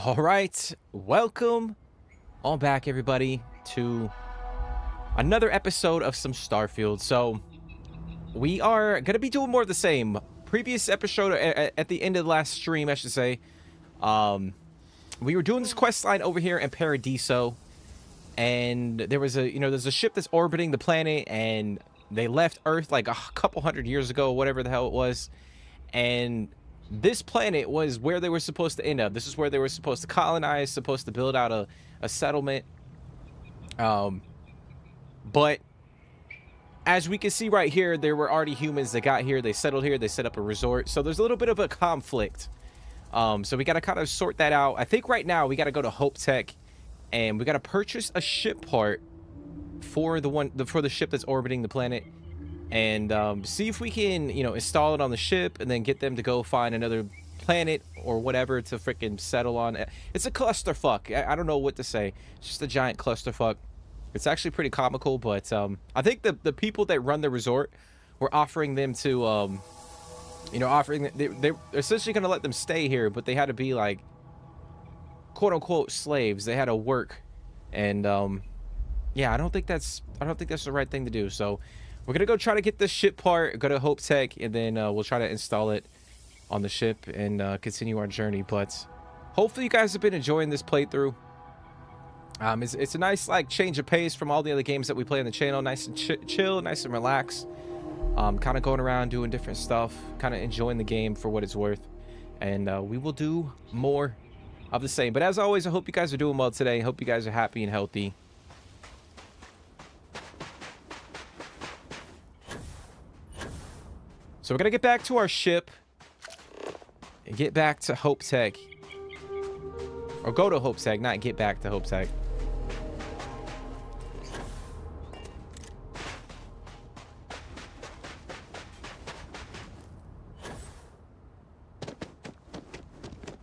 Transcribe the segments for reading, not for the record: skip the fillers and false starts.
All right, welcome all back, everybody, to another episode of some Starfield. So we are gonna be doing more of the same. Previous episode, at the end of the last stream, I should say, we were doing this quest line over here in Paradiso, and there was there's a ship that's orbiting the planet, and they left Earth like a couple hundred years ago, whatever the hell it was, and this planet was where they were supposed to end up. This is where they were supposed to colonize, supposed to build out a settlement. But as we can see right here, there were already humans that got here. They settled here. They set up a resort. So there's a little bit of a conflict. So we got to kind of sort that out. I think right now we got to go to Hope Tech, and we got to purchase a ship part for the ship that's orbiting the planet. And see if we can, install it on the ship and then get them to go find another planet or whatever to freaking settle on. It's a clusterfuck. I don't know what to say. It's just a giant clusterfuck. It's actually pretty comical, but I think the people that run the resort were offering them to, they're essentially going to let them stay here, but they had to be like, quote unquote, slaves. They had to work. And yeah, I don't think that's the right thing to do. So we're gonna go try to get this ship part, go to Hope Tech, and then we'll try to install it on the ship and continue our journey. But hopefully you guys have been enjoying this playthrough. It's a nice like change of pace from all the other games that we play on the channel. Nice and chill, nice and relaxed. Kind of going around doing different stuff, kind of enjoying the game for what it's worth. And we will do more of the same. But as always, I hope you guys are doing well today. Hope you guys are happy and healthy. So we're gonna get back to our ship and get back to Hope Tech. Or go to Hope Tech, not get back to Hope Tech.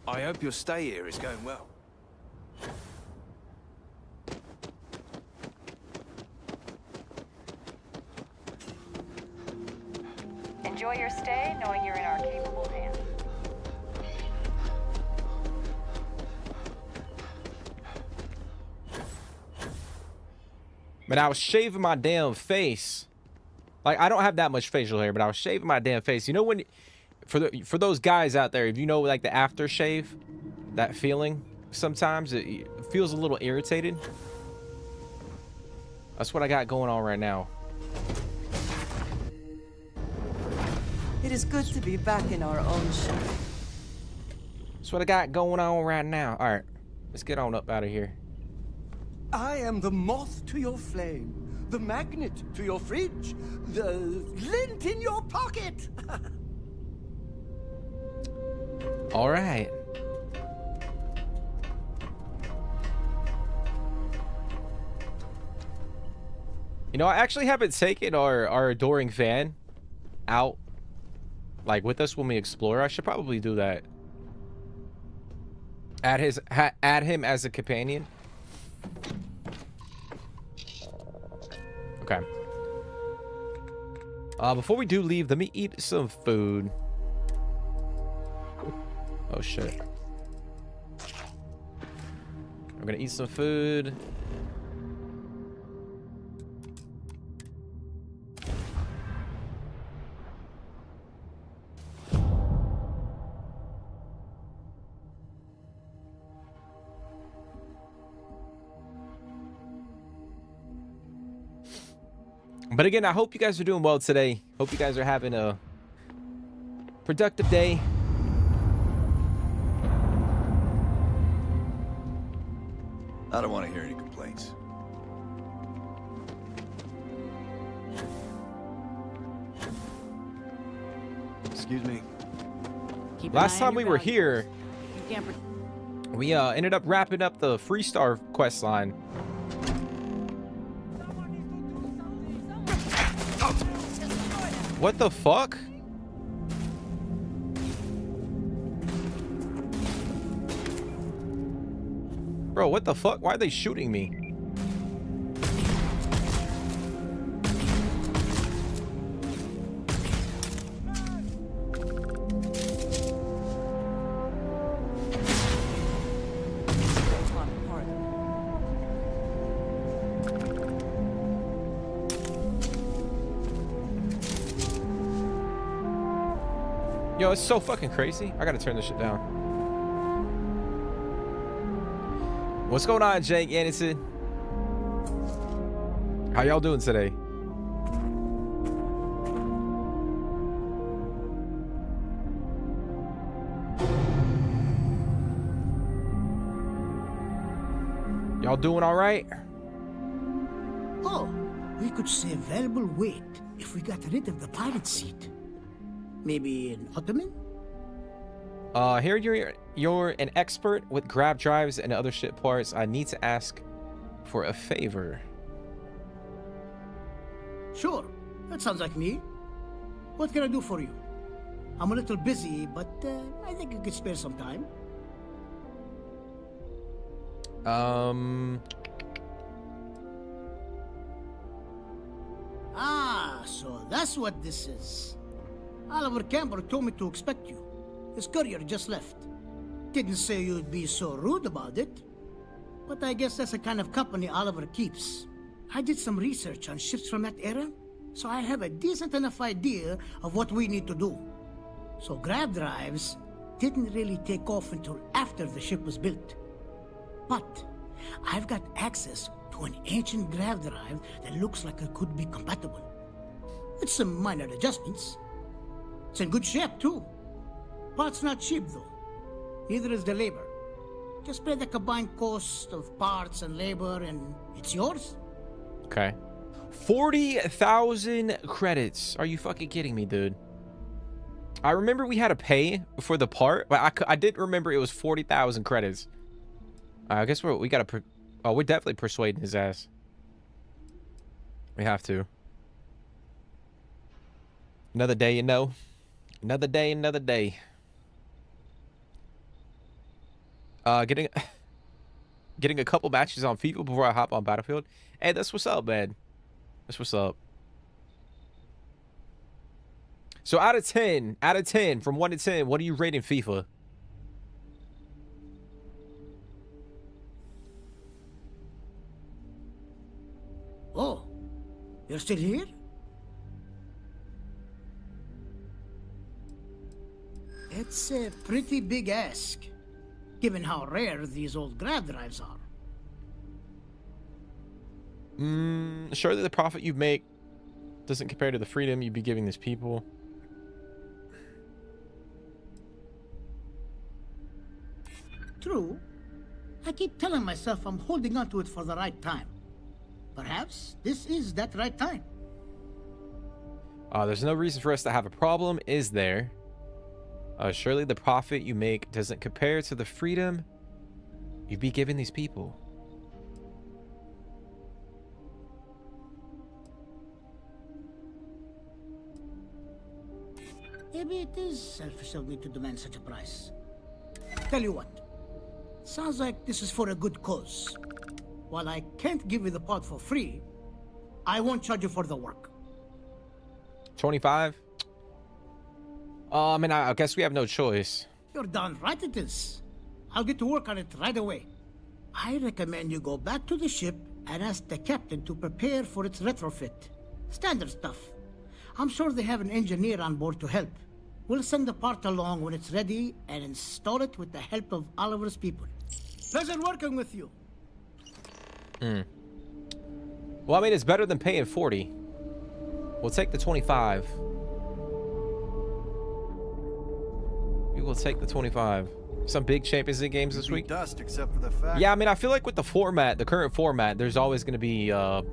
I hope your stay here is going well. Enjoy your stay, knowing you're in our capable hands. But I was shaving my damn face. Like, I don't have that much facial hair, but I was shaving my damn face. You know when, for those guys out there, if you know like the aftershave, that feeling, sometimes it feels a little irritated. That's what I got going on right now. It is good to be back in our own ship. That's what I got going on right now. All right, let's get on up out of here. I am the moth to your flame, the magnet to your fridge, the lint in your pocket. All right. You know, I actually haven't taken our adoring fan out like with us when we explore. I should probably do that. Add him as a companion. Okay. Before we do leave, let me eat some food. Oh shit. I'm gonna eat some food. But again, I hope you guys are doing well today. Hope you guys are having a productive day. I don't want to hear any complaints. Excuse me. Last time we were here, we ended up wrapping up the Freestar quest line. What the fuck? Bro, what the fuck? Why are they shooting me? Yo, it's so fucking crazy. I gotta turn this shit down. What's going on, Jake Anderson? How y'all doing today? Y'all doing all right? Oh, we could save valuable weight if we got rid of the pilot seat. Maybe an ottoman? Here you're an expert with grab drives and other ship parts. I need to ask for a favor. Sure, that sounds like me. What can I do for you? I'm a little busy, but I think you could spare some time. Ah, so that's what this is. Oliver Campbell told me to expect you. His courier just left. Didn't say you'd be so rude about it. But I guess that's the kind of company Oliver keeps. I did some research on ships from that era, so I have a decent enough idea of what we need to do. So grab drives didn't really take off until after the ship was built. But I've got access to an ancient grab drive that looks like it could be compatible. With some minor adjustments. It's in good shape, too. Parts not cheap, though. Neither is the labor. Just pay the combined cost of parts and labor, and it's yours. Okay. 40,000 credits. Are you fucking kidding me, dude? I remember we had to pay for the part, but I didn't remember it was 40,000 credits. I guess we gotta... Oh, we're definitely persuading his ass. We have to. Another day, you know. Another day, another day. Getting a couple matches on FIFA before I hop on Battlefield. Hey, that's what's up, man. That's what's up. So out of 10, from 1 to 10, what are you rating FIFA? Oh, you're still here? It's a pretty big ask, given how rare these old grab drives are. Surely the profit you make doesn't compare to the freedom you'd be giving these people. True. I keep telling myself I'm holding on to it for the right time. Perhaps this is that right time. There's no reason for us to have a problem, is there? Surely the profit you make doesn't compare to the freedom you'd be giving these people. Maybe it is selfish of me to demand such a price. Tell you what, sounds like this is for a good cause. While I can't give you the pod for free, I won't charge you for the work. 25? I mean, I guess we have no choice. You're darn right it is. I'll get to work on it right away. I recommend you go back to the ship and ask the captain to prepare for its retrofit. Standard stuff. I'm sure they have an engineer on board to help. We'll send the part along when it's ready and install it with the help of Oliver's people. Pleasure working with you. Well, I mean, it's better than paying 40. We'll take the 25. We will take the 25. Some big Champions League games this week. Dust, except for the fact. Yeah, I mean, I feel like with the format, the current format, there's always going to be hard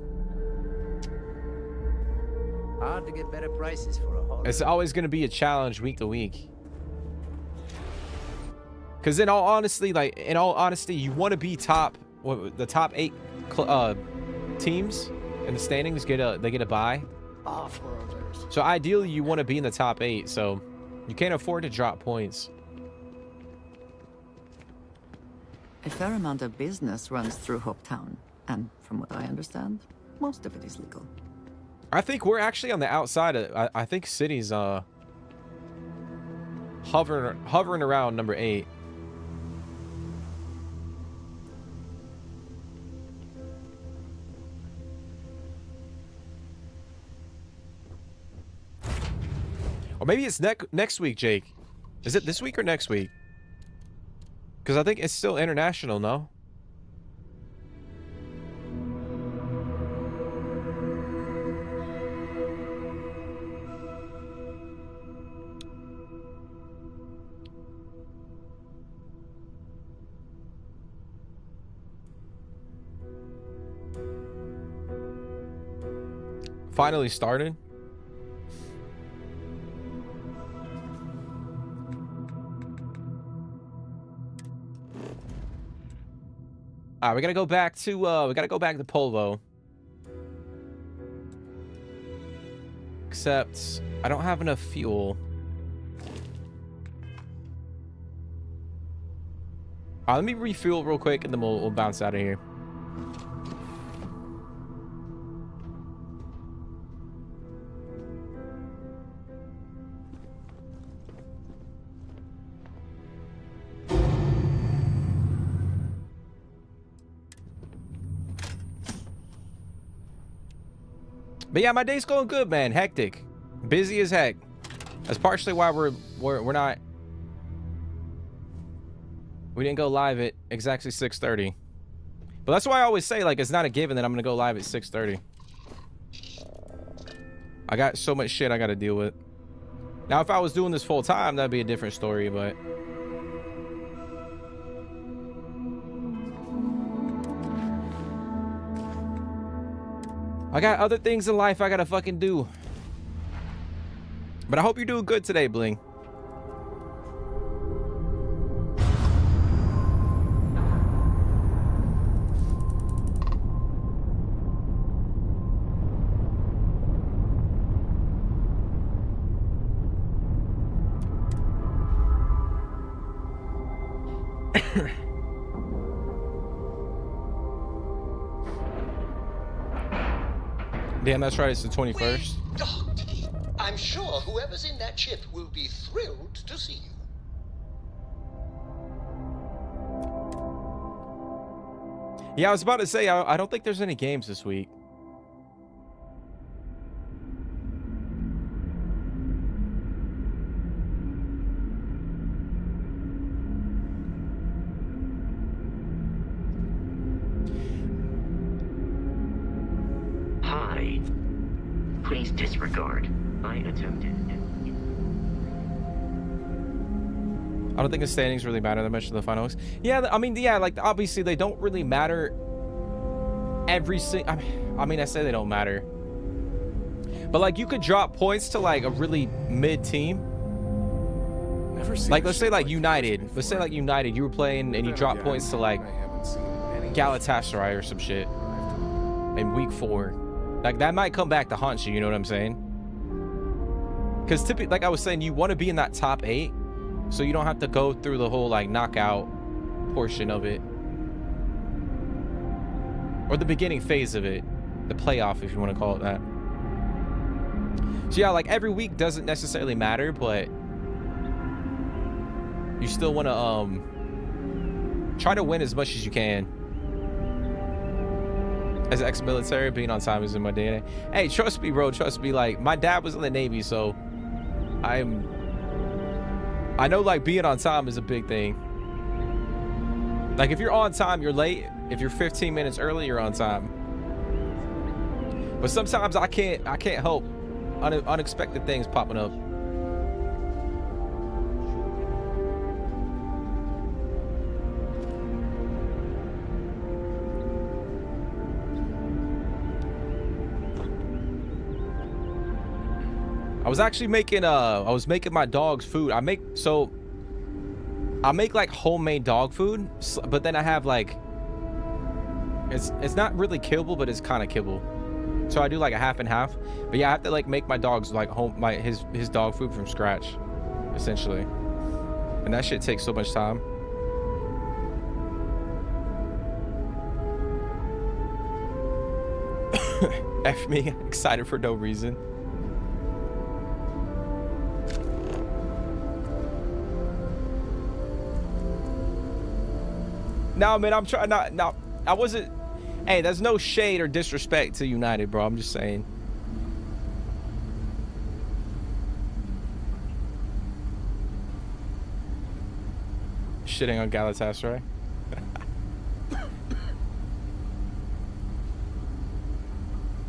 to get better prices for a holiday. it's always going to be a challenge week to week. Because in all honesty, you want to be the top 8 teams in the standings get a bye. So ideally, you want to be in the top 8. So you can't afford to drop points. A fair amount of business runs through Hopetown, and from what I understand, most of it is legal. I think we're actually on the outside of, I think City's hovering around number 8. Or maybe it's next week, Jake. Is it this week or next week? Because I think it's still international, no? Finally started. All right, we gotta go back to Polvo. Except I don't have enough fuel. All right, let me refuel real quick and then we'll bounce out of here. But yeah, my day's going good, man. Hectic, busy as heck. That's partially why we didn't go live at exactly 6:30. But that's why I always say, like, it's not a given that I'm gonna go live at 6:30. I got so much shit I gotta deal with. Now, if I was doing this full time, that'd be a different story, but I got other things in life I gotta fucking do. But I hope you're doing good today, Bling. Damn, that's right, it's the 21st. We docked. I'm sure whoever's in that ship will be thrilled to see you. Yeah, I was about to say, I don't think there's any games this week. Hi. Please disregard. I attempted. I don't think the standings really matter that much in the finals. Yeah, I mean, yeah, like, obviously they don't really matter every single... I mean, I say they don't matter. But, like, you could drop points to, like, a really mid team. Never seen Like, let's say, like, United. Let's say, like, United, you were playing and you dropped points to, like, Galatasaray or some shit in week 4. Like, that might come back to haunt you, you know what I'm saying? Because typically, like I was saying, you want to be in that top 8. So you don't have to go through the whole, like, knockout portion of it. Or the beginning phase of it. The playoff, if you want to call it that. So yeah, like, every week doesn't necessarily matter, but you still want to try to win as much as you can. As ex-military, being on time is in my DNA. Hey, trust me, bro, trust me. Like, my dad was in the Navy, so I know, like, being on time is a big thing. Like, if you're on time, you're late. If you're 15 minutes early, you're on time. But sometimes I can't help unexpected things popping up. I was actually making my dog's food. I make like homemade dog food, but then I have, like, it's not really kibble, but it's kind of kibble. So I do like a half and half. But yeah, I have to, like, make my dog's, like, his dog food from scratch, essentially. And that shit takes so much time. F me, excited for no reason. No, man, I'm trying not. No, I wasn't. Hey, there's no shade or disrespect to United, bro. I'm just saying. shitting on Galatasaray.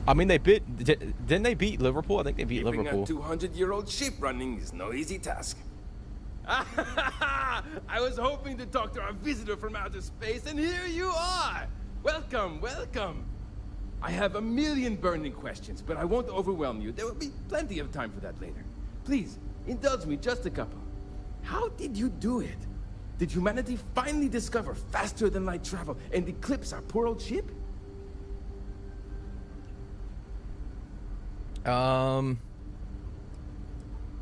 I mean, didn't they beat Liverpool? I think they beat Liverpool. Keeping a 200-year-old ship running is no easy task. I was hoping to talk to our visitor from outer space, and here you are! Welcome, welcome! I have a million burning questions, but I won't overwhelm you. There will be plenty of time for that later. Please, indulge me just a couple. How did you do it? Did humanity finally discover faster-than-light travel and eclipse our poor old ship? I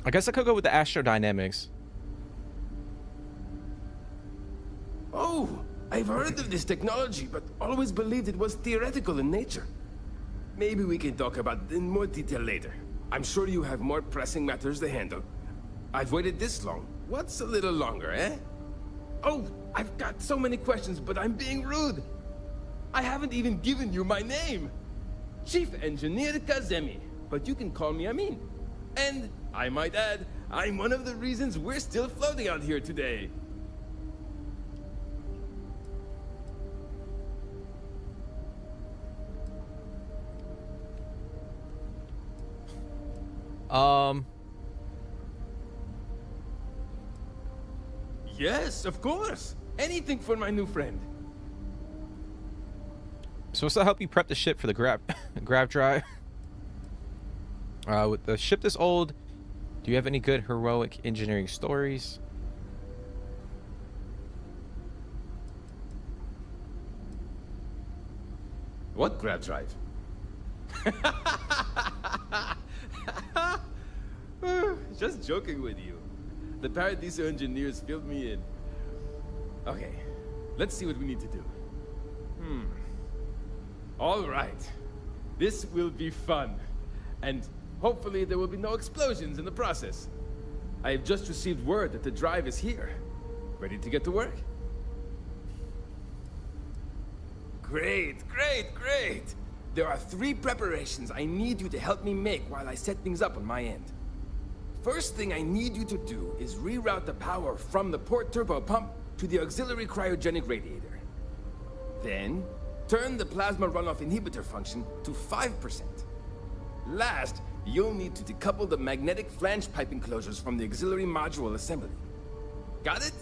guess I could go with the astrodynamics. Oh, I've heard of this technology, but always believed it was theoretical in nature. Maybe we can talk about it in more detail later. I'm sure you have more pressing matters to handle. I've waited this long. What's a little longer, eh? Oh, I've got so many questions, but I'm being rude. I haven't even given you my name. Chief Engineer Kazemi, but you can call me Amin. And, I might add, I'm one of the reasons we're still floating out here today. Yes, of course. Anything for my new friend. Supposed to help you prep the ship for the grav drive. With the ship this old, do you have any good heroic engineering stories? What grav drive? Just joking with you. The Paradiso engineers filled me in. Okay, let's see what we need to do. All right. This will be fun. And hopefully there will be no explosions in the process. I have just received word that the drive is here. Ready to get to work? Great, great, great! There are 3 preparations I need you to help me make while I set things up on my end. First thing I need you to do is reroute the power from the port turbo pump to the auxiliary cryogenic radiator. Then, turn the plasma runoff inhibitor function to 5%. Last, you'll need to decouple the magnetic flange pipe enclosures from the auxiliary module assembly. Got it?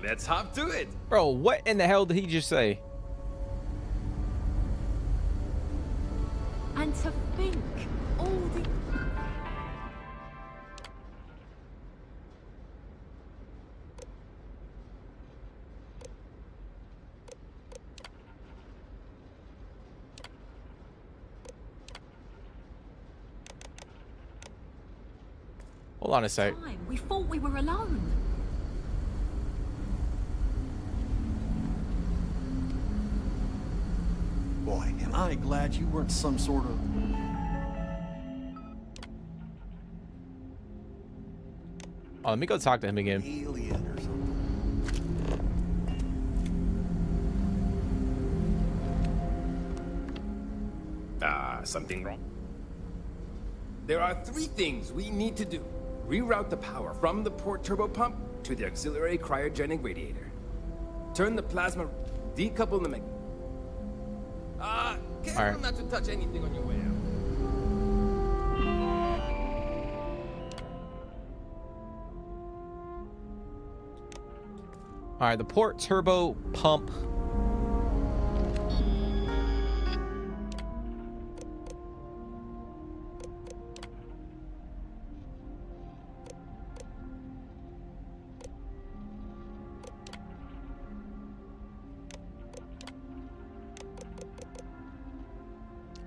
Let's hop to it! Bro, what in the hell did he just say? And to think, all the... Hold on a sec. We thought we were alone. Boy, am I glad you weren't some sort of... Oh, let me go talk to him again. alien or something. Something wrong? There are 3 things we need to do. Reroute the power from the port turbo pump to the auxiliary cryogenic radiator. Turn the plasma... Decouple the mag... careful right. not to touch anything on your way out. All right, the port turbo pump.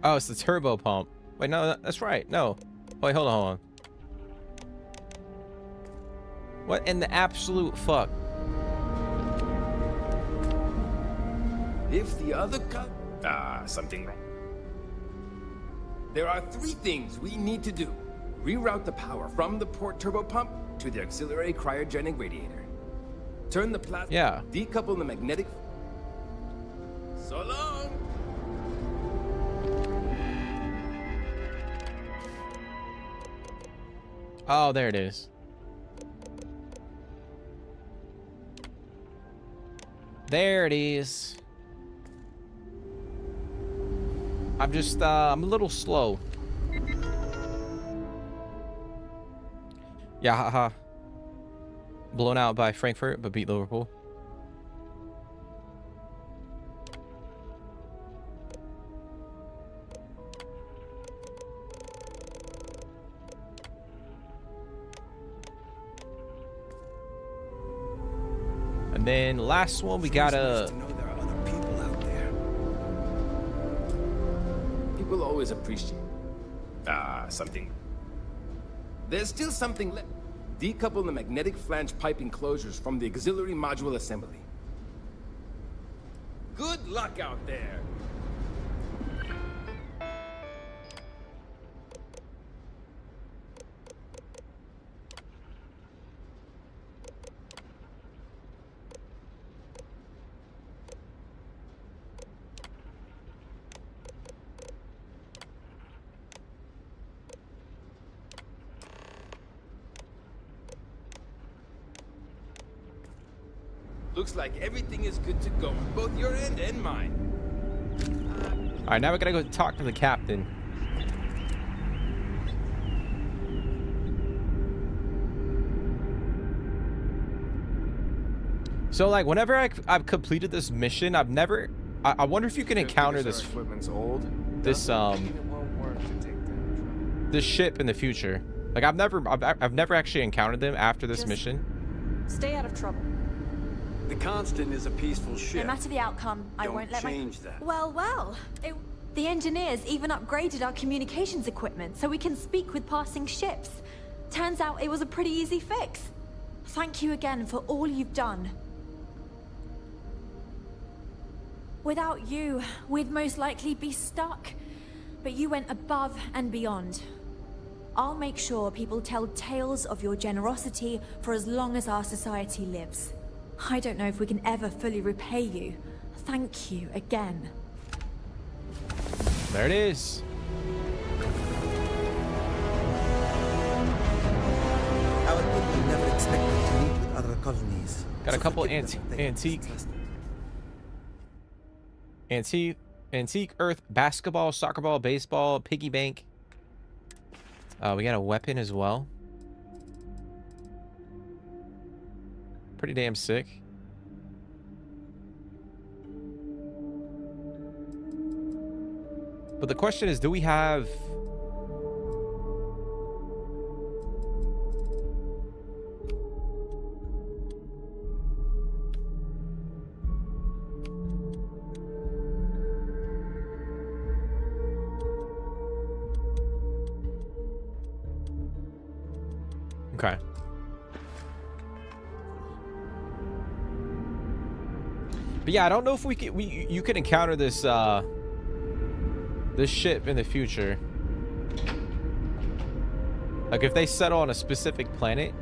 Oh, it's the turbo pump. Wait, no, that's right. No. Wait, hold on. What in the absolute fuck? If the other something wrong. There are 3 things we need to do. Reroute the power from the port turbo pump to the auxiliary cryogenic radiator. Turn the plasma... Yeah. Decouple the magnetic... So long! Oh, there it is. There it is. I'm just, I'm a little slow. Yeah, haha. Blown out by Frankfurt, but beat Liverpool. And then last one, we gotta... People always appreciate something. There's still something left. Decouple the magnetic flange pipe enclosures from the auxiliary module assembly. Good luck out there. Looks like everything is good to go on both your end and mine. All right, now we gotta go talk to the captain. So, like, whenever I've completed this mission, I've never... I wonder if you can encounter this... This ship in the future. Like, I've never actually encountered them after this mission. Stay out of trouble. The Constant is a peaceful ship. No matter the outcome, I won't let change that. Well. The engineers even upgraded our communications equipment so we can speak with passing ships. Turns out it was a pretty easy fix. Thank you again for all you've done. Without you, we'd most likely be stuck. But you went above and beyond. I'll make sure people tell tales of your generosity for as long as our society lives. I don't know if we can ever fully repay you. Thank you again. There it is. Our people never expected to meet with other colonies. Got a couple antique earth basketball, soccer ball, baseball, piggy bank. We got a weapon as well. Pretty damn sick. But the question is, do we have... Okay. But yeah, I don't know if you can encounter this this ship in the future. Like if they settle on a specific planet.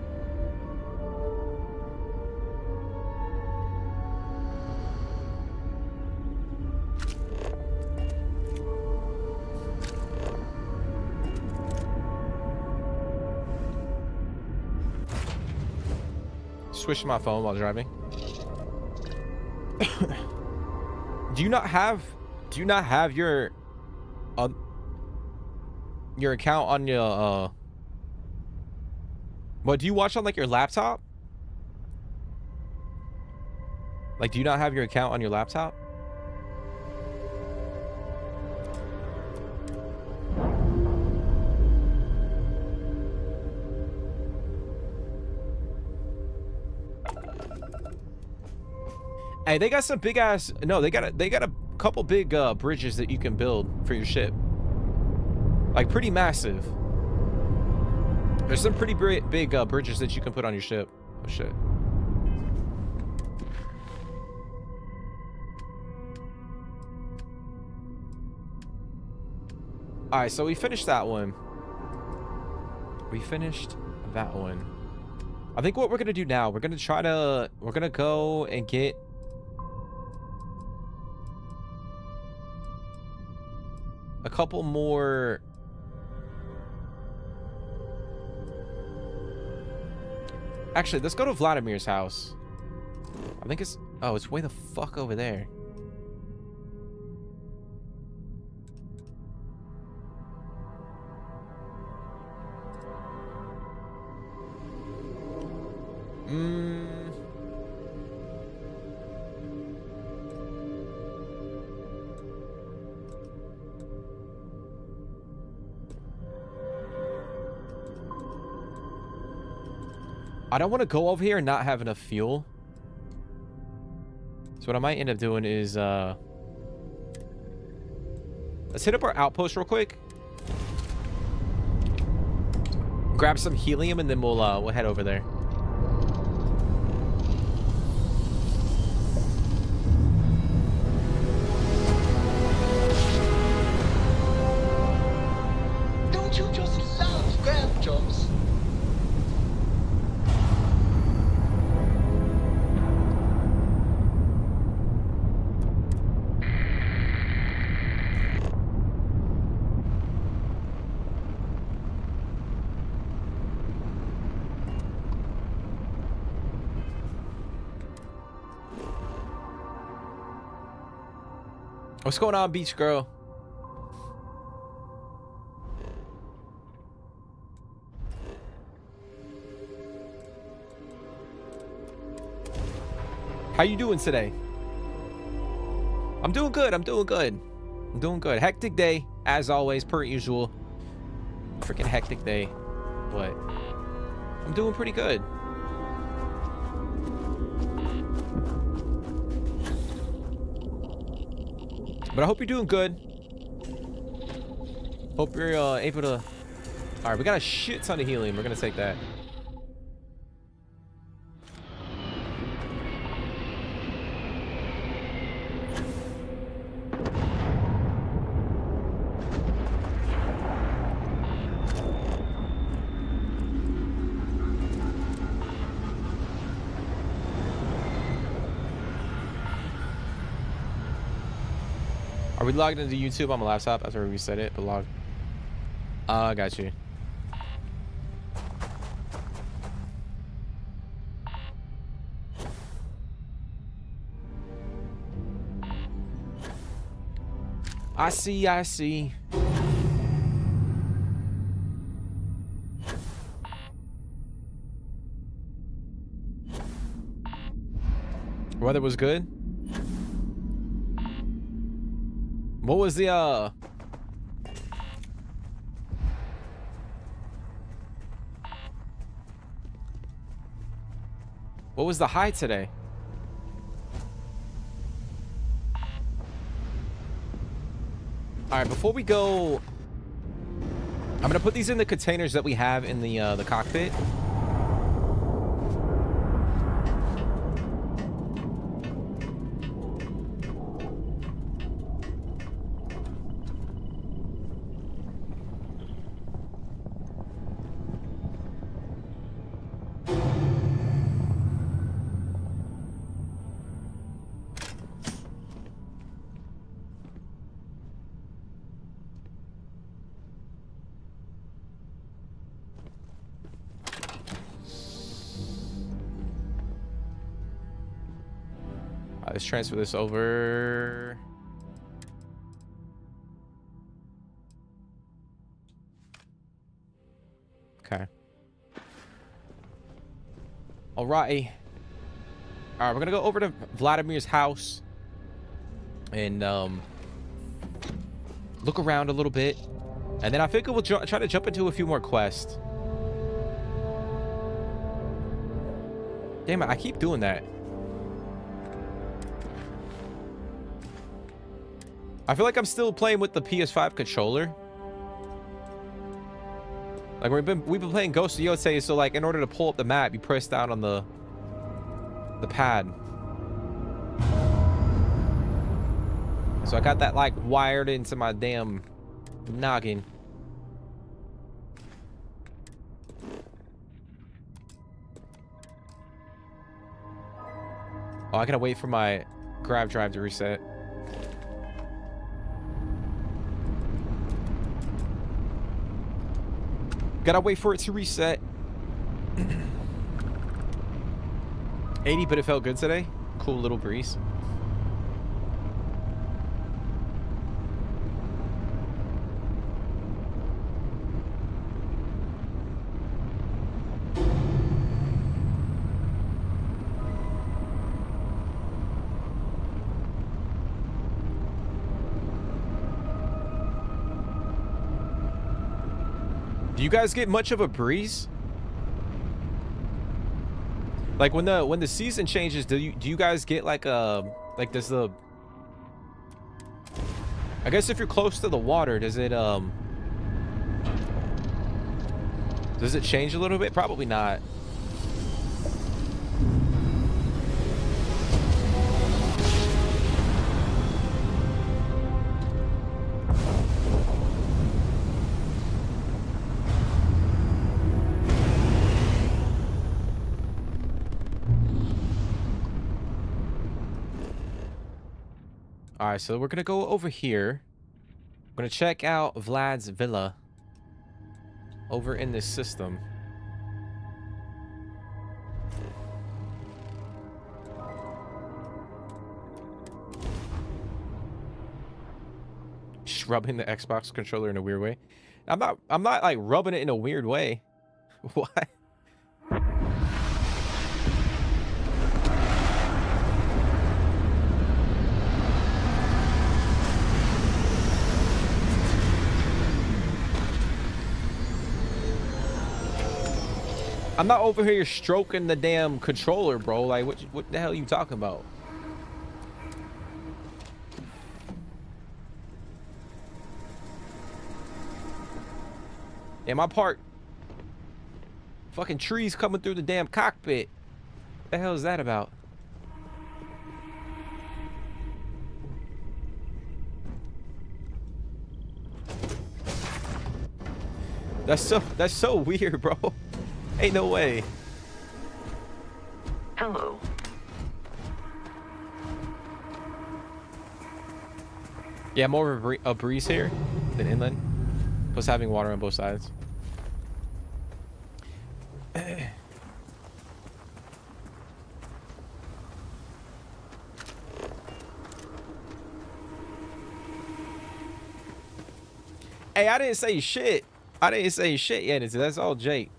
Switch my phone while driving. Do you not have your account on your what do you watch on like your laptop? Like, do you not have your account on your laptop? Hey, they got some big ass... No, they got a couple big bridges that you can build for your ship. Like, pretty massive. There's some pretty big bridges that you can put on your ship. Oh, shit. Alright, so we finished that one. We finished that one. I think what we're going to do now, we're going to go and get... a couple more... Actually, let's go to Vladimir's house. I think it's... Oh, it's way the fuck over there. I don't want to go over here and not have enough fuel. So what I might end up doing is let's hit up our outpost real quick. Grab some helium and then we'll head over there. Don't you just love grab jobs? What's going on, beach girl? How you doing today? I'm doing good. I'm doing good. I'm doing good. Hectic day, as always, per usual. Freaking hectic day, but I'm doing pretty good. But I hope you're doing good. Hope you're able to... Alright, we got a shit ton of helium. We're gonna take that. Are we logged into YouTube on my laptop after we reset it? But log. I got you. I see, I see. Weather was good. What was the what was the high today? All right, before we go, I'm gonna put these in the containers that we have in the cockpit. Let's transfer this over. Okay. Alrighty. Alright, we're gonna go over to Vladimir's house and look around a little bit, and then I think we'll try to jump into a few more quests. Damn it, I keep doing that. I feel like I'm still playing with the PS5 controller. Like we've been playing Ghost of Yotei, so like in order to pull up the map, you press down on the pad. So I got that like wired into my damn noggin. Oh, I gotta wait for my grab drive to reset. Gotta wait for it to reset. 80, but it felt good today. Cool little breeze. Do you guys get much of a breeze? Like when the season changes, do you guys get like does the, I guess if you're close to the water, does it change a little bit? Probably not. All right, so we're gonna go over here. I'm gonna check out Vlad's villa over in this system. Just rubbing the Xbox controller in a weird way. I'm not like rubbing it in a weird way. What? I'm not over here stroking the damn controller, bro. Like, what the hell are you talking about? Yeah, my part. Fucking trees coming through the damn cockpit. What the hell is that about? That's so weird, bro. Ain't no way. Hello. Yeah, more of a breeze here than inland. Plus having water on both sides. Hey, I didn't say shit. I didn't say shit yet. That's all Jake.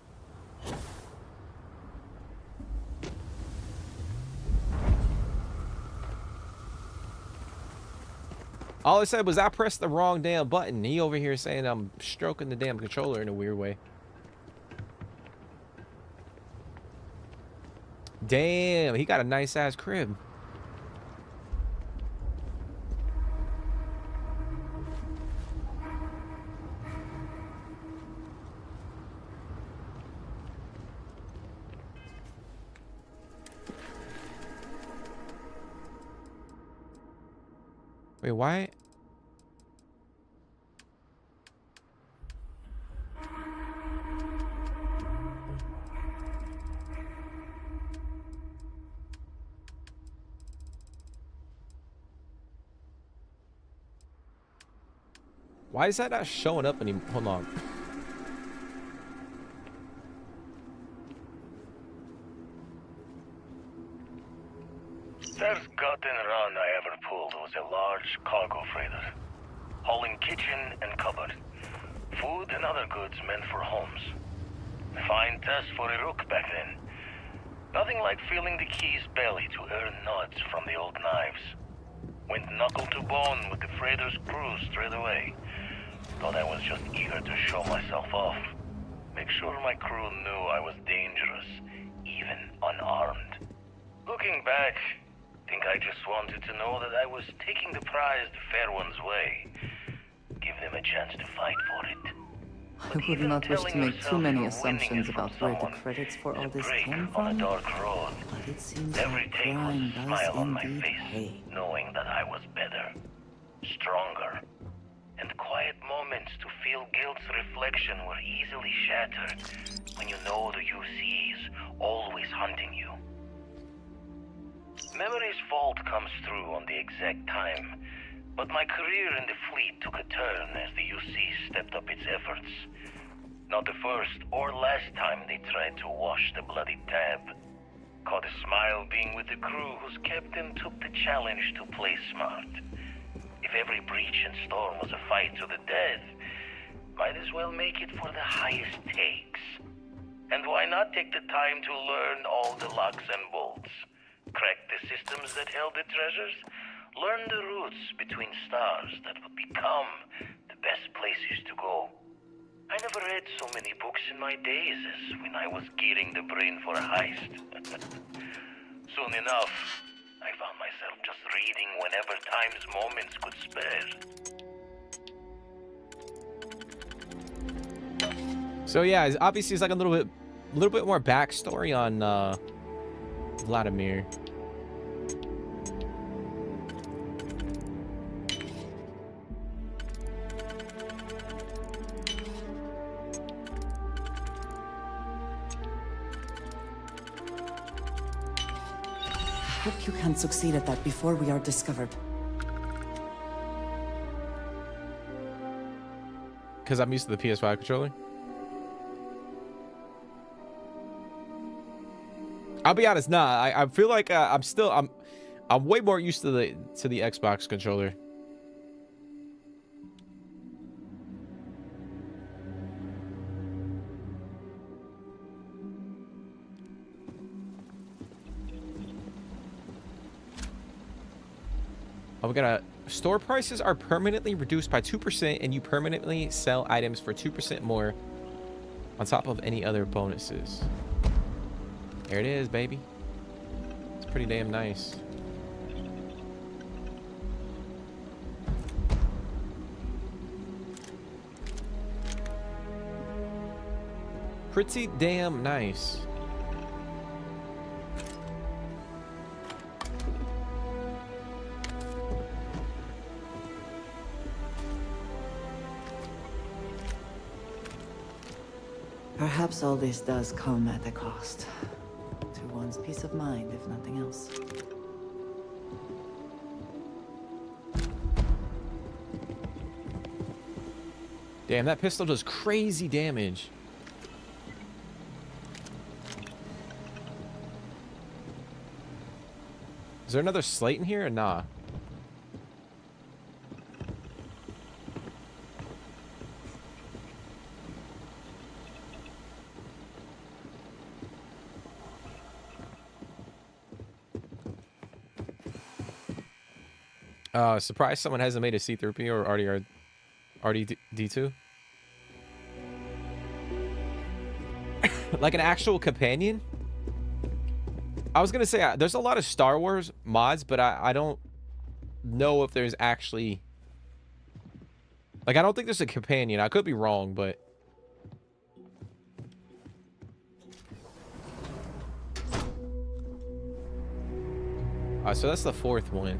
All I said was I pressed the wrong damn button. He over here saying I'm stroking the damn controller in a weird way. Damn, he got a nice ass crib. Wait, why? Why is that not showing up anymore? Hold on. First goddamn run I ever pulled was a large cargo freighter, hauling kitchen and cupboard, food and other goods meant for homes. Fine test for a rook back then. Nothing like feeling the key's belly to earn nods from the old knives. Went knuckle to bone with the freighter's crew straight away. Thought I was just eager to show myself off. Make sure my crew knew I was dangerous, even unarmed. Looking back, think I just wanted to know that I was taking the prize the fair one's way. Give them a chance to fight for it. I would not wish to make too many assumptions about where the credits for all this came from, dark road. but it seems Every like day crime was a smile does on my indeed face, pay. knowing that I was better, stronger, and quiet moments to feel guilt's reflection were easily shattered when you know the UC is always hunting you. Memory's fault comes through on the exact time, but my career in the fleet took a turn as the UC stepped up its efforts. Not the first or last time they tried to wash the bloody tab. Caught a smile being with the crew whose captain took the challenge to play smart. If every breach and storm was a fight to the death, might as well make it for the highest stakes. And why not take the time to learn all the locks and bolts? Crack the systems that held the treasures? Learn the routes between stars that would become the best places to go. I never read so many books in my days as when I was gearing the brain for a heist. Soon enough, I found myself just reading whenever time's moments could spare. So yeah, obviously it's like a little bit more backstory on Vladimir. Hope you can succeed at that before we are discovered. Because I'm used to the PS5 controller. I'll be honest, nah. I feel like I'm way more used to the Xbox controller. Oh, we got store prices are permanently reduced by 2%, and you permanently sell items for 2% more on top of any other bonuses. There it is, baby. It's pretty damn nice. Pretty damn nice. Perhaps all this does come at a cost. To one's peace of mind, if nothing else. Damn, that pistol does crazy damage. Is there another slate in here or nah? Surprised someone hasn't made a C3PO or RD2. Like an actual companion? I was gonna say, there's a lot of Star Wars mods, but I don't know if there's actually... Like, I don't think there's a companion. I could be wrong, but... so that's the fourth one.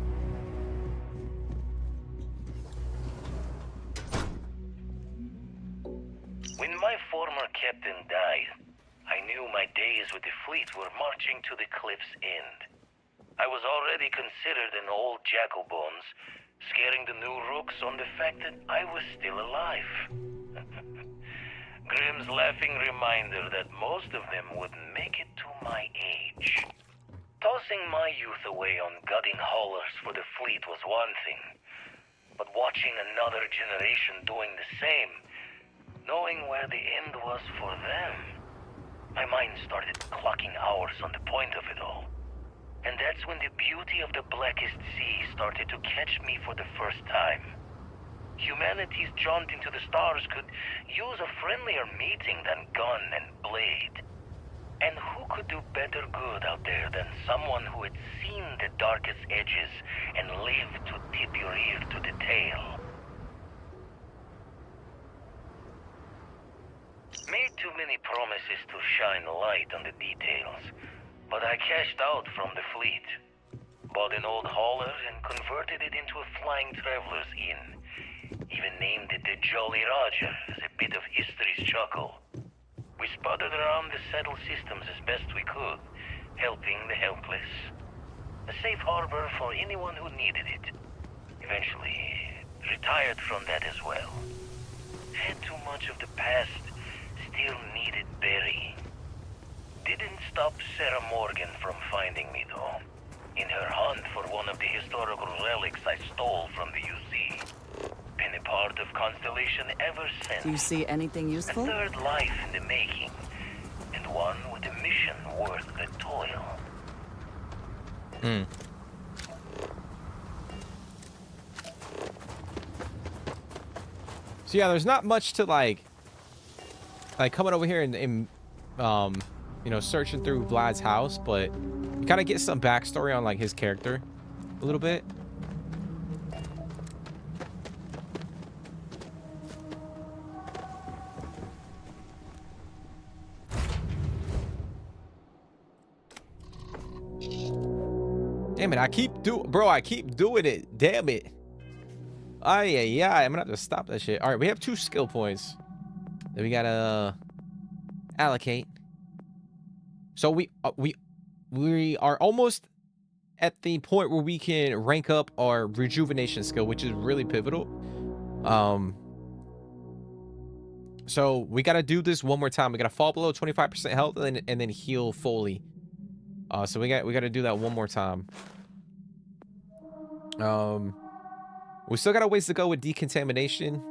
When my former captain died, I knew my days with the fleet were marching to the cliff's end. I was already considered an old jackal-bones, scaring the new rooks on the fact that I was still alive. Grimm's laughing reminder that most of them wouldn't make it to my age. Tossing my youth away on gutting haulers for the fleet was one thing, but watching another generation doing the same, knowing where the end was for them, my mind started clocking hours on the point of it all. And that's when the beauty of the Blackest Sea started to catch me for the first time. Humanity's jaunt into the stars could use a friendlier meeting than gun and blade. And who could do better good out there than someone who had seen the darkest edges and lived to tip your ear to the tale? Made too many promises to shine light on the details, but I cashed out from the fleet. Bought an old hauler and converted it into a flying traveler's inn. Even named it the Jolly Roger as a bit of history's chuckle. We sputtered around the settled systems as best we could, helping the helpless. A safe harbor for anyone who needed it. Eventually, retired from that as well. Had too much of the past still needed burying. Didn't stop Sarah Morgan from finding me, though. In her hunt for one of the historical relics I stole from the UC. Been a part of Constellation ever since. Do you see anything useful? A third life in the making, and one with a mission worth the toil. So yeah, there's not much to like coming over here and you know, searching through Vlad's house, but you kind of get some backstory on like his character a little bit. Damn it, I keep doing it. Damn it. Yeah, I'm gonna have to stop that shit. All right, we have 2 skill points that we gotta allocate. So we are almost at the point where we can rank up our rejuvenation skill, which is really pivotal. So we gotta do this one more time. We gotta fall below 25% health and then heal fully. So we gotta do that one more time. We still got a ways to go with decontamination.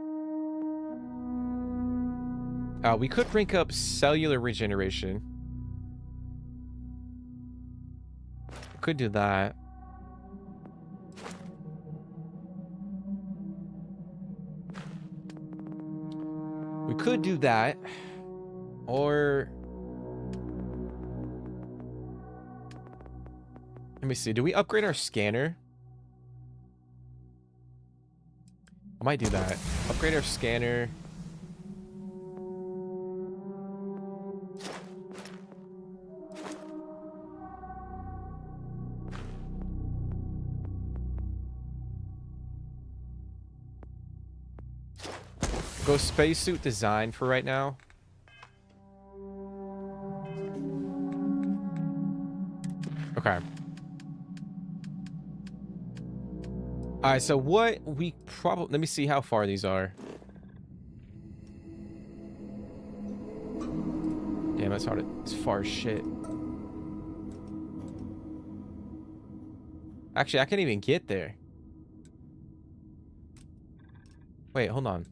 We could rank up cellular regeneration. Could do that. We could do that. Or let me see. Do we upgrade our scanner? I might do that. Upgrade our scanner. Go spacesuit design for right now. Okay. All right, so what we probably... Let me see how far these are. Damn, that's hard. It's far as shit. Actually, I can't even get there. Wait, hold on.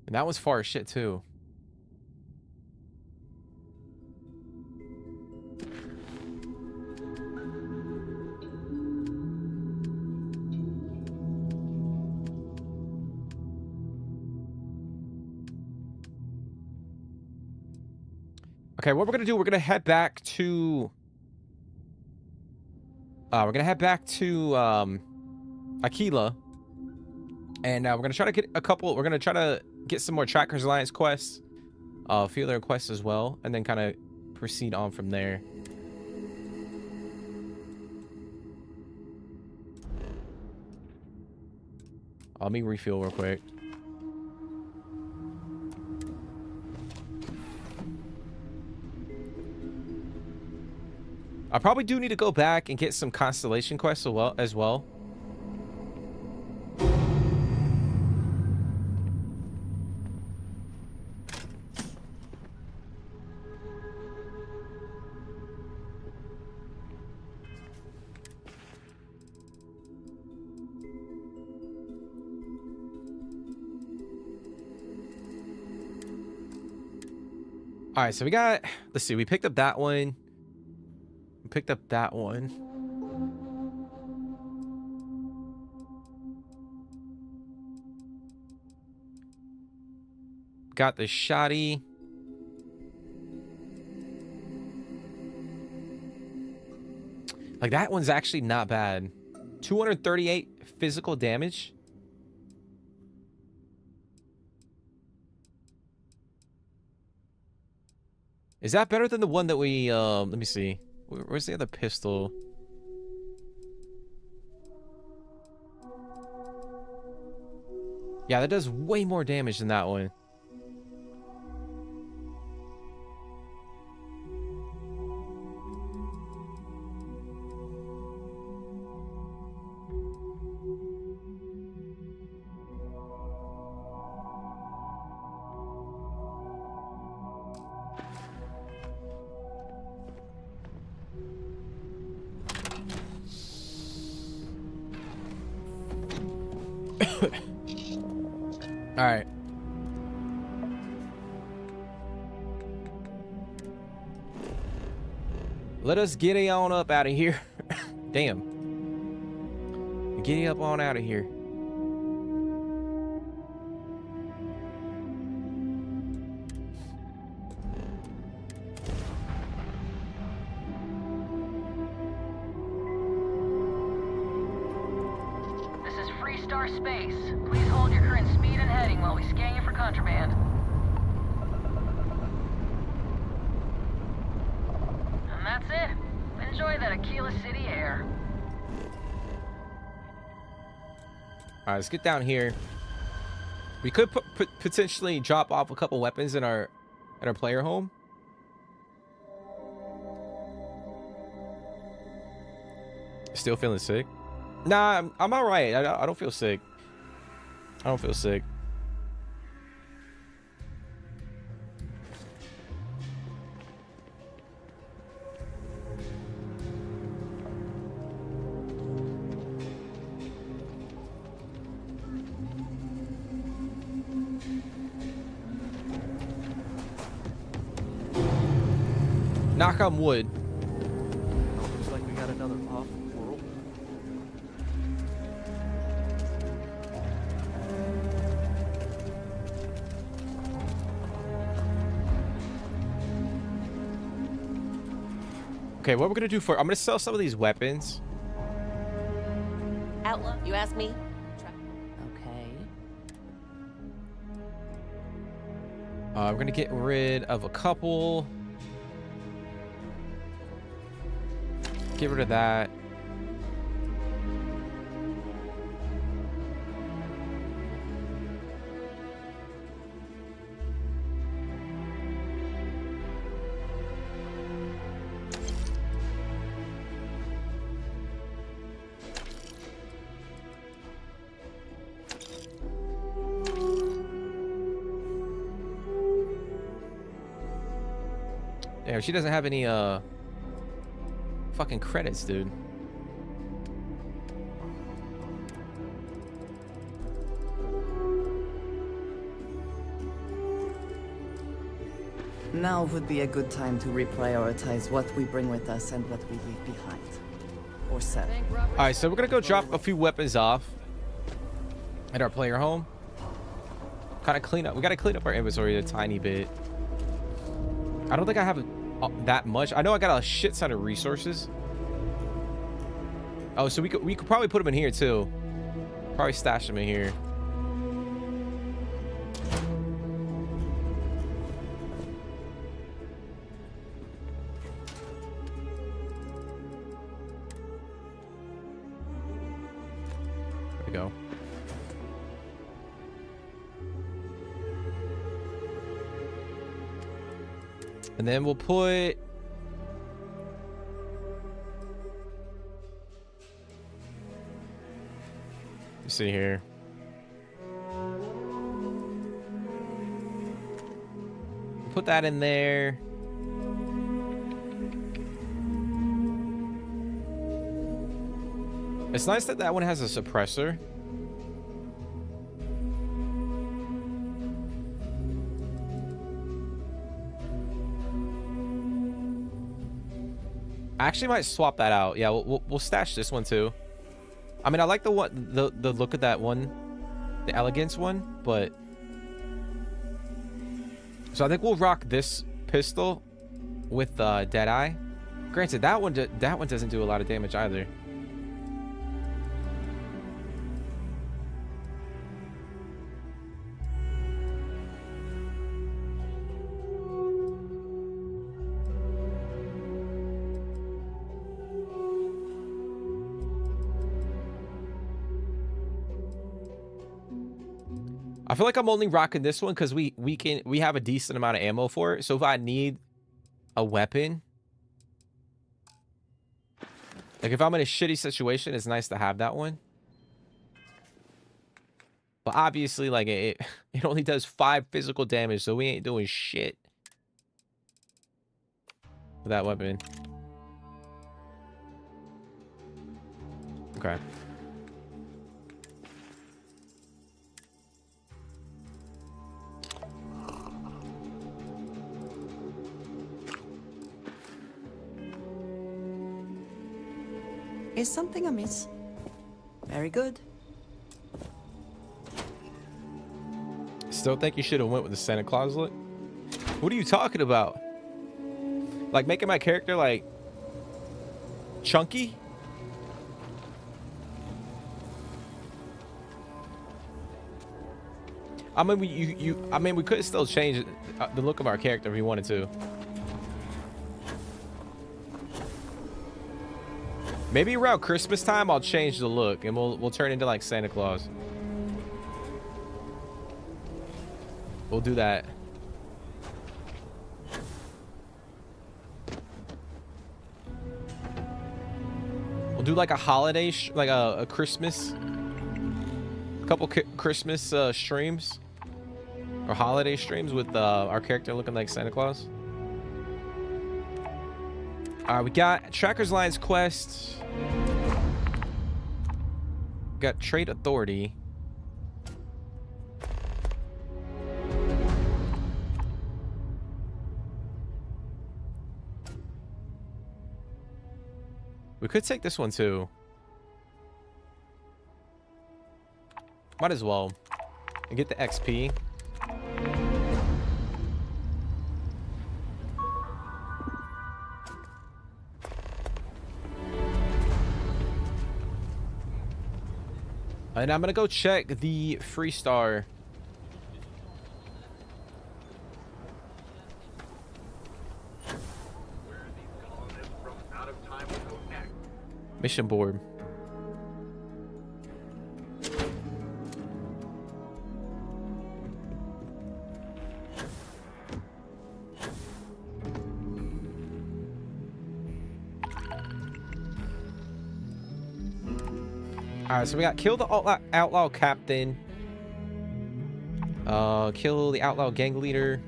And that was far as shit too. Okay, what we're gonna do, we're gonna head back to Aquila. And we're gonna try to get we're gonna try to get some more Trackers Alliance quests, a few other quests as well, and then kind of proceed on from there. Let me refuel real quick. I probably do need to go back and get some Constellation quests as well. All right, so we got, let's see, we picked up that one. We picked up that one. Got the shoddy. Like, that one's actually not bad. 238 physical damage. Is that better than the one that we, let me see. Where's the other pistol? Yeah, that does way more damage than that one. All right. Let us giddy on up out of here. Damn. Giddy up on out of here. This is Freestar Space. Please hold your current speed and heading while we scan you for contraband. And that's it. Enjoy that Aquila City air. All right, let's get down here. We could potentially drop off a couple weapons in our player home. Still feeling sick? Nah, I'm all right. I don't feel sick. I don't feel sick. Knock on wood. Looks like we got another off-world. Okay, what we're gonna do for... I'm gonna sell some of these weapons. Outlaw, you asked me? Okay. We're gonna get rid of a couple. Get rid of that. Damn, she doesn't have any fucking credits, dude. Now would be a good time to reprioritize what we bring with us and what we leave behind. Or sell. Alright, so we're gonna go drop a few weapons off at our player home. Kind of clean up. We gotta clean up our inventory a tiny bit. I don't think I have that much. I know I got a shit ton of resources. Oh, so we could probably put them in here too. Probably stash them in here. There we go. And then we'll put... Let's see here. Put that in there. It's nice that that one has a suppressor. I actually might swap that out. Yeah, we'll stash this one too. I mean, I like the look of that one, the elegance one, but so I think we'll rock this pistol with Deadeye. Granted, that one doesn't do a lot of damage either. I feel like I'm only rocking this one because we have a decent amount of ammo for it. So if I need a weapon, like if I'm in a shitty situation, it's nice to have that one. But obviously, like it only does 5 physical damage, so we ain't doing shit with that weapon. Okay. Is something amiss? Very good. Still think you should have went with the Santa Claus look? What are you talking about? Like making my character like chunky? I mean, we could still change the look of our character if we wanted to. Maybe around Christmas time, I'll change the look and we'll turn into like Santa Claus. We'll do that. We'll do like a holiday, like a Christmas, a couple Christmas streams or holiday streams with our character looking like Santa Claus. We got Tracker's Lines quest. Got Trade Authority. We could take this one too. Might as well. And get the XP. And I'm gonna go check the Freestar. Mission board. Alright, so we got kill the outlaw captain. Kill the outlaw gang leader.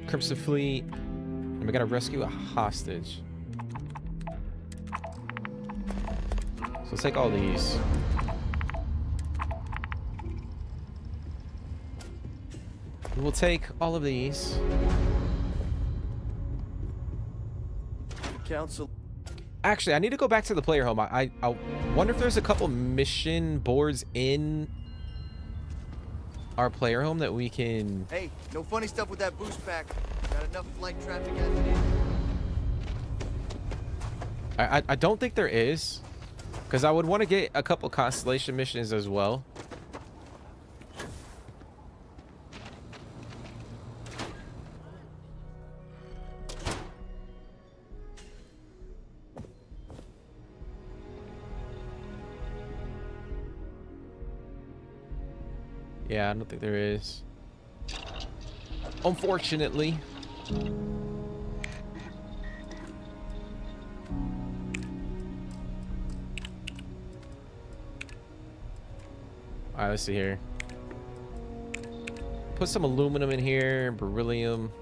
Crimson Fleet. And we gotta rescue a hostage. So let's take all these. We'll take all of these. Council. Actually, I need to go back to the player home. I wonder if there's a couple mission boards in our player home that we can... Hey, no funny stuff with that boost pack. Got enough flight traffic as it is. I don't think there is. Because I would want to get a couple Constellation missions as well. Yeah, I don't think there is. Unfortunately. Alright, let's see here. Put some aluminum in here, beryllium.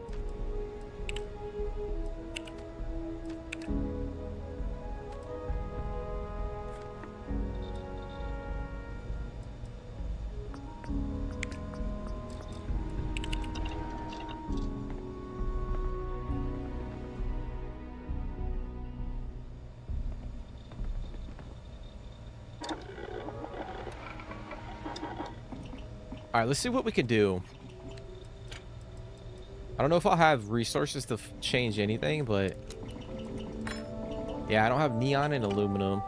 All right, let's see what we can do. I don't know if I'll have resources to change anything, but yeah, I don't have neon and aluminum.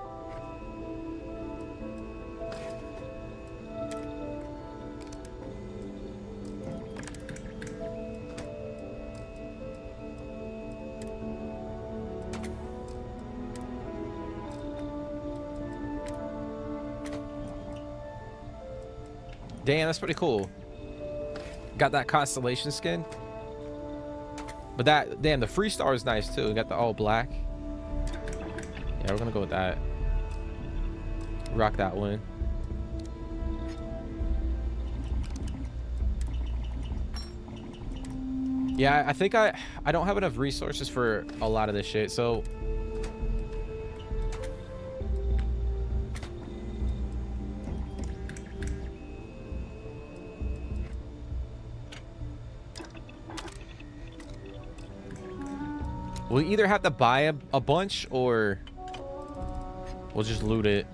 Damn, that's pretty cool. Got that Constellation skin. But that, damn, the Freestar is nice too. We got the all black. Yeah, we're gonna go with that. Rock that one. Yeah, I think I don't have enough resources for a lot of this shit, so we'll either have to buy a bunch or we'll just loot it.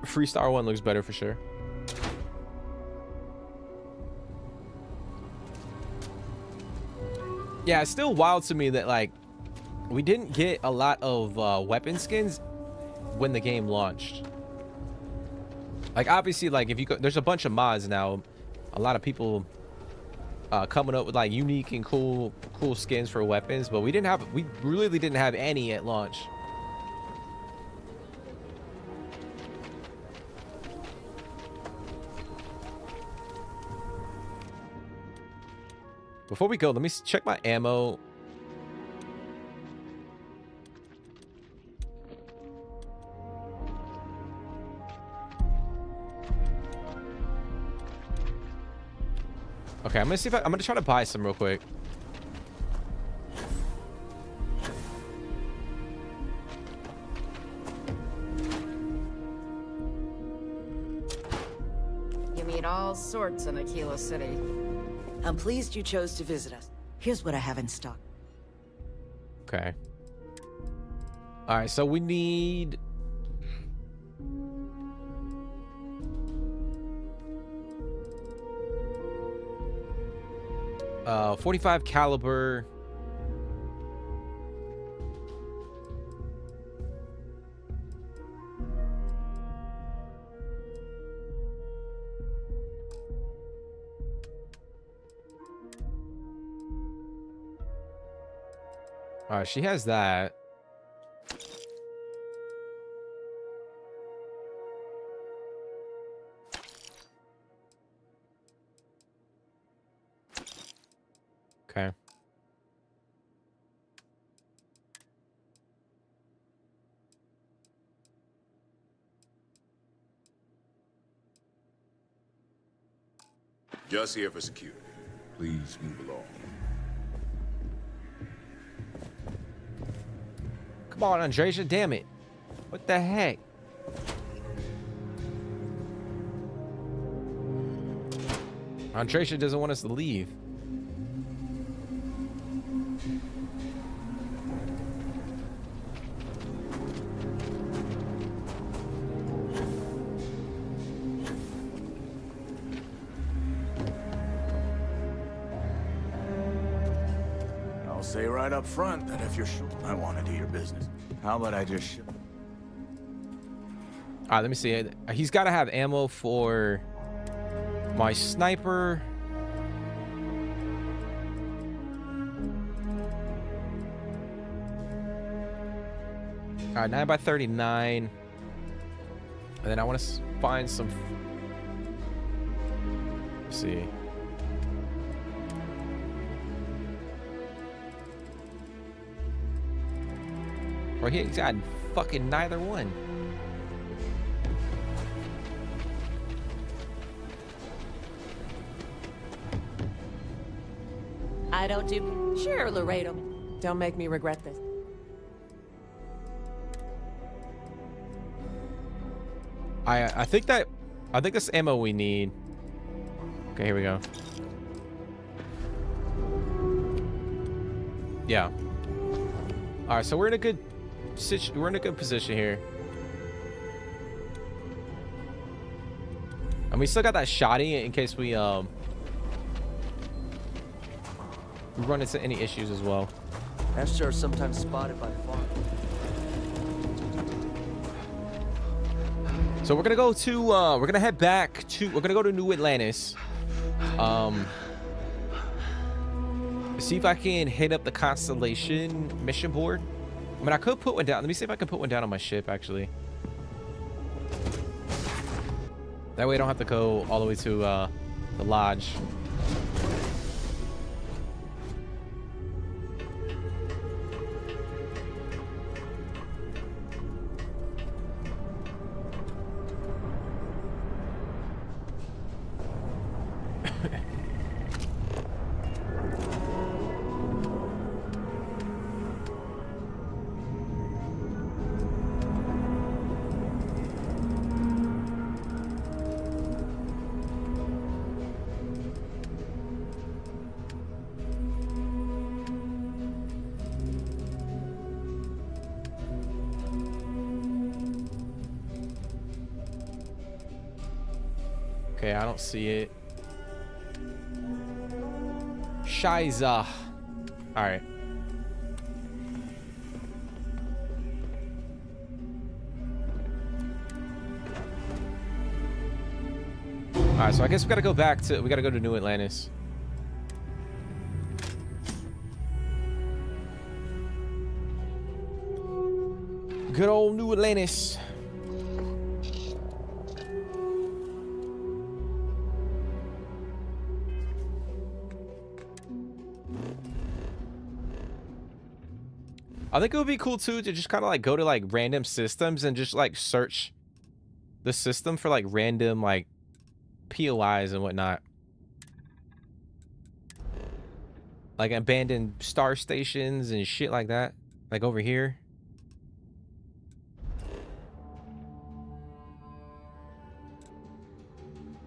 Freestar one looks better for sure. Yeah, it's still wild to me that like we didn't get a lot of weapon skins when the game launched. Like obviously, like if you go, there's a bunch of mods now. A lot of people coming up with like unique and cool skins for weapons, but we really didn't have any at launch. Before we go, let me check my ammo. Okay, I'm gonna see if I'm gonna try to buy some real quick. You meet all sorts in Aquila City. I'm pleased you chose to visit us. Here's what I have in stock. Okay. All right, so we need 45 caliber. All right, she has that. Okay. Just here for security. Please move along. Come on, Andresia, damn it. What the heck? Andresia doesn't want us to leave. I'll say right up front that if you're sure I want to do your business, how about I just All right, let me see. He's got to have ammo for my sniper. All right, 9x39. And then I want to find some. Let's see. Or he's got fucking neither one. I don't do... Sure, Laredo. Don't make me regret this. I think this ammo we need. Okay, here we go. Yeah. All right, so we're in a good position here. And we still got that shotty in case we run into any issues as well. Esther are sometimes spotted by the farm. So we're gonna go to we're gonna head back to we're gonna go to New Atlantis. See if I can hit up the Constellation mission board. I mean, I could put one down. Let me see if I can put one down on my ship, actually. That way I don't have to go all the way to the lodge. Okay, I don't see it. Shiza. Alright. Alright, so I guess we gotta go back to... We gotta go to New Atlantis. Good old New Atlantis. I think it would be cool too to just kind of like go to like random systems and just like search the system for like random like POIs and whatnot. Like abandoned star stations and shit like that. Like over here.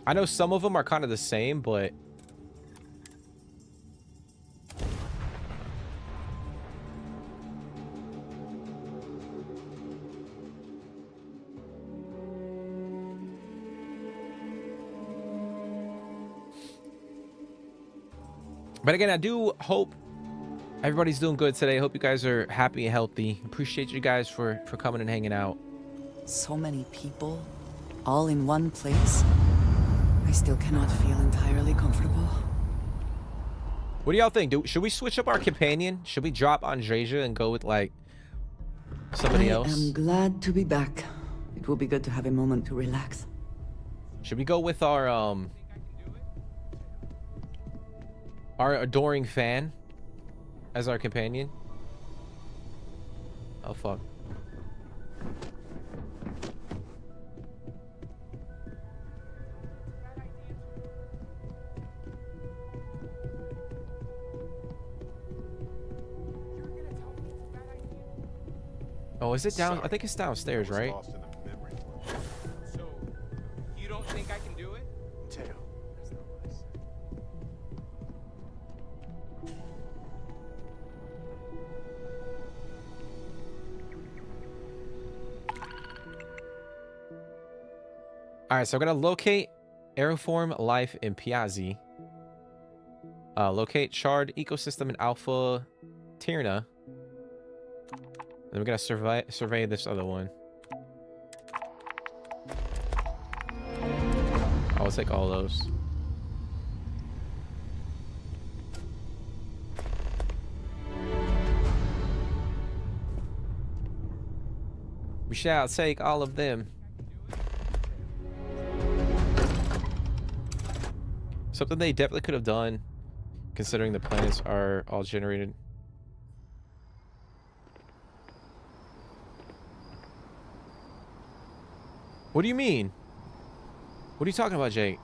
I know some of them are kind of the same, but again, I do hope everybody's doing good today. I hope you guys are happy and healthy. Appreciate you guys for coming and hanging out. So many people, all in one place. I still cannot feel entirely comfortable. What do y'all think? Should we switch up our companion? Should we drop Andreja and go with like somebody else? I am glad to be back. It will be good to have a moment to relax. Should we go with our adoring fan as our companion? Oh fuck. Oh, is it down? I think it's downstairs, right? So, you don't think I can do it? Teo. Alright, so I'm gonna locate Aeroform Life in Piazzi. Locate Charred Ecosystem in Alpha Tierna. Then we're gonna survey this other one. I'll take all those. We shall take all of them. Something they definitely could have done, considering the planets are all generated. What do you mean? What are you talking about, Jake?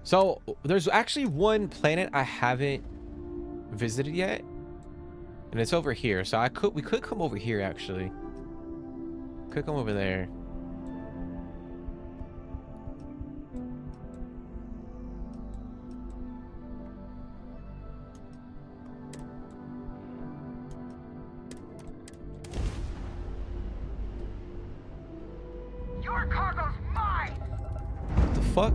So, there's actually one planet I haven't visited yet, and it's over here. So we could come over here actually. Could come over there. Your cargo's mine. What the fuck?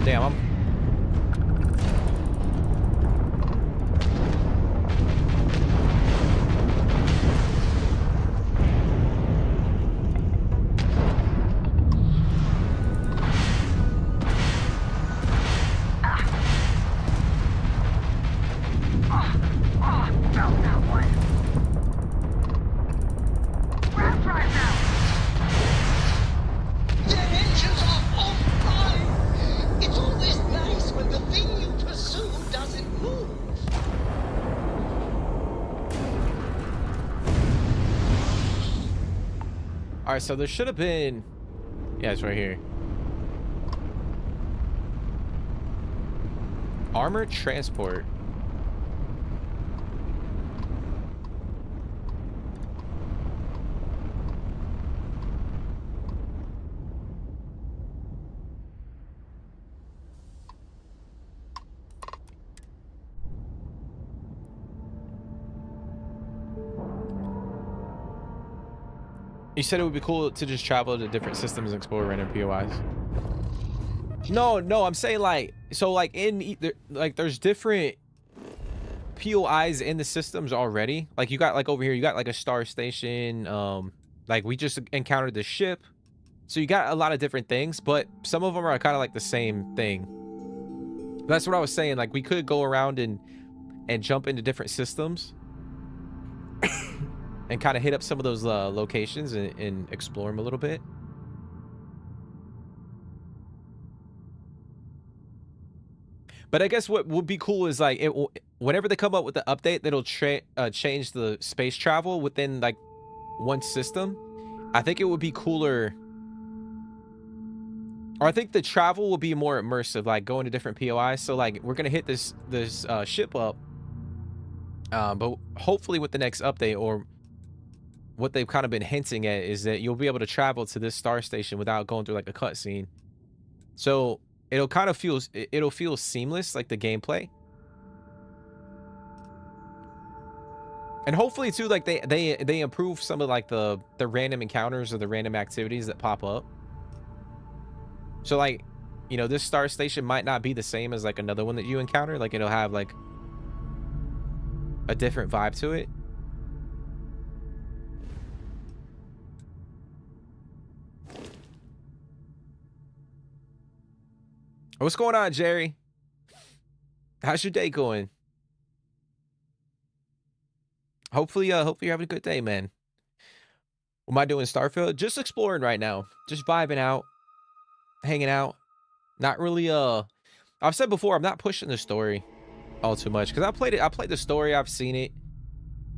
Oh, damn, I'm... All right, so there should have been... Yeah, it's right here. Armored transport. You said it would be cool to just travel to different systems and explore random POIs. No, I'm saying like, so like like there's different POIs in the systems already. Like you got like over here, you got like a star station. Like we just encountered the ship. So you got a lot of different things, but some of them are kind of like the same thing. That's what I was saying. Like we could go around and jump into different systems. And kind of hit up some of those locations and explore them a little bit. But I guess what would be cool is like whenever they come up with the update that'll change the space travel within like one system. I think it would be cooler, or I think the travel will be more immersive, like going to different POIs. So like we're gonna hit this ship up, but hopefully with the next update, or what they've kind of been hinting at, is that you'll be able to travel to this star station without going through like a cutscene. So it'll kind of feel seamless, like the gameplay. And hopefully too, like they improve some of like the random encounters or the random activities that pop up. So like, you know, this star station might not be the same as like another one that you encounter. Like it'll have like a different vibe to it. What's going on, Jerry? How's your day going? Hopefully you're having a good day, man. What am I doing, Starfield? Just exploring right now. Just vibing out, hanging out. Not really, I've said before, I'm not pushing the story all too much, because I played the story, I've seen it.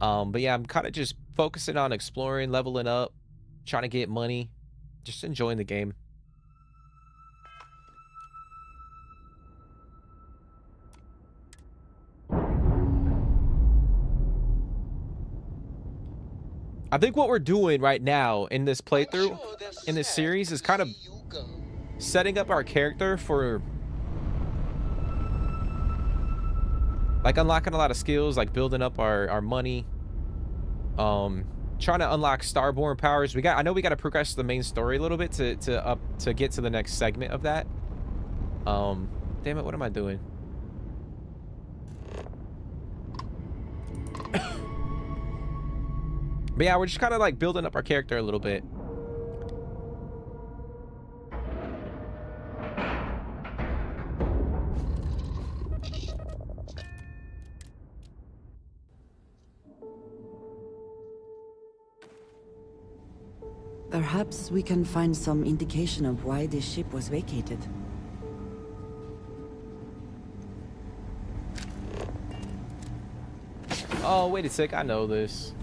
But yeah, I'm kind of just focusing on exploring, leveling up, trying to get money, just enjoying the game. I think what we're doing right now in this playthrough, in this series, is kind of setting up our character for like unlocking a lot of skills, like building up our money, trying to unlock starborn powers. I know we got to progress the main story a little bit to get to the next segment of that. Damn it, what am I doing? But yeah, we're just kind of like building up our character a little bit. Perhaps we can find some indication of why this ship was vacated. Oh, wait a sec, I know this.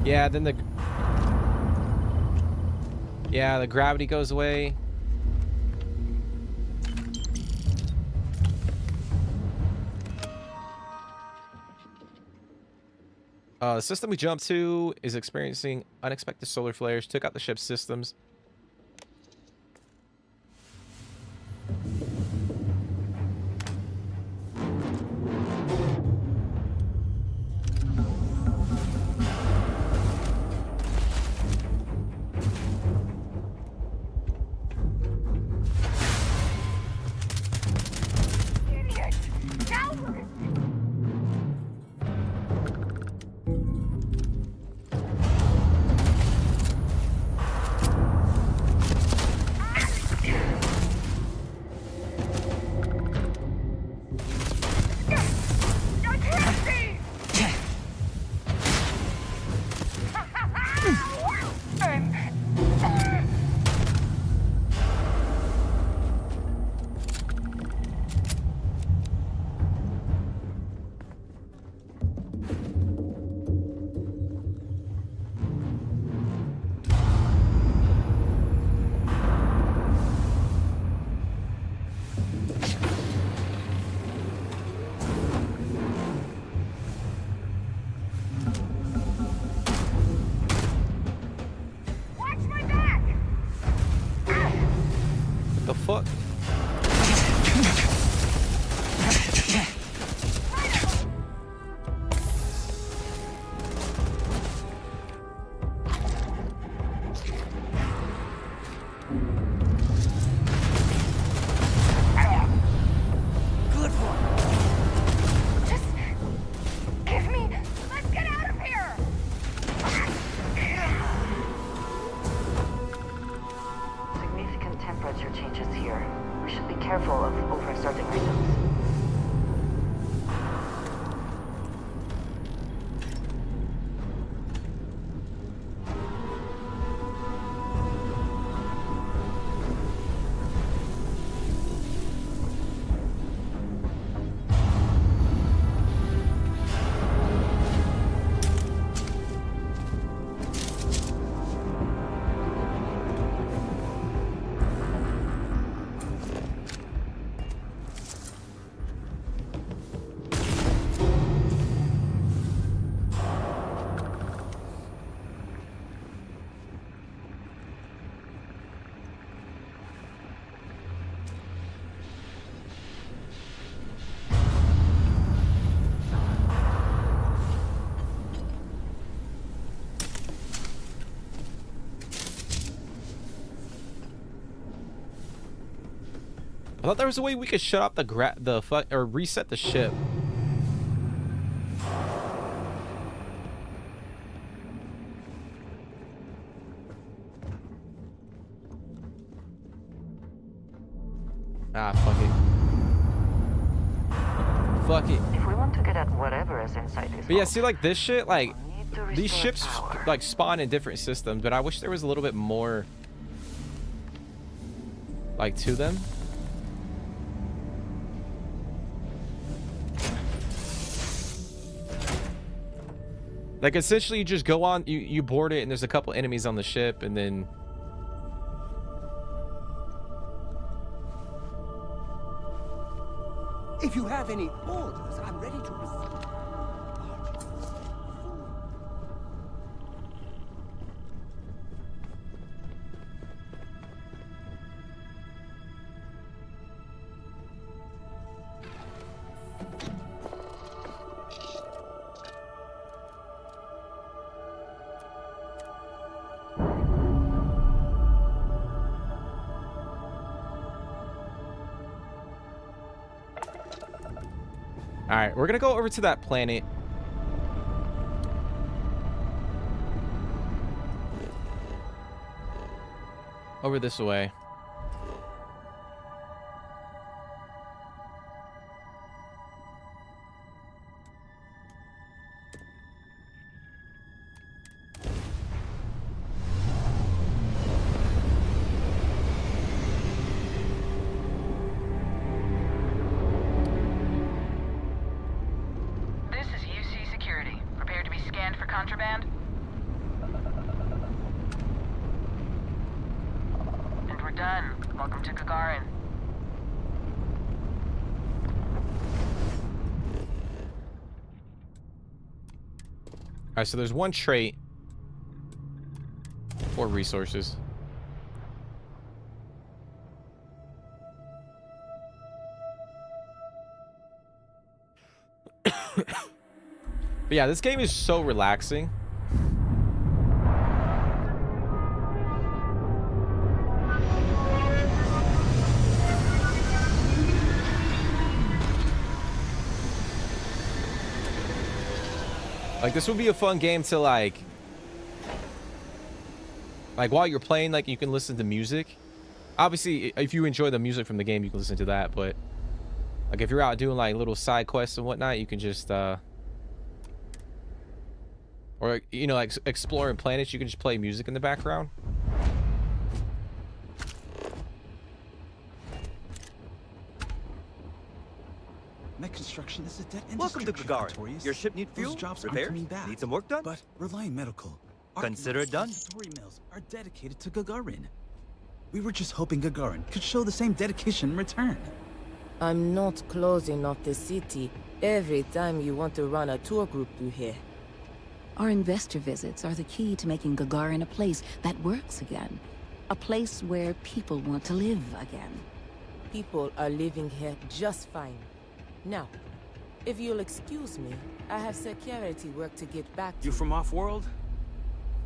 Yeah, then the gravity goes away. The system we jumped to is experiencing unexpected solar flares. Took out the ship's systems. temperature changes here. We should be careful of overexerting items. I thought there was a way we could shut off or reset the ship. Ah, fuck it. Fuck it. If we want to get at whatever is inside this. But yeah, see, like this shit, like these ships like spawn in different systems, but I wish there was a little bit more like to them. Like essentially you just go on, you board it and there's a couple enemies on the ship and then If you have any orders, I'm ready to receive. All right, we're gonna go over to that planet. Over this way. Alright, so there's one trait. 4 resources. But yeah, this game is so relaxing. Like, this would be a fun game to, like, while you're playing, like, you can listen to music. Obviously, if you enjoy the music from the game, you can listen to that, but, like, if you're out doing, like, little side quests and whatnot, you can just, or, you know, like, exploring planets, you can just play music in the background. Mech construction is a dead industry. Welcome to Gagarin. Your ship need fuel, repairs, need some work done? But Reliant Medical, consider it done. Laboratory mills are dedicated to Gagarin. We were just hoping Gagarin could show the same dedication in return. I'm not closing off the city every time you want to run a tour group through here. Our investor visits are the key to making Gagarin a place that works again. A place where people want to live again. People are living here just fine. Now, if you'll excuse me, I have security work to get back to. You from off-world?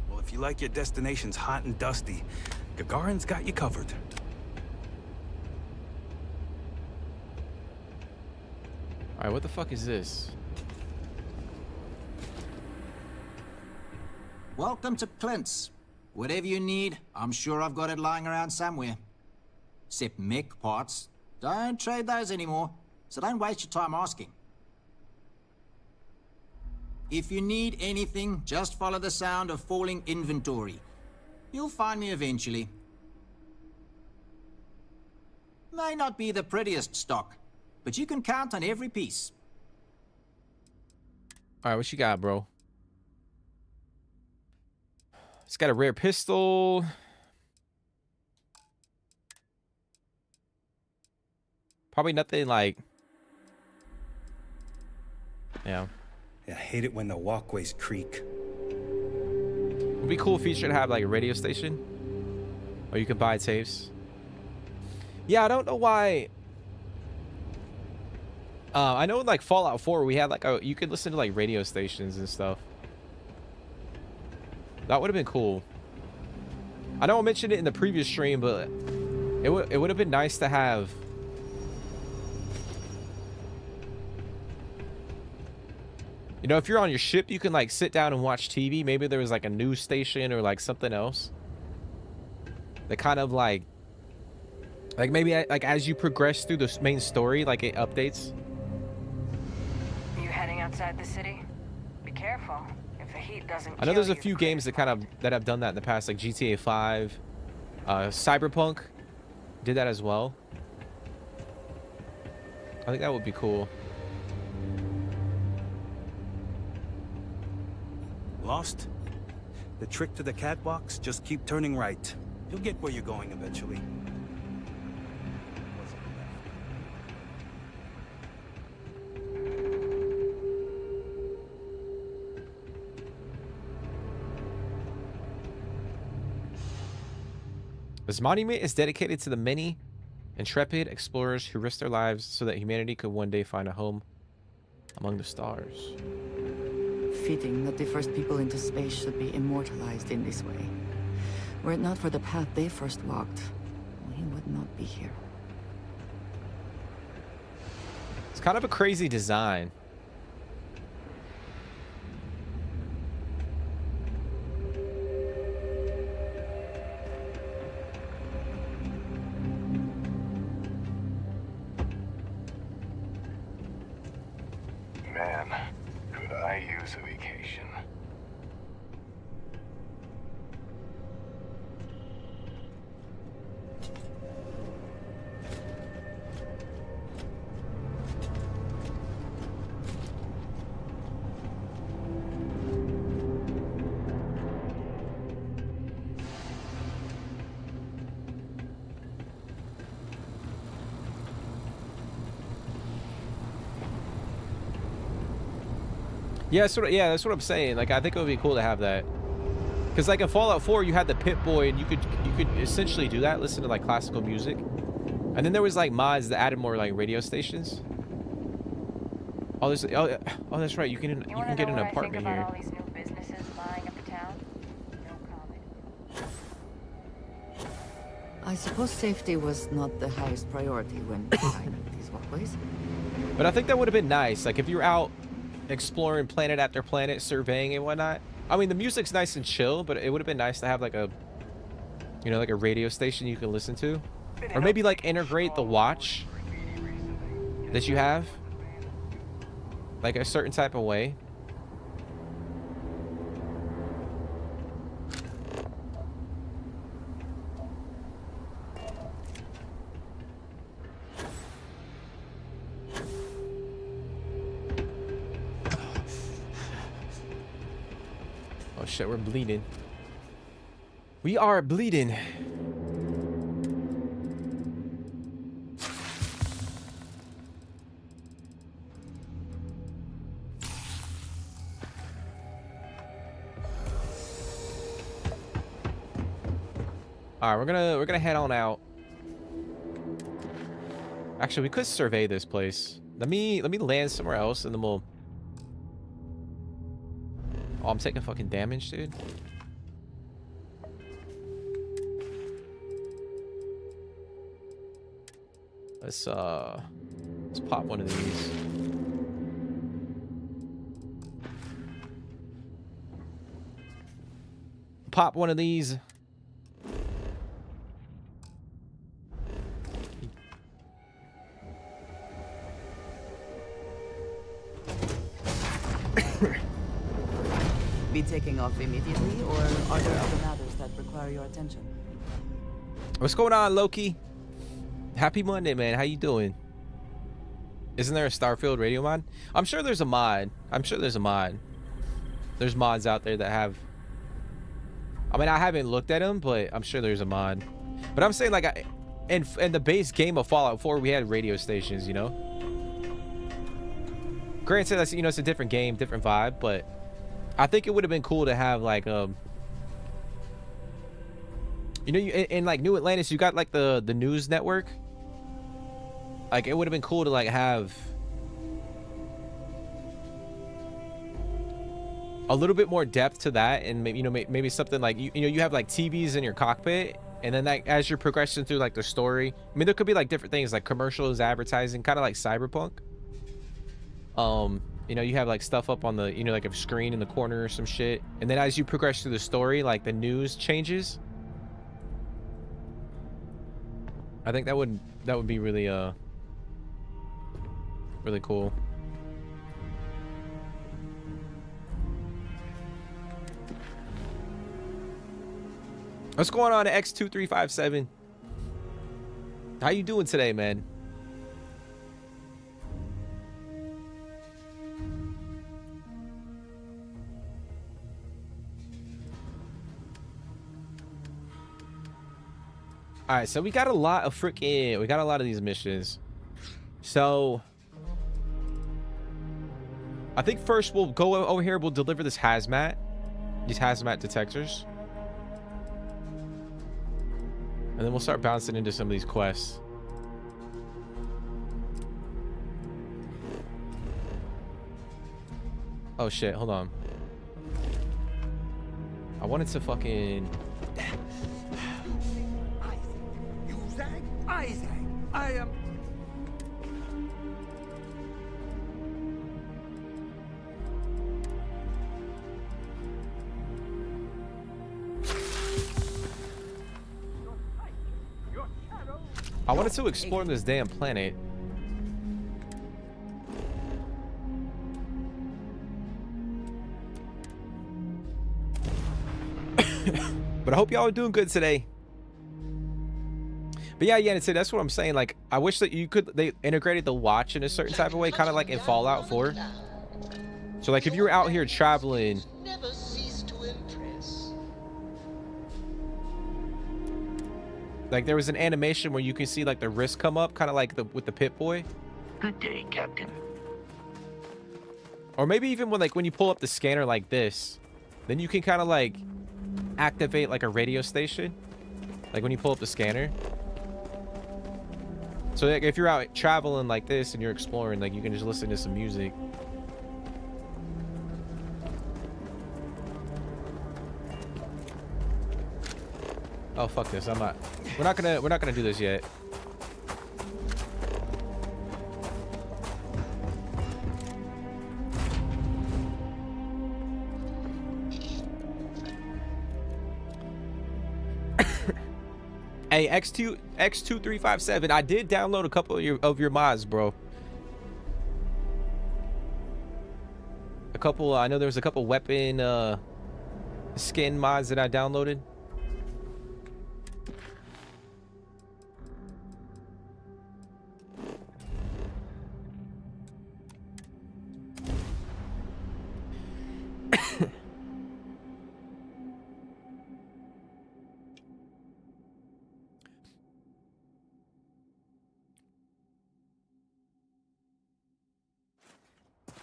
Well, if you like your destinations hot and dusty, Gagarin's got you covered. Alright, what the fuck is this? Welcome to Clint's. Whatever you need, I'm sure I've got it lying around somewhere. except mech parts. Don't trade those anymore, so don't waste your time asking. If you need anything, just follow the sound of falling inventory. You'll find me eventually. May not be the prettiest stock, but you can count on every piece. All right, what you got, bro? It's got a rare pistol. Probably nothing like... Yeah. I hate it when the walkways creak. It'd be a cool feature to have like a radio station. Or you could buy tapes. Yeah, I don't know why... I know in like Fallout 4 we had like a... You could listen to like radio stations and stuff. That would have been cool. I know I mentioned it in the previous stream, but it would have been nice to have... You know, if you're on your ship, you can like sit down and watch TV. Maybe there was like a news station or like something else. That kind of like maybe like as you progress through the main story, like it updates. You heading outside the city? Be careful. If the heat doesn't I know there's a few games that have done that in the past, like GTA 5, Cyberpunk did that as well. I think that would be cool. Lost? The trick to the catwalks? Just keep turning right. You'll get where you're going eventually. This monument is dedicated to the many intrepid explorers who risked their lives so that humanity could one day find a home among the stars. Fitting that the first people into space should be immortalized in this way. Were it not for the path they first walked, we would not be here. It's kind of a crazy design. Man, could I use a vacation? Yeah, that's what I'm saying. Like, I think it would be cool to have that. Because like in Fallout 4, you had the Pip-Boy, and you could essentially do that, listen to like classical music. And then there was like mods that added more like radio stations. Oh, that's right. You can get an apartment here. All these new businesses buying up the town? No comment. I suppose safety was not the highest priority when designing these walkways. But I think that would have been nice. Like if you're out exploring planet after planet, surveying and whatnot. I mean, the music's nice and chill, but it would have been nice to have like a, you know, like a radio station you can listen to, or maybe like integrate the watch that you have, like a certain type of way. Oh shit, we're bleeding. We are bleeding. All right, we're gonna head on out. Actually, we could survey this place. Let me land somewhere else, and then we'll. Oh, I'm taking fucking damage, dude. Let's pop one of these. Pop one of these. taking off immediately, or are there other matters that require your attention? What's going on, Loki? Happy Monday, man. How you doing? Isn't there a Starfield radio mod? I'm sure there's a mod. There's mods out there that have... I mean, I haven't looked at them, but I'm sure there's a mod. But I'm saying, like, in the base game of Fallout 4, we had radio stations, you know? Granted, that's, you know, it's a different game, different vibe, but I think it would have been cool to have, like, you know, in like New Atlantis, you got like the news network. Like, it would have been cool to like have a little bit more depth to that, and maybe, you know, maybe something like you know, you have like TVs in your cockpit, and then like as you're progressing through like the story, I mean, there could be like different things like commercials, advertising, kind of like Cyberpunk. You know, you have like stuff up on the, you know, like a screen in the corner or some shit, and then as you progress through the story, like the news changes. I think that would be really really cool. What's going on, X2357? How you doing today, man? All right, so we got a lot of these missions. So I think first we'll go over here, we'll deliver these hazmat detectors. And then we'll start bouncing into some of these quests. Oh shit, hold on. I wanted to fucking... Isaac, I am... I wanted to explore this damn planet. But I hope y'all are doing good today. But yeah, that's what I'm saying. Like, I wish that they integrated the watch in a certain type of way, kind of like in Fallout 4. So like if you were out here traveling, Never cease to impress. like there was an animation where you can see like the wrist come up, kind of like with the Pip-Boy. Good day, Captain. Or maybe even when you pull up the scanner like this, then you can kind of like activate like a radio station, like when you pull up the scanner. So like, if you're out traveling like this and you're exploring, like you can just listen to some music. Oh fuck this! We're not gonna do this yet. Hey, X2357, I did download a couple of your mods, bro. I know there was a couple weapon skin mods that I downloaded.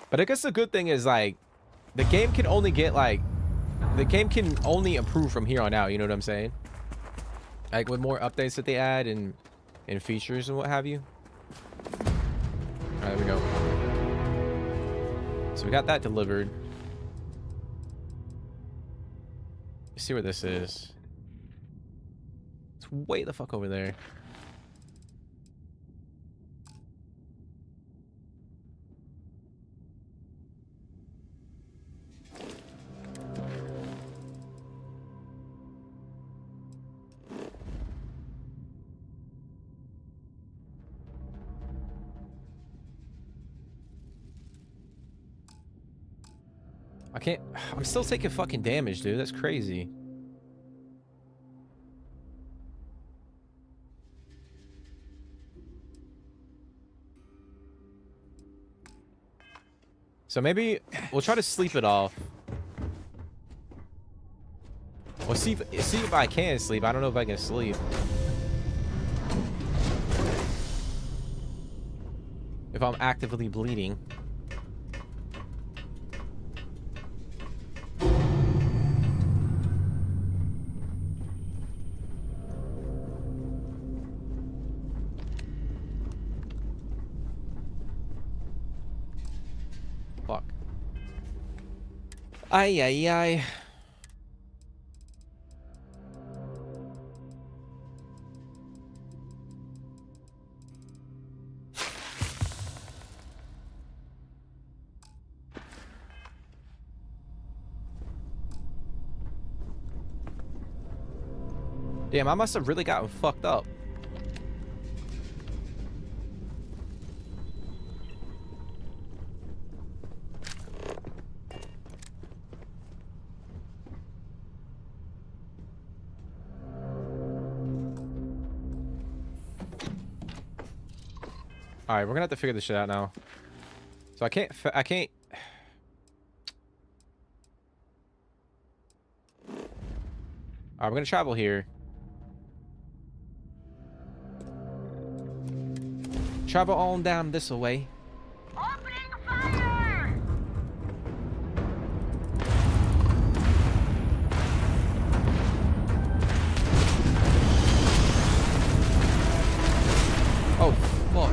But I guess the good thing is, like, the game can only improve from here on out, you know what I'm saying? Like, with more updates that they add and features and what have you. Alright, there we go. So we got that delivered. Let's see where this is. It's way the fuck over there. I can't... I'm still taking fucking damage, dude. That's crazy. So maybe we'll try to sleep it off. We'll see if I can sleep. I don't know if I can sleep. If I'm actively bleeding. Fuck. Ay, ay, ay. Damn, I must have really gotten fucked up. All right, we're gonna have to figure this shit out now. So I can't. All right, we're gonna travel here. Travel on down this way. Oh, fuck.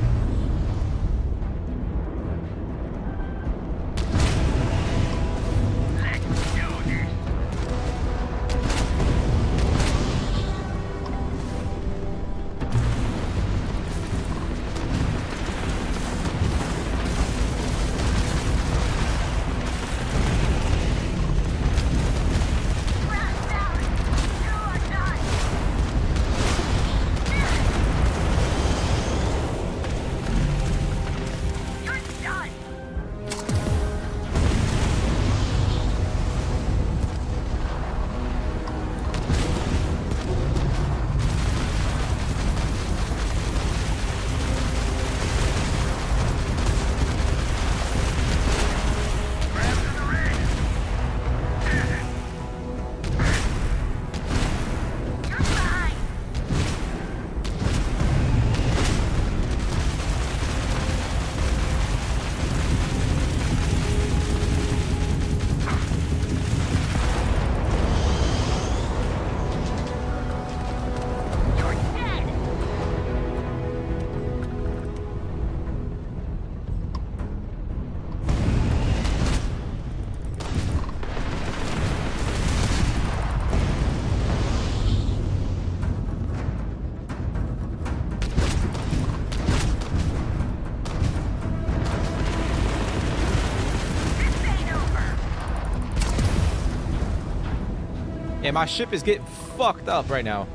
And my ship is getting fucked up right now.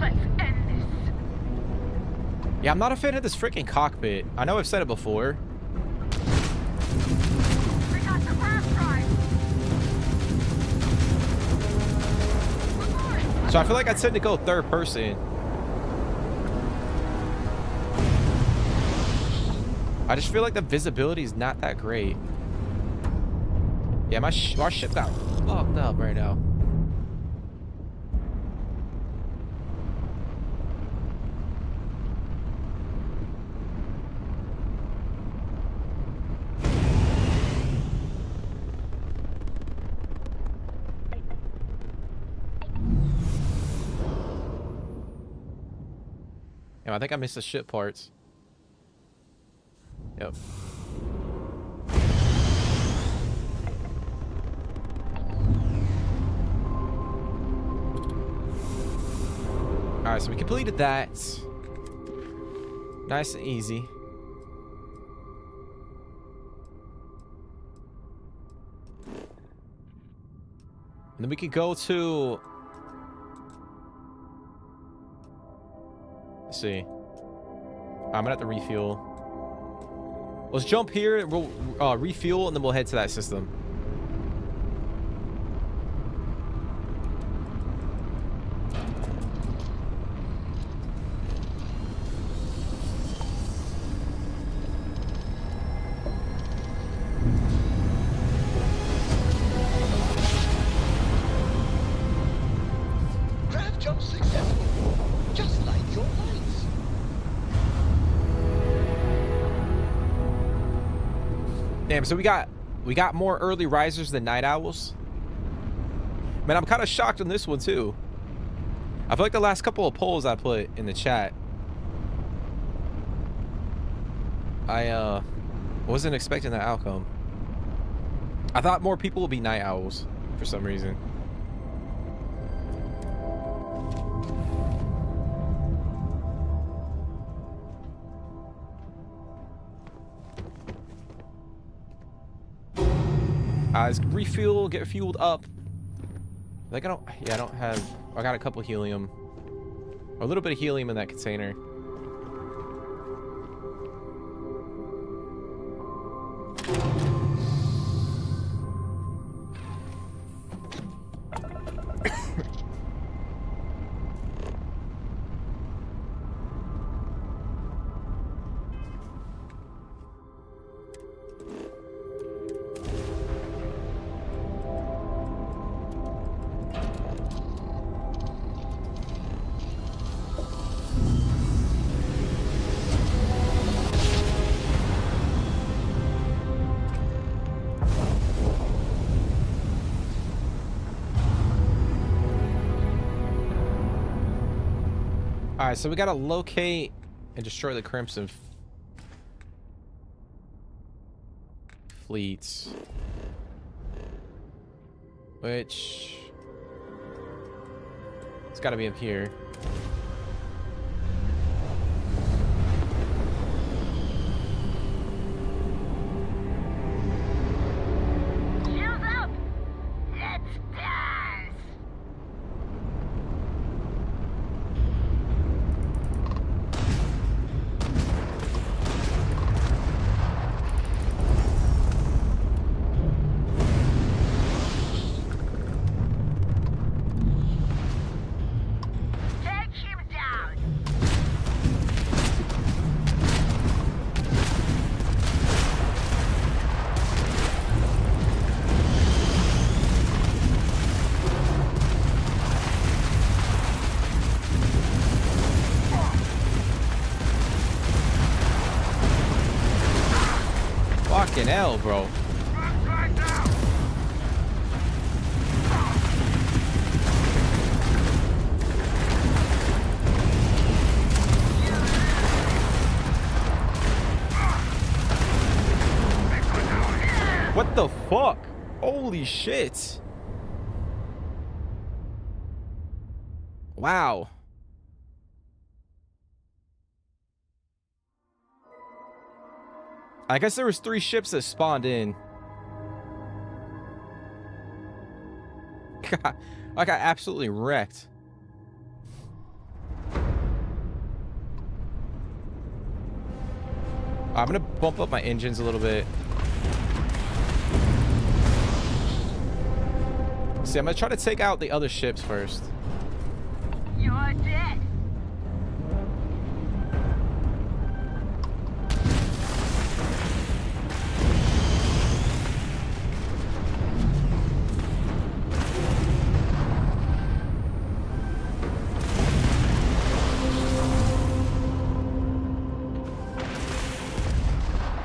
Let's end this. Yeah, I'm not a fan of this freaking cockpit. I know I've said it before. So I feel like I tend to go third person. I just feel like the visibility is not that great. Yeah, our ship got fucked up right now. I think I missed the ship parts. Yep. Alright, so we completed that. Nice and easy. then we could go to... Let's see. I'm gonna have to refuel. Let's jump here and we'll refuel and then we'll head to that system. Craft jump successful, just like your lights. Damn, so we got more early risers than night owls. Man, I'm kind of shocked on this one too. I feel like the last couple of polls I put in the chat, I wasn't expecting that outcome. I thought more people would be night owls for some reason. Let's refuel, get fueled up. Like I don't have, I got a couple helium. A little bit of helium in that container. Alright, so we gotta locate and destroy the Crimson fleets. Which... it's gotta be up here. Shields up! Let's dance! Take him down! Fucking hell, bro. What the fuck? Holy shit. Wow. I guess there was 3 ships that spawned in. I got absolutely wrecked. I'm gonna bump up my engines a little bit. See, I'm gonna try to take out the other ships first. You're dead!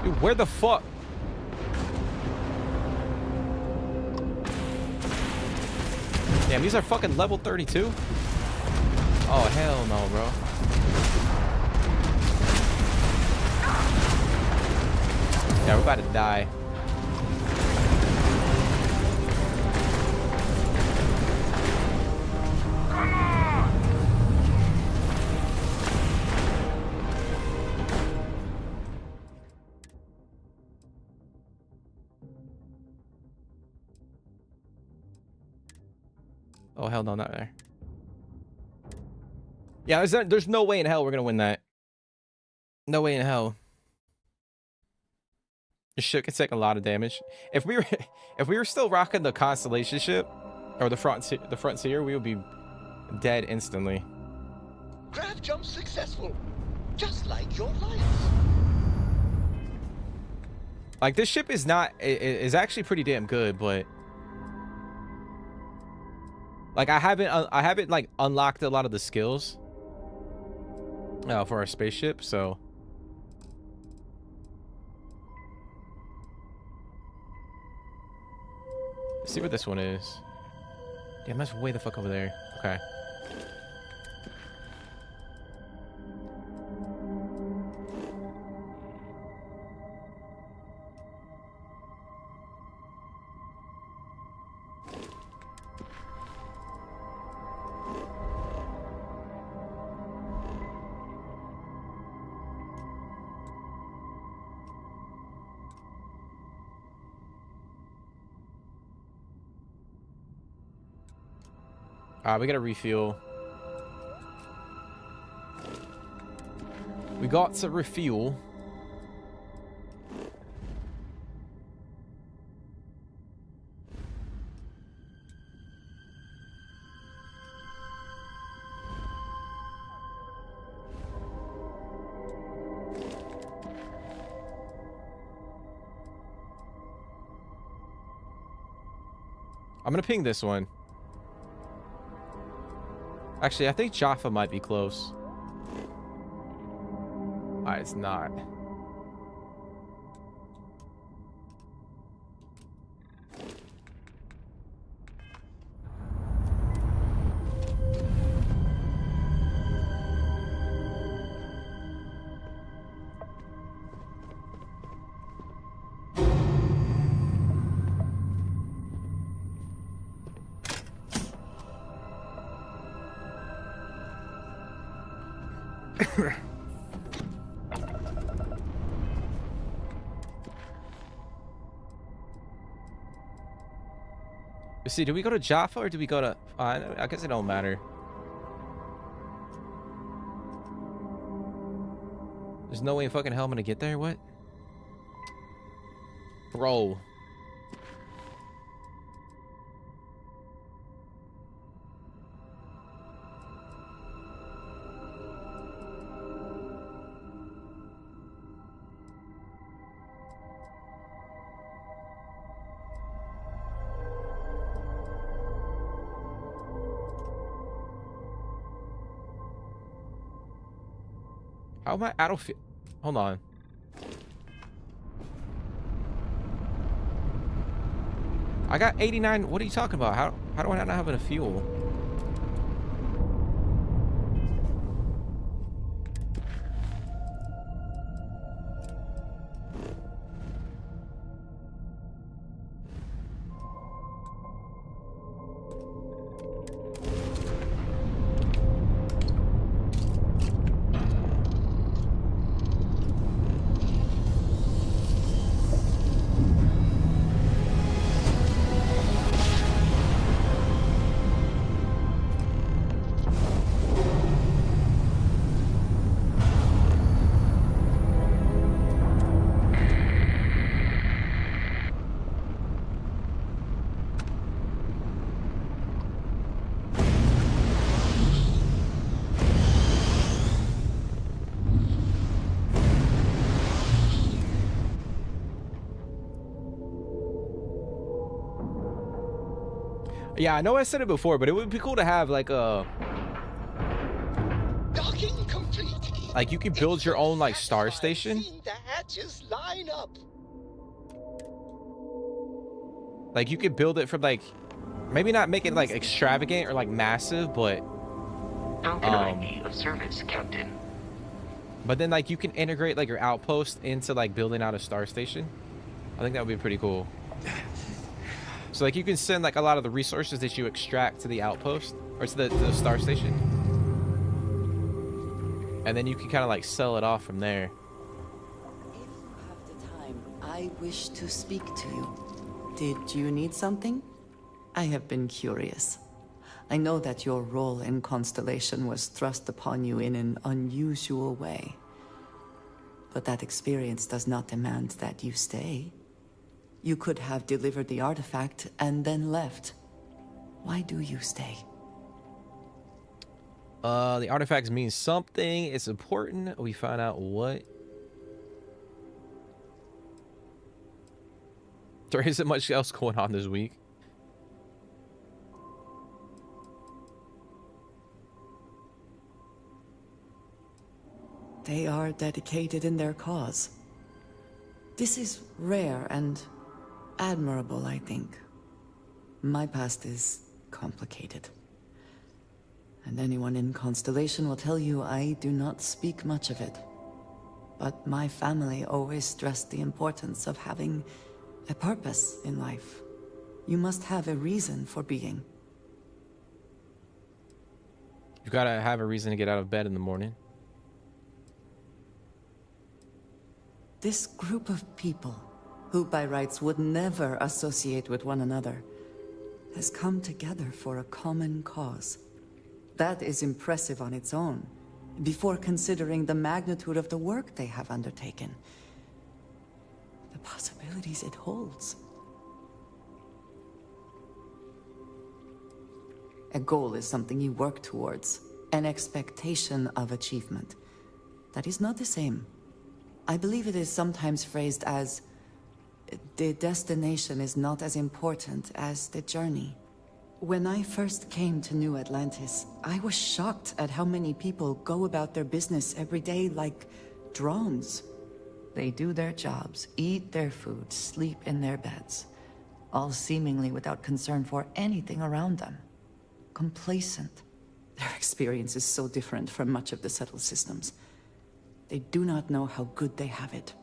Dude, where the fuck? Damn, these are fucking level 32? Oh, hell no, bro. Yeah, we're about to die. Oh, hell no, not there. Yeah, there's no way in hell we're gonna win that. No way in hell. This ship can take a lot of damage. If we were still rocking the Constellation ship, or the Frontier, we would be dead instantly. Grav jump successful, just like your life. Like, this ship is not is actually pretty damn good, but like I haven't like unlocked a lot of the skills for our spaceship, so let's see what this one is. Damn, that's way the fuck over there. Okay. We gotta refuel. We got to refuel. I'm gonna ping this one. Actually, I think Jaffa might be close. It's not. Let's see, do we go to Jaffa or do we go to... I guess it don't matter. There's no way in fucking hell I'm gonna get there? What? Bro. How am I don't feel... Hold on. I got 89. What are you talking about? How do I not have enough fuel? Yeah, I know I said it before, but it would be cool to have like a... Docking complete. Like, you could build your own like star station. The hatches line up. Like, you could build it from like... Maybe not make it like extravagant or like massive, but... How can I be of service, Captain? But then like you can integrate like your outpost into like building out a star station. I think that would be pretty cool. So like you can send like a lot of the resources that you extract to the outpost or to the star station, and then you can kind of like sell it off from there. If you have the time, I wish to speak to you. Did you need something? I have been curious. I know that your role in Constellation was thrust upon you in an unusual way. But that experience does not demand that you stay. You could have delivered the artifact and then left. Why do you stay? The artifacts mean something. It's important. We find out what. There isn't much else going on this week. They are dedicated in their cause. This is rare and admirable, I think. My past is complicated. And anyone in Constellation will tell you I do not speak much of it. But my family always stressed the importance of having a purpose in life. You must have a reason for being. You've got to have a reason to get out of bed in the morning. This group of people, who by rights would never associate with one another, has come together for a common cause. That is impressive on its own, before considering the magnitude of the work they have undertaken. The possibilities it holds. A goal is something you work towards, an expectation of achievement. That is not the same. I believe it is sometimes phrased as, the destination is not as important as the journey. When I first came to New Atlantis, I was shocked at how many people go about their business every day like drones. They do their jobs, eat their food, sleep in their beds, all seemingly without concern for anything around them. Complacent. Their experience is so different from much of the settled systems. They do not know how good they have it.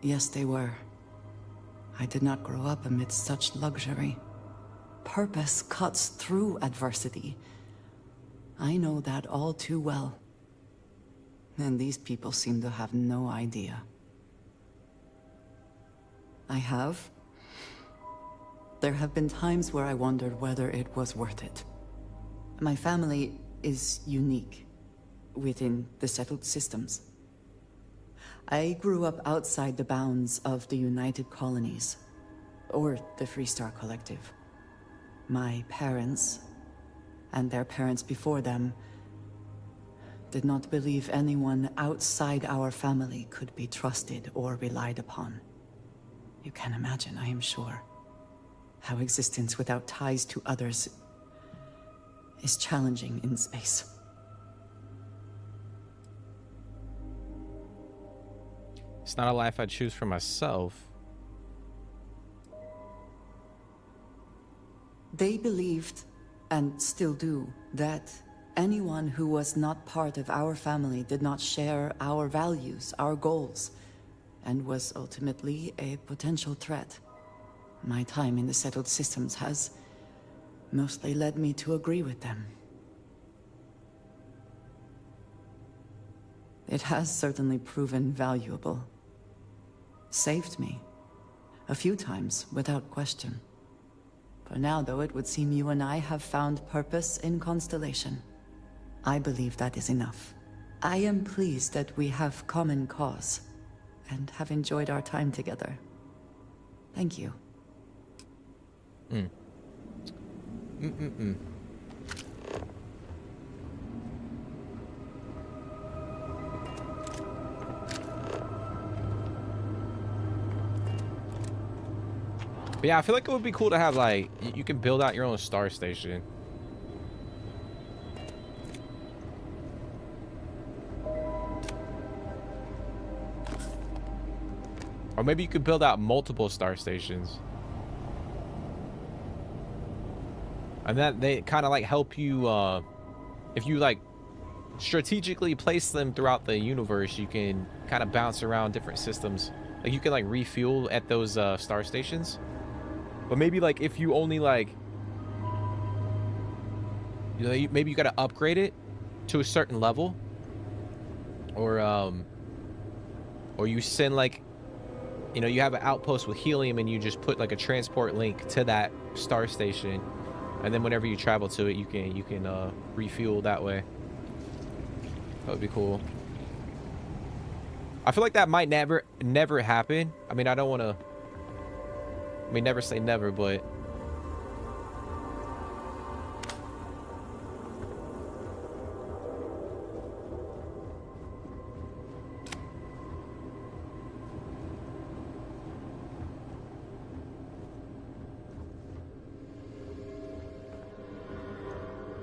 Yes, they were. I did not grow up amidst such luxury. Purpose cuts through adversity. I know that all too well. And these people seem to have no idea. I have. There have been times where I wondered whether it was worth it. My family is unique within the settled systems. I grew up outside the bounds of the United Colonies, or the Freestar Collective. My parents, and their parents before them, did not believe anyone outside our family could be trusted or relied upon. You can imagine, I am sure, how existence without ties to others is challenging in space. It's not a life I choose for myself. They believed, and still do, that anyone who was not part of our family did not share our values, our goals, and was ultimately a potential threat. My time in the settled systems has mostly led me to agree with them. It has certainly proven valuable. Saved me. A few times, without question. For now, though, it would seem you and I have found purpose in Constellation. I believe that is enough. I am pleased that we have common cause, and have enjoyed our time together. Thank you. But yeah, I feel like it would be cool to have, like, you can build out your own star station. Or maybe you could build out multiple star stations. And that they kind of like help you, if you like strategically place them throughout the universe, you can kind of bounce around different systems. Like you can like refuel at those star stations. But maybe like if you only like, you know, maybe you got to upgrade it to a certain level. Or you send like you know, you have an outpost with helium and you just put like a transport link to that star station, and then whenever you travel to it, you can refuel that way. That would be cool. I feel like that might never happen. I mean, I don't want to, I mean, never say never, but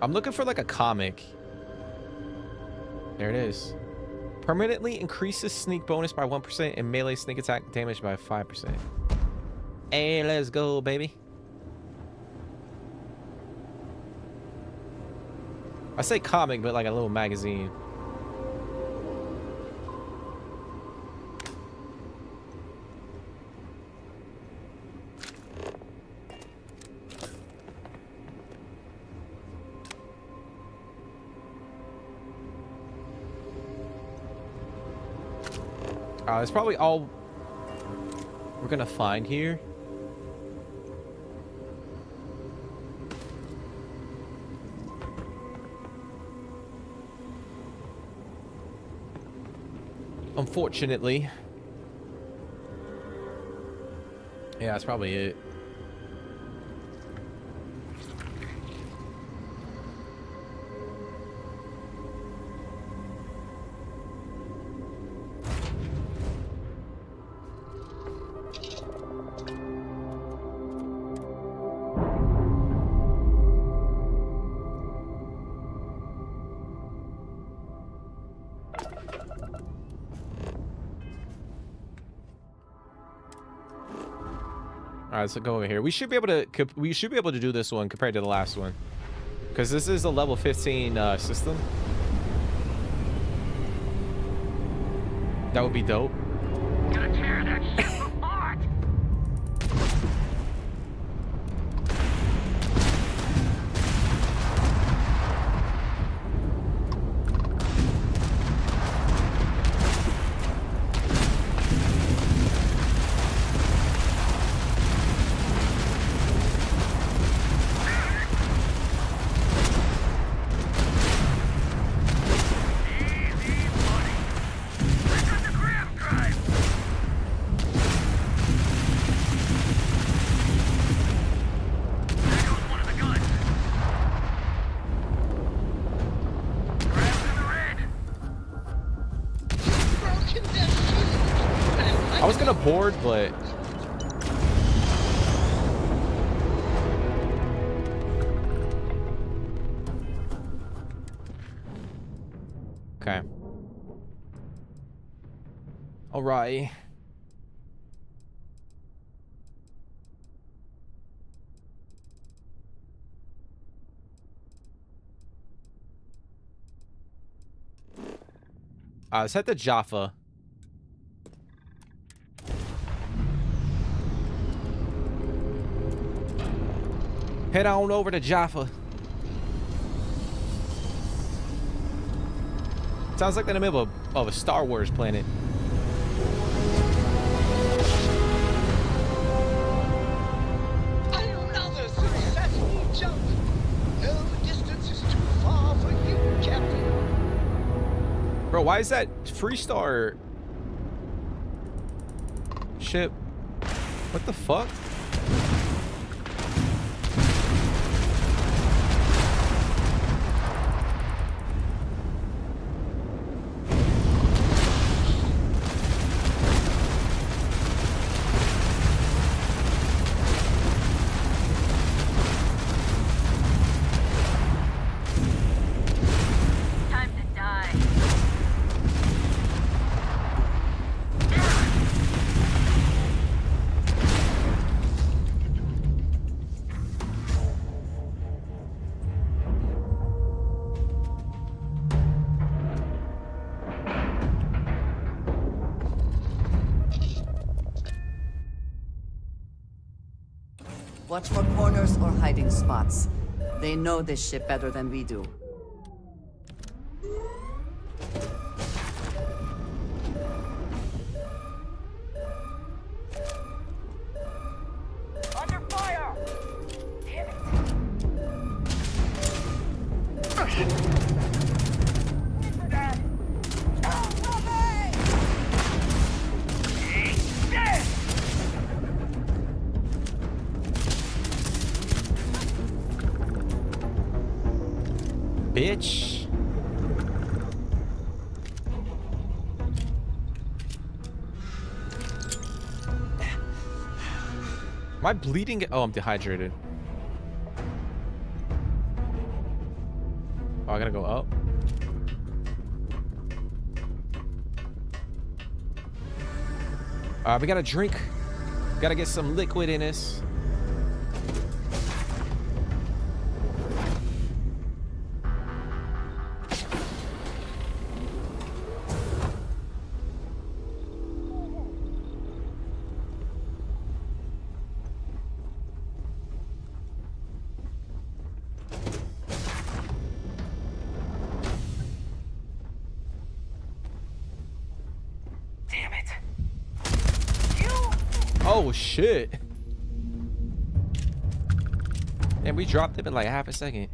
I'm looking for like a comic. There it is. Permanently increases sneak bonus by 1% and melee sneak attack damage by 5%. Hey, let's go, baby. I say comic, but like a little magazine. That's probably all we're gonna find here. Unfortunately. Yeah, that's probably it. All right, so go over here. We should be able to do this one compared to the last one, because this is a level 15 system. That would be dope. Gonna tear that ship apart. I was gonna board, but okay. All right. Let's head to Jaffa. Head on over to Jaffa. Sounds like the name of a Star Wars planet. Another successful jump. No distance is too far for you, Captain. Bro, why is that Freestar ship? What the fuck? Watch for corners or hiding spots. They know this ship better than we do. Bitch. Am I bleeding? Oh, I'm dehydrated. Oh, I gotta go up. We gotta drink. Gotta get some liquid in us. Oh shit. And we dropped him in like half a second.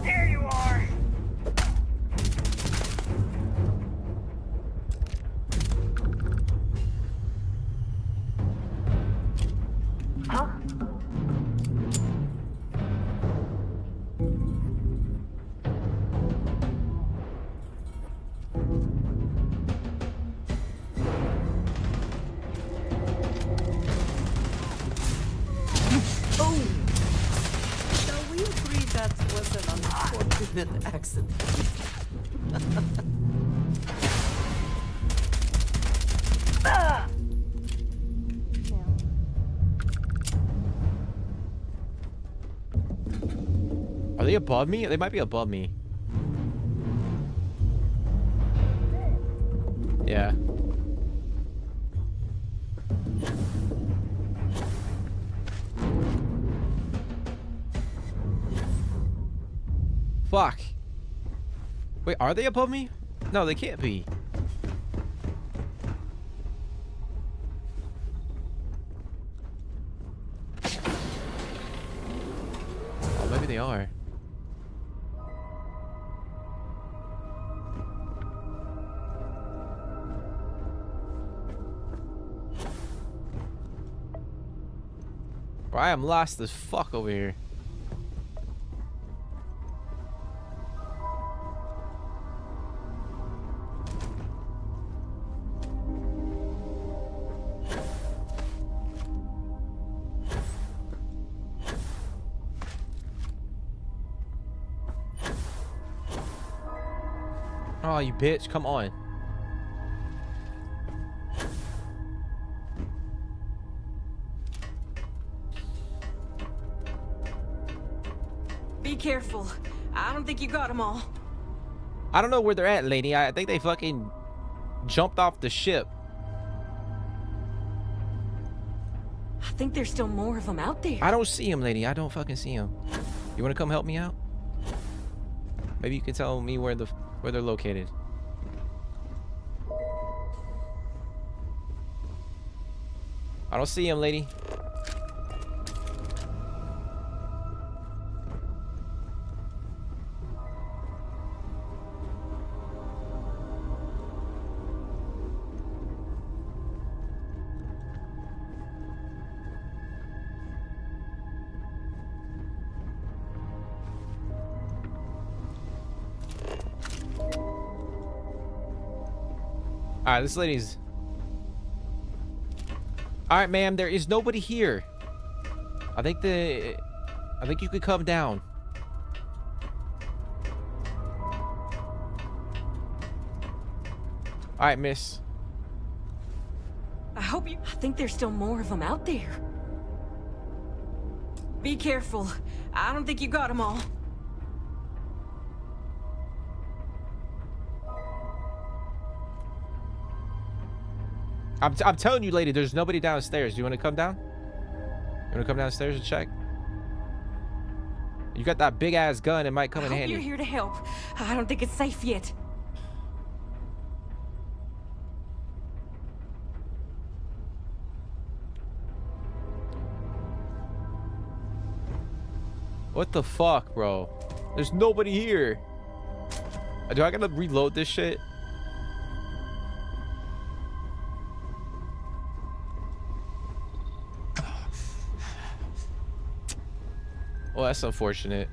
There you are. Huh? Oh! Shall we agree that was an unfortunate accident? Are they above me? They might be above me. Yeah. Fuck. Wait, are they above me? No, they can't be. Oh, maybe they are. Bro, I am lost as fuck over here. Oh, you bitch, come on. Be careful. I don't think you got them all. I don't know where they're at, lady. I think they fucking jumped off the ship. I think there's still more of them out there. I don't see him, lady. I don't fucking see him. You want to come help me out? Maybe you can tell me where they're located. I don't see him, lady. Alright, this lady's... Alright, ma'am, there is nobody here. I think you could come down. Alright, miss. I think there's still more of them out there. Be careful. I don't think you got them all. I'm telling you, lady, there's nobody downstairs. Do you want to come down? You want to come downstairs and check? You got that big ass gun, it might come in I hope handy. you're here to help. I don't think it's safe yet. What the fuck, bro? There's nobody here. Do I gotta reload this shit? Well, that's unfortunate.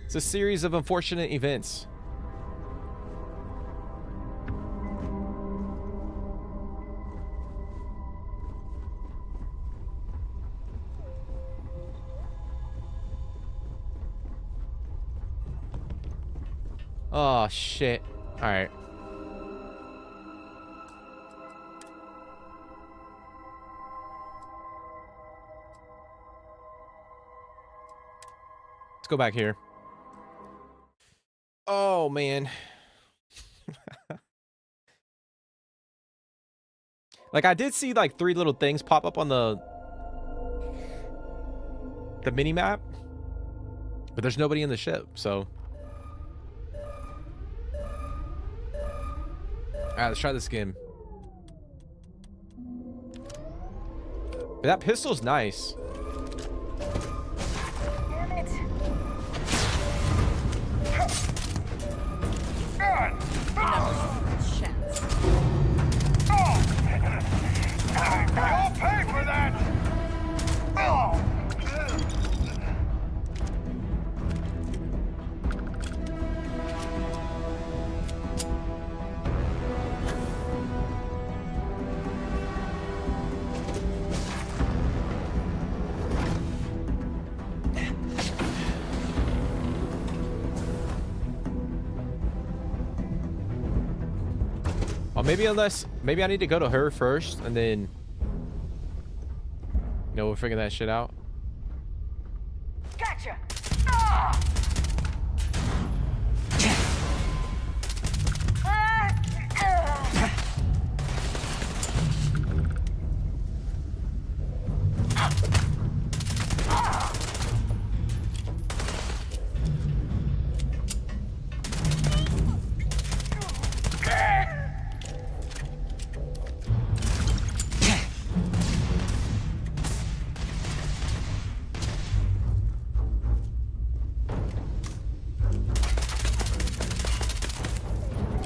It's a series of unfortunate events. Oh, shit. All right. Let's go back here. Oh, man. Like, I did see, like, 3 little things pop up on the mini-map. But there's nobody in the ship, so... Alright, let's try this again. But that pistol's nice. Damn it. You'll pay for that! Oh. Well, maybe I need to go to her first, and then, you know, we'll figure that shit out. Gotcha.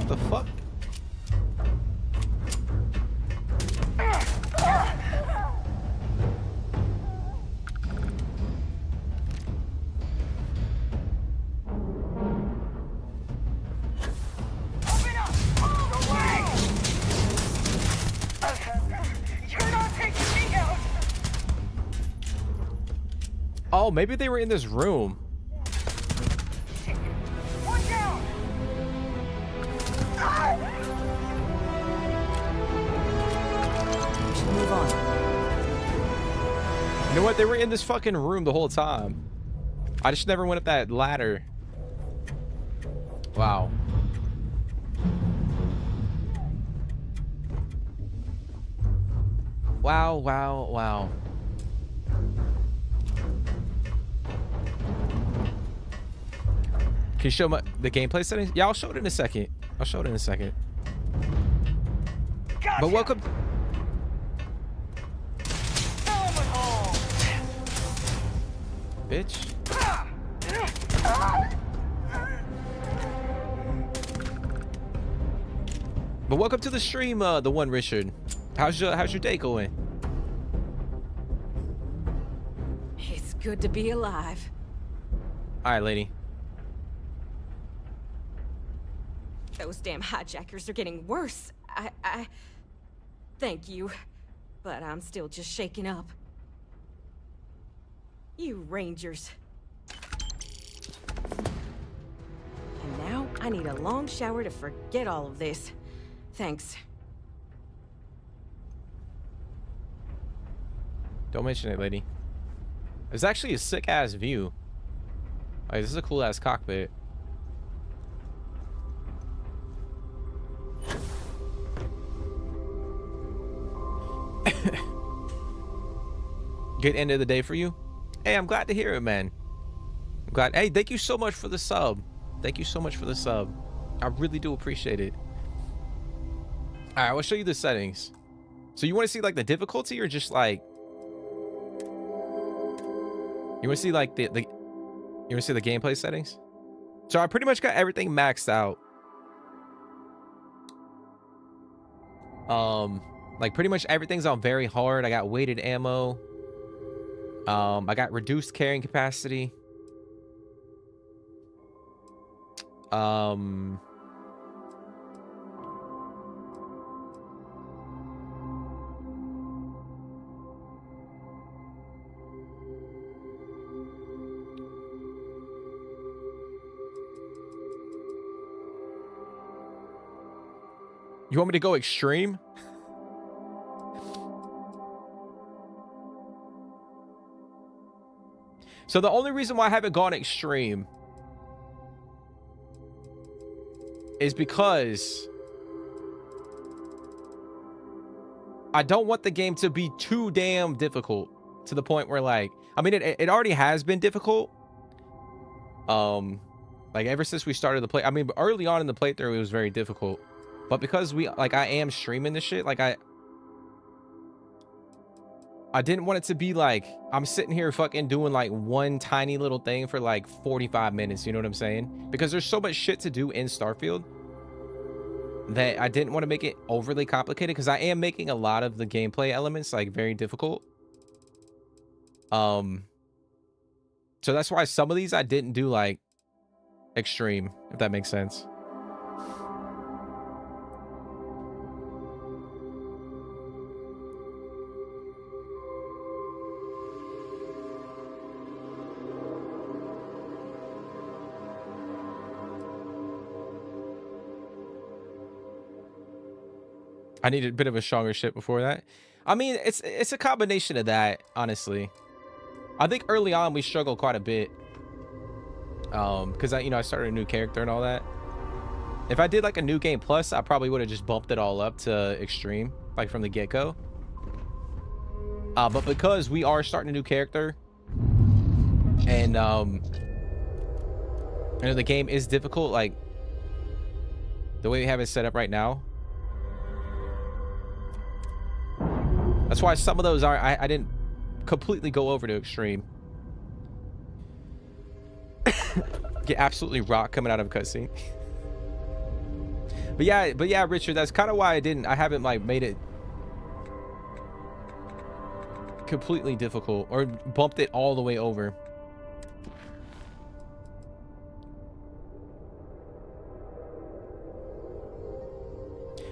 The fuck? Oh, maybe they were in this room. Move on. You know what? They were in this fucking room the whole time. I just never went up that ladder. Wow. Wow, wow, wow. Can you show the gameplay settings? Yeah, I'll show it in a second. I'll show it in a second. Gotcha. But welcome. Bitch. But welcome to the stream, the one Richard. How's your day going? It's good to be alive. All right, lady. Those damn hijackers are getting worse. I thank you, but I'm still just shaken up. You Rangers. And now I need a long shower to forget all of this. Thanks. Don't mention it, lady. It's actually a sick ass view. Like, this is a cool ass cockpit. Good end of the day for you? Hey, I'm glad to hear it, man. Glad. Hey, thank you so much for the sub. Thank you so much for the sub. I really do appreciate it. All right, I'll show you the settings. So you want to see like the difficulty or just like you want to see like the you want to see the gameplay settings? So I pretty much got everything maxed out. Like pretty much everything's on very hard. I got weighted ammo. I got reduced carrying capacity. You want me to go extreme? So the only reason why I haven't gone extreme is because I don't want the game to be too damn difficult to the point where like, I mean, it already has been difficult. Like ever since we started the play, I mean, early on in the playthrough, it was very difficult. But because I am streaming this shit, like I didn't want it to be like I'm sitting here fucking doing like one tiny little thing for like 45 minutes. You know what I'm saying? Because there's so much shit to do in Starfield that I didn't want to make it overly complicated because I am making a lot of the gameplay elements like very difficult. So that's why some of these I didn't do like extreme, if that makes sense. I needed a bit of a stronger ship before that. I mean, it's a combination of that, honestly. I think early on we struggled quite a bit. Because I started a new character and all that. If I did like a new game plus, I probably would have just bumped it all up to extreme, like from the get-go. But because we are starting a new character, and I know the game is difficult, like the way we have it set up right now. That's why some of those are I didn't completely go over to extreme. Get absolutely rock coming out of a cutscene. but yeah, Richard, that's kind of why I haven't like made it completely difficult or bumped it all the way over.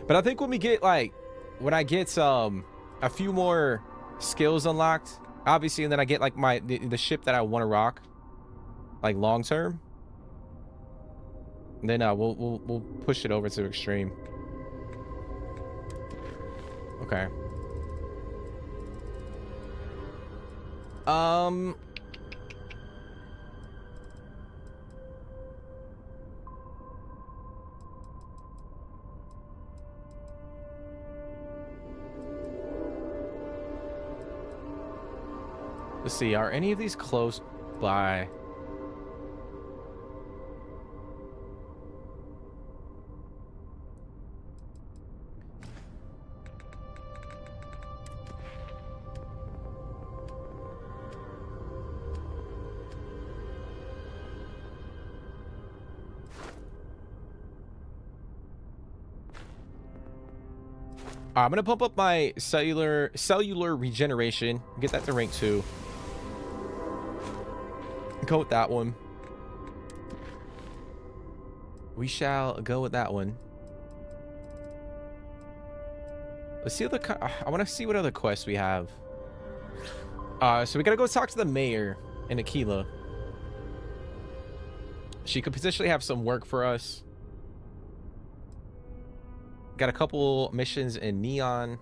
But I think when I get a few more skills unlocked, obviously, and then I get like the ship that I want to rock, like long term. Then we'll push it over to extreme. Okay. Let's see, are any of these close by? I'm gonna pump up my cellular regeneration, get that to rank 2. Go with that one. We shall go with that one. Let's see I want to see what other quests we have. So we gotta go talk to the mayor in Aquila. She could potentially have some work for us. Got a couple missions in Neon.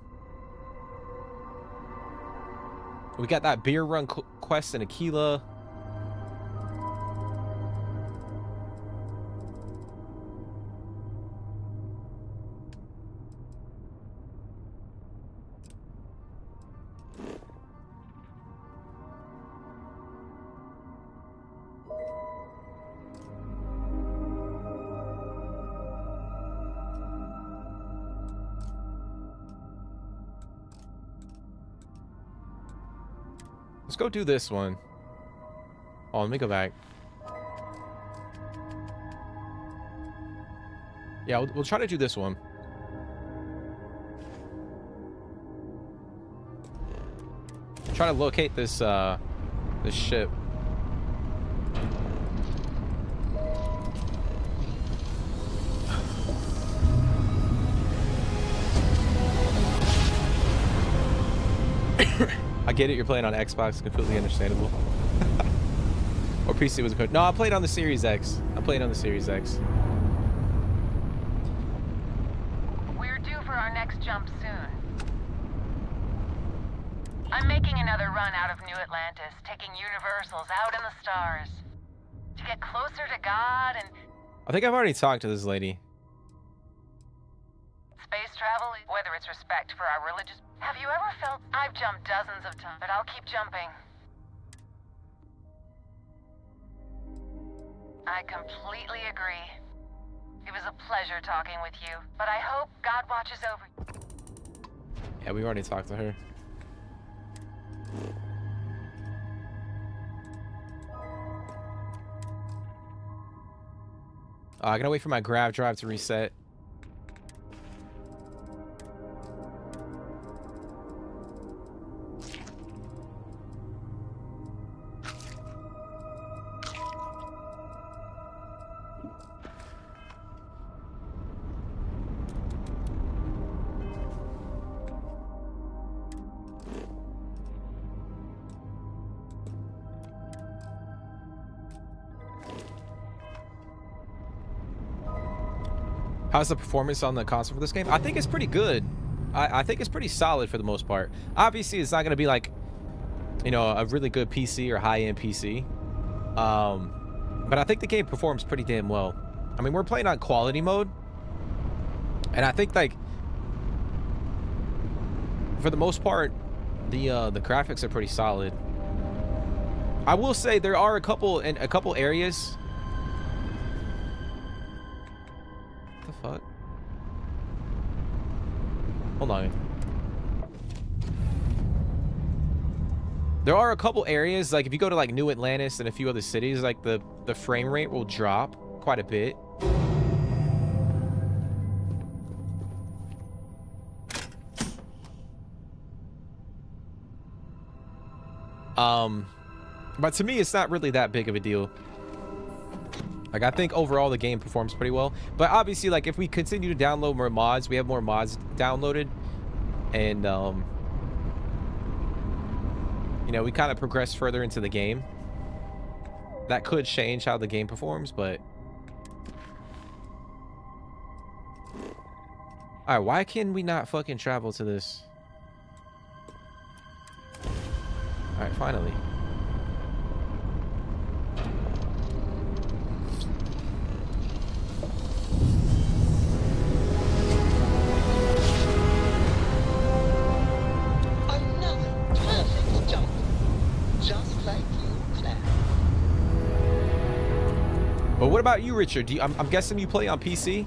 We got that beer run quest in Aquila. go do this one. Oh, let me go back. Yeah, we'll try to do this one. Try to locate this this ship. I get it, you're playing on Xbox, completely understandable. Or PC was good. No, I played on the Series X. I played on the Series X. We're due for our next jump soon. I'm making another run out of New Atlantis, taking Universals out in the stars. To get closer to God and... I think I've already talked to this lady. Space travel, whether it's respect for our religious... Have you ever felt... I've jumped dozens of times, but I'll keep jumping. I completely agree. It was a pleasure talking with you, but I hope God watches over you. Yeah, we already talked to her. I gotta wait for my grab drive to reset. How's the performance on the console for this game? I think it's pretty good. I think it's pretty solid for the most part. Obviously, it's not going to be like, you know, a really good PC or high-end PC. But I think the game performs pretty damn well. I mean, we're playing on quality mode. And I think, like, for the most part, the graphics are pretty solid. I will say there are a couple areas... Fuck. Hold on. There are a couple areas, like if you go to like New Atlantis and a few other cities, like the frame rate will drop quite a bit. But to me, it's not really that big of a deal. Like, I think overall the game performs pretty well. But obviously, like, if we continue to download more mods, we have more mods downloaded. And, you know, we kind of progress further into the game. That could change how the game performs, but... Alright, why can we not fucking travel to this? Alright, finally. But what about you, Richard? I'm guessing you play on PC?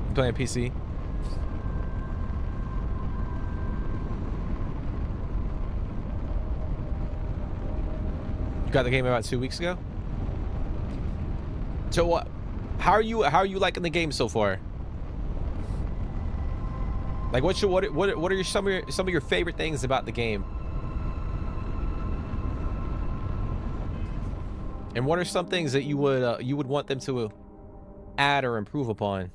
You playing PC? You got the game about 2 weeks ago? So what? How are you liking the game so far? Like, what are some of your favorite things about the game? And what are some things that you would want them to add or improve upon?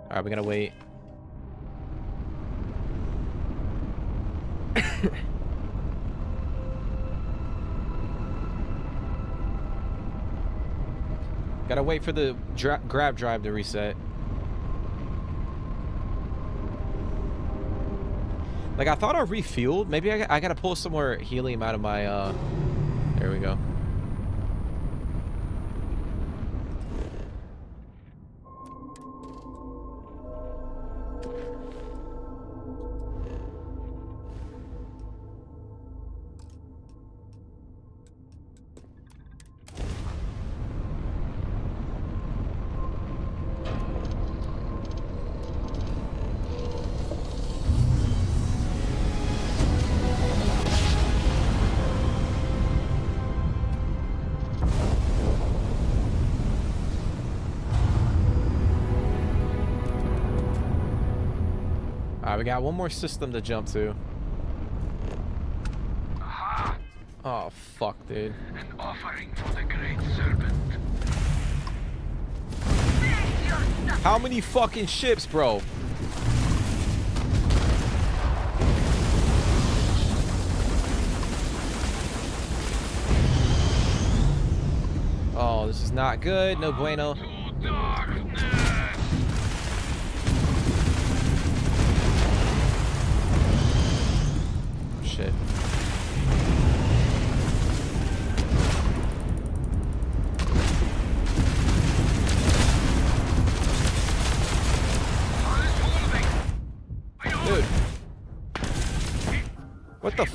All right, we gotta wait. Gotta wait for the grab drive to reset. Like, I thought I refueled. Maybe I gotta pull some more helium out of my there we go. Alright, we got one more system to jump to. Oh, fuck, dude. An offering for the great serpent. How many fucking ships, bro? Oh, this is not good. No bueno. Shit. Dude. What the f-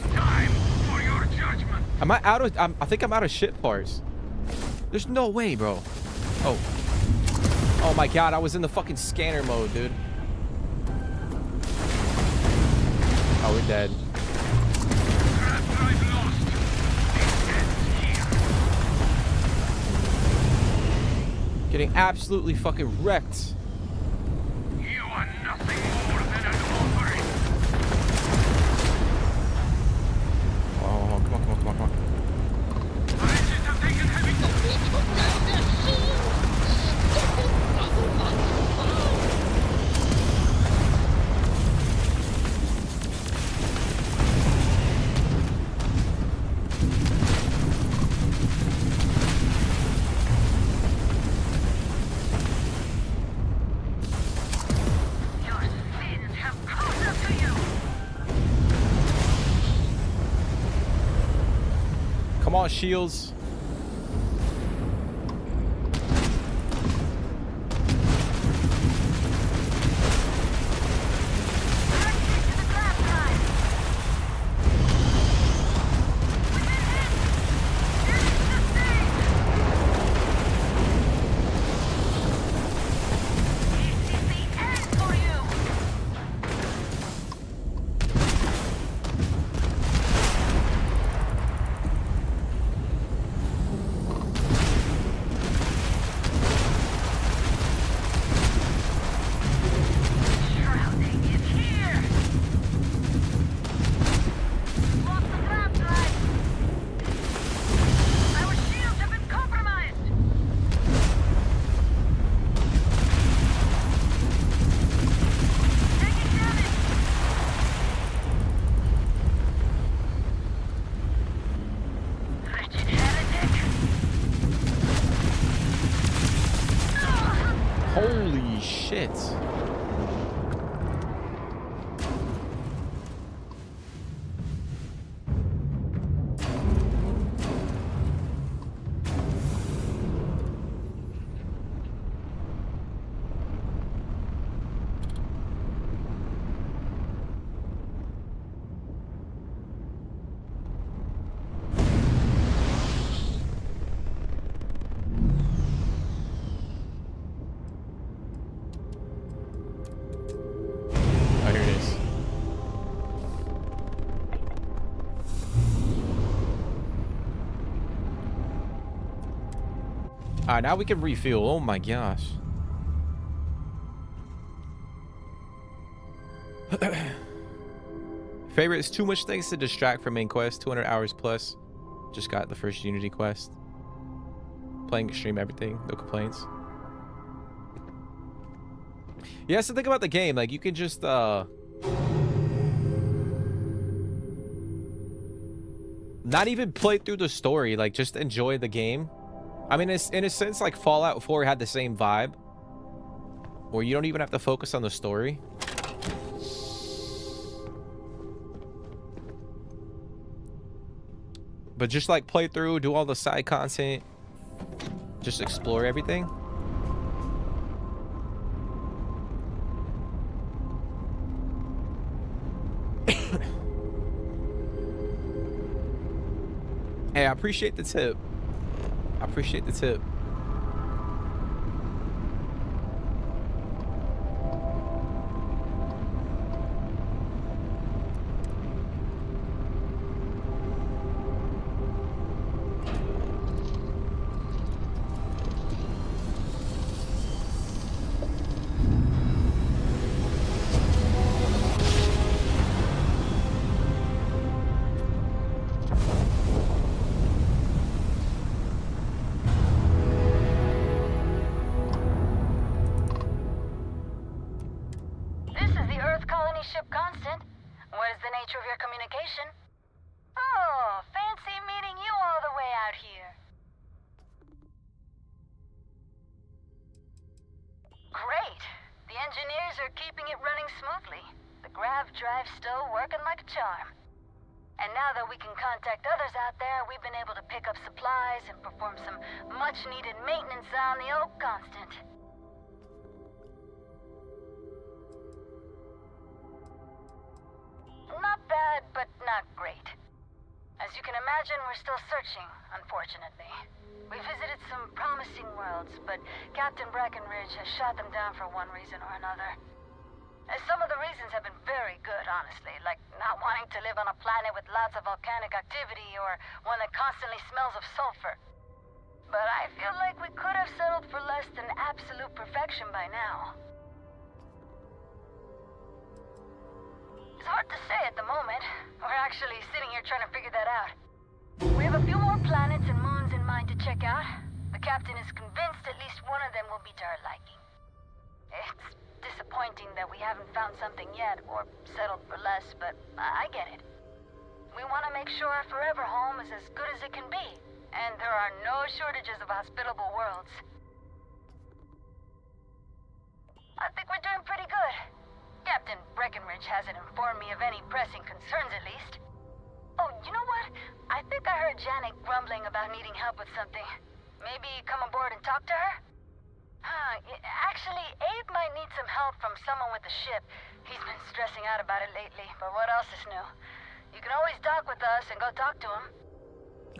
Am I out of- I think I'm out of shit parts. There's no way, bro. Oh. Oh my god, I was in the fucking scanner mode, dude. Oh, we're dead. Getting absolutely fucking wrecked. You are nothing more than an offering. Oh, come on, come on, come on, come on. Come on, shields. Holy shit. Oh, here it is. Alright, now we can refuel. Oh my gosh. Favorites, too much things to distract from main quest. 200 hours plus. Just got the first Unity quest. Playing extreme everything. No complaints. Yeah, that's the thing about the game. Like, you can just, not even play through the story. Like, just enjoy the game. I mean, it's, in a sense, like, Fallout 4 had the same vibe. Where you don't even have to focus on the story. But just, like, play through, do all the side content. Just explore everything. Hey, I appreciate the tip. I appreciate the tip. any ship constant. What is the nature of your communication? Oh, fancy meeting you all the way out here. Great. The engineers are keeping it running smoothly. The grav drive's still working like a charm. And now that we can contact others out there, we've been able to pick up supplies and perform some much-needed maintenance on the Oak Constant. Not bad, but not great. As you can imagine, we're still searching, unfortunately. We visited some promising worlds, but Captain Breckenridge has shot them down for one reason or another. And some of the reasons have been very good, honestly, like not wanting to live on a planet with lots of volcanic activity or one that constantly smells of sulfur. But I feel like we could have settled for less than absolute perfection by now. It's hard to say at the moment. We're actually sitting here trying to figure that out. We have a few more planets and moons in mind to check out. The captain is convinced at least one of them will be to her liking. It's disappointing that we haven't found something yet, or settled for less, but I get it. We want to make sure our forever home is as good as it can be, and there are no shortages of hospitable worlds. I think we're doing pretty good. Captain Breckenridge hasn't informed me of any pressing concerns, at least. Oh, you know what? I think I heard Janet grumbling about needing help with something. Maybe come aboard and talk to her? Actually, Abe might need some help from someone with the ship. He's been stressing out about it lately, but what else is new? You can always dock with us and go talk to him.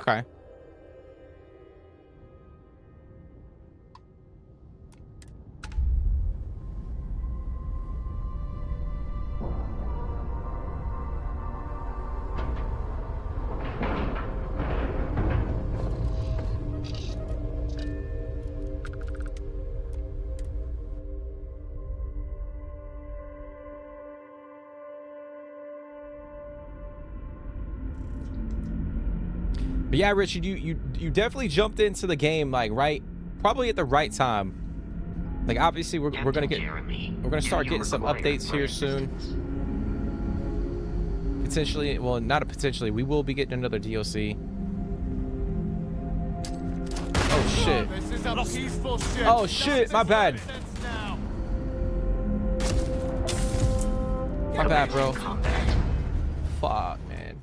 Okay. But yeah, Richard, you definitely jumped into the game like probably at the right time. Like obviously we're gonna start getting some updates here soon. Potentially, well, not a potentially. We will be getting another DLC. Oh shit! This is a peaceful ship. Oh shit! My bad. My bad, bro. Fuck, man.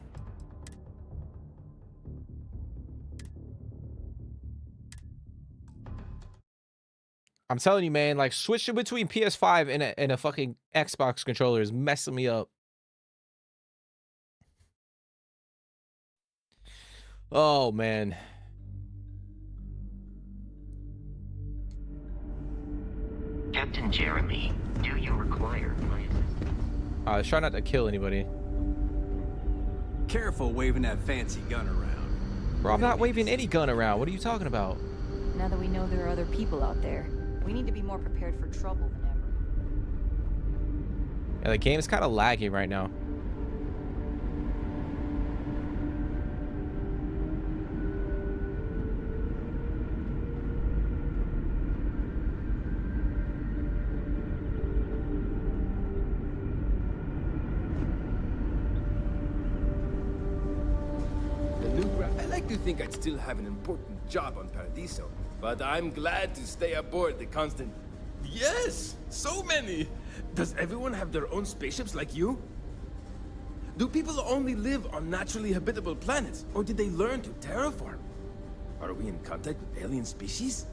I'm telling you, man, like switching between PS5 and a fucking Xbox controller is messing me up. Oh, man. Captain Jeremy, do you require my assistance? Try not to kill anybody. Careful waving that fancy gun around. Bro, I'm not waving any gun around. What are you talking about? Now that we know there are other people out there, we need to be more prepared for trouble than ever. Yeah, the game is kind of laggy right now. I like to think I'd still have an important job on Paradiso, but I'm glad to stay aboard the Constant. Yes! So many! Does everyone have their own spaceships like you? Do people only live on naturally habitable planets, or did they learn to terraform? Are we in contact with alien species?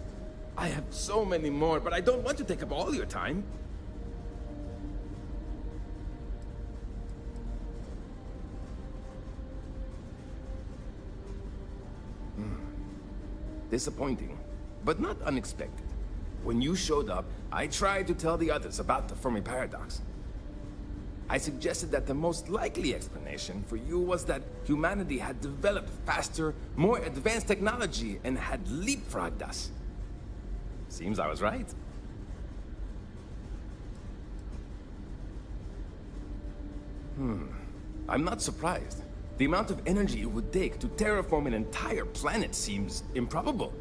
I have so many more, but I don't want to take up all your time. Disappointing, but not unexpected. When you showed up, I tried to tell the others about the Fermi paradox. I suggested that the most likely explanation for you was that humanity had developed faster, more advanced technology and had leapfrogged us. Seems I was right. I'm not surprised. The amount of energy it would take to terraform an entire planet seems improbable.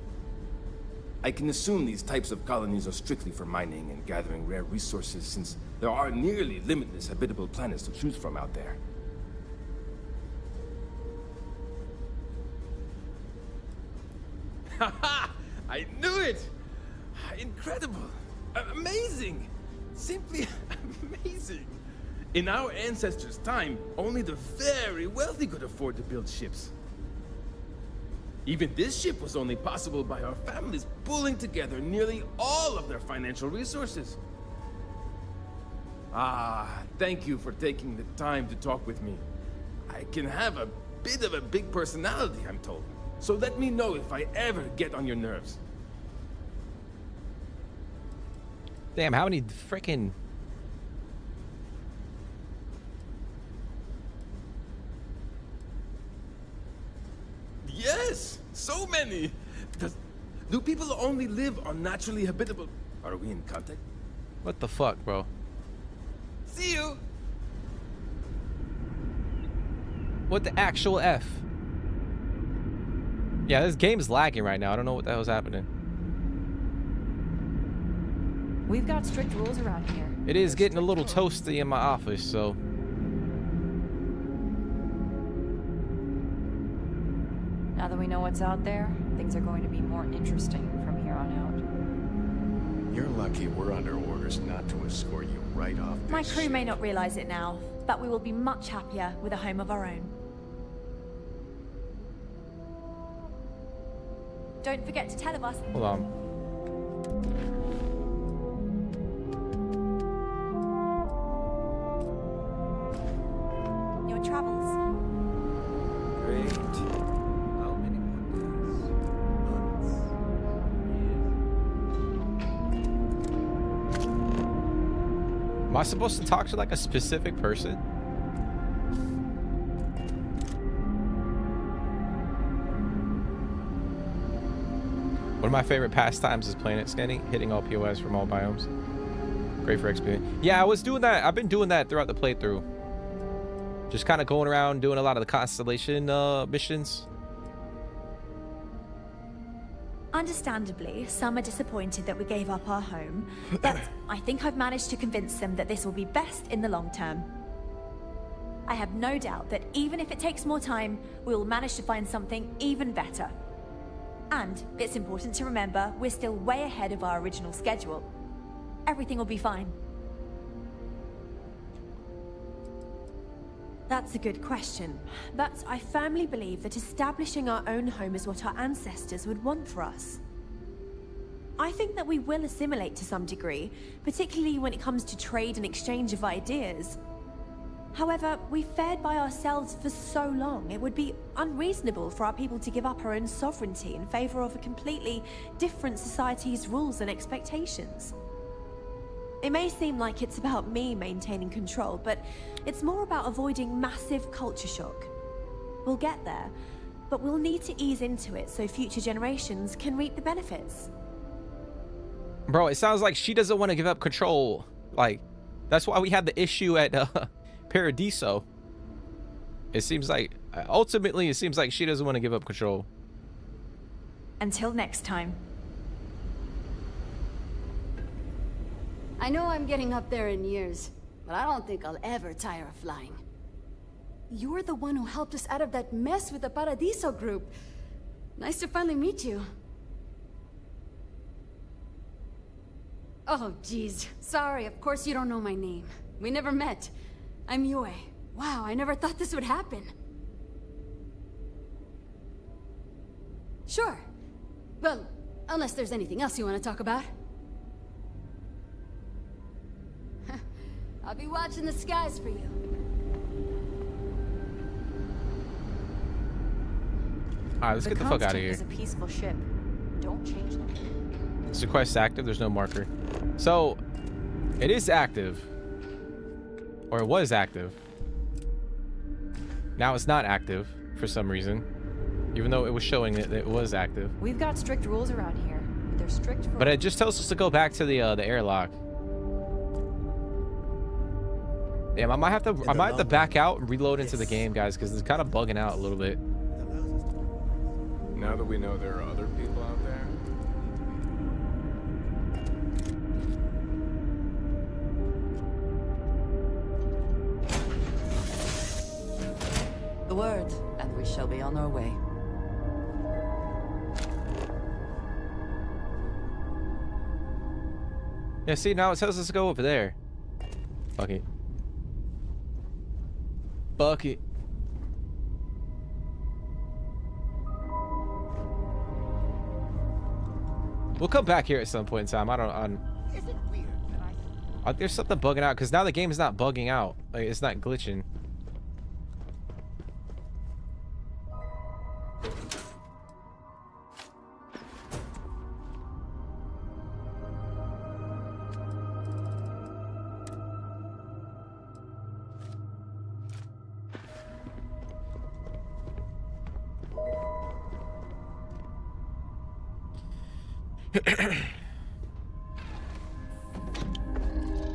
I can assume these types of colonies are strictly for mining and gathering rare resources, since There are nearly limitless habitable planets to choose from out there. Haha! I knew it! Incredible! Amazing! Simply amazing! In our ancestors' time, only the very wealthy could afford to build ships. Even this ship was only possible by our families pulling together nearly all of their financial resources. Ah, thank you for taking the time to talk with me. I can have a bit of a big personality, I'm told. So let me know if I ever get on your nerves. Damn, how many freaking... Yes! So many! Do people only live on naturally habitable... Are we in contact? What the fuck, bro? See you! What the actual F? Yeah, this game is lagging right now. I don't know what the hell's happening. We've got strict rules around here. It is getting a little toasty in my office, so... Now that we know what's out there, things are going to be more interesting from here on out. You're lucky we're under orders not to escort you right off this My crew ship. may not realize it now, but we will be much happier with a home of our own. Don't forget to tell of us. Hold on. Your travels. Great. How many more days? Months? Am I supposed to talk to like a specific person? One of my favorite pastimes is planet scanning, hitting all POS from all biomes. Great for XP. Yeah, I was doing that. I've been doing that throughout the playthrough. Just kind of going around doing a lot of the Constellation missions. Understandably, some are disappointed that we gave up our home, but I think I've managed to convince them that this will be best in the long term. I have no doubt that even if it takes more time, we will manage to find something even better. And it's important to remember we're still way ahead of our original schedule. Everything will be fine. That's a good question, but I firmly believe that establishing our own home is what our ancestors would want for us. I think that we will assimilate to some degree, particularly when it comes to trade and exchange of ideas. However, we've fared by ourselves for so long, it would be unreasonable for our people to give up our own sovereignty in favor of a completely different society's rules and expectations. It may seem like it's about me maintaining control, but it's more about avoiding massive culture shock. We'll get there, but we'll need to ease into it so future generations can reap the benefits. Bro, it sounds like she doesn't want to give up control. Like, that's why we had the issue at Paradiso. It seems like, ultimately, it seems like she doesn't want to give up control. Until next time. I know I'm getting up there in years, but I don't think I'll ever tire of flying. You're the one who helped us out of that mess with the Paradiso group. Nice to finally meet you. Oh, geez. Sorry, of course you don't know my name. We never met. I'm Yue. Wow, I never thought this would happen. Sure. Well, unless there's anything else you want to talk about. I'll be watching the skies for you. Alright, let's get the fuck out of here. Is a peaceful ship. Don't change them. Is the quest active? There's no marker. So, it is active. Or it was active. Now it's not active for some reason. Even though it was showing that it was active. We've got strict rules around here, but they're strict for... But it just tells us to go back to the airlock. Damn, I might have to back out and reload into the game, guys, because it's kind of bugging out a little bit. Now that we know there are other people out there. word, and we shall be on our way. Yeah, see, now it tells us to go over there. Fuck it. Fuck it. We'll come back here at some point in time. I don't. Is it weird that There's something bugging out because now the game is not bugging out. Like, it's not glitching.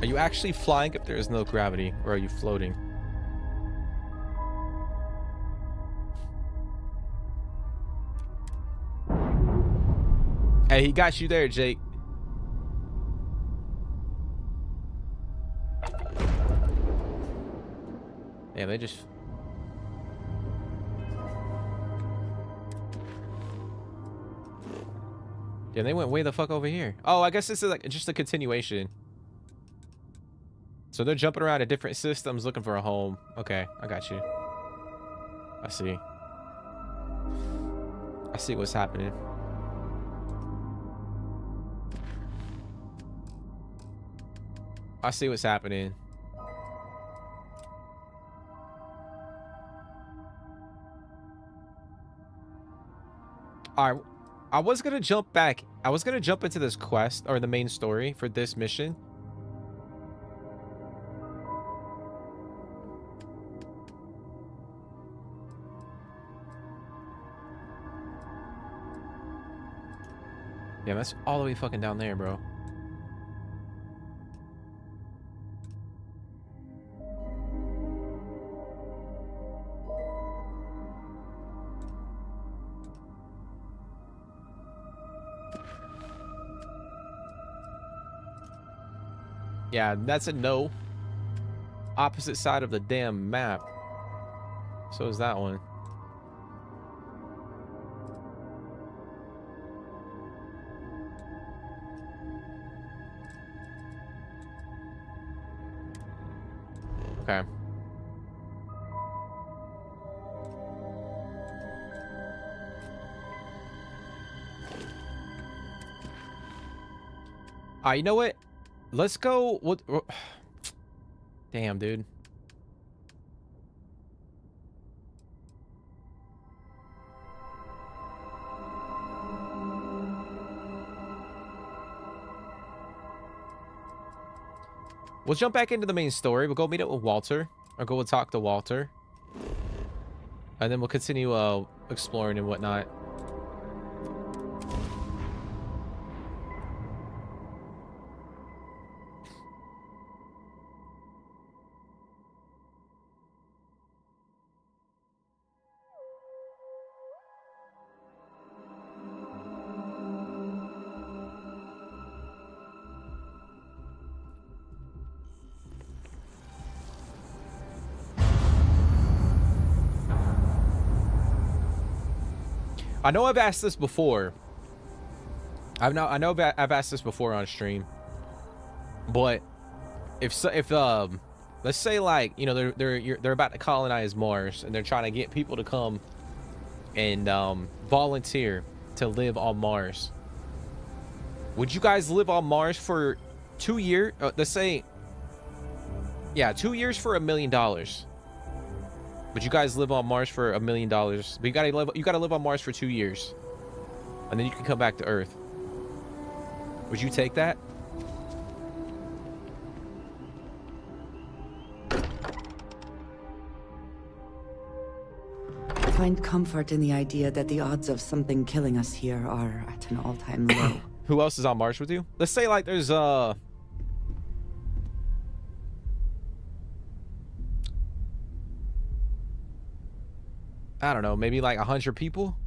Are you actually flying if there is no gravity, or are you floating? Hey, he got you there, Jake. Damn, they just... Yeah, they went way the fuck over here. Oh, I guess this is like just a continuation. So they're jumping around to different systems looking for a home. Okay, I got you. I see. I see what's happening. I see what's happening. All right. I was gonna jump back. I was gonna jump into this quest or the main story for this mission. Yeah, that's all the way fucking down there, bro. Yeah, that's a no. Opposite side of the damn map. So is that one. Okay. You know what? Let's go. What? Damn, dude. We'll jump back into the main story. We'll go meet up with Walter, or go talk to Walter, and then we'll continue exploring and whatnot. I know I've asked this before. I know I've asked this before on stream. But if let's say, like, you know, they're about to colonize Mars and they're trying to get people to come and volunteer to live on Mars. Would you guys live on Mars for 2 years? Let's say, yeah, 2 years for $1 million. Would you guys live on Mars for $1 million? But you gotta live on Mars for 2 years, and then you can come back to Earth. Would you take that? I find comfort in the idea that the odds of something killing us here are at an all-time low. Who else is on Mars with you? Let's say, like, there's I don't know, maybe like 100 people?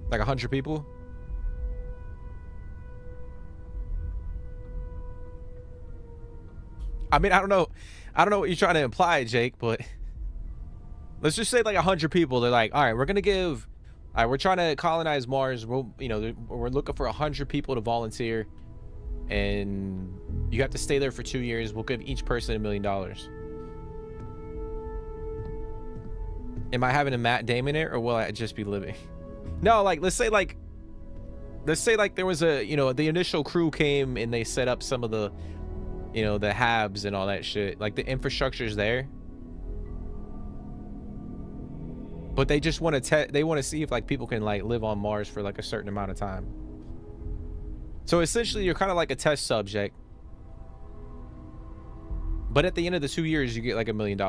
Like 100 people? I mean, I don't know. I don't know what you're trying to imply, Jake, but let's just say like 100 people. They're like, all right, we're trying to colonize Mars. We're looking for 100 people to volunteer, and you have to stay there for 2 years. We'll give each person $1 million. Am I having a Matt Damon it, or will I just be living? No, like let's say like there was a, the initial crew came and they set up some of the, the habs and all that shit. Like the infrastructure's there, but they just want to see if like people can like live on Mars for like a certain amount of time. So essentially you're kind of like a test subject, but at the end of the 2 years you get like $1 million.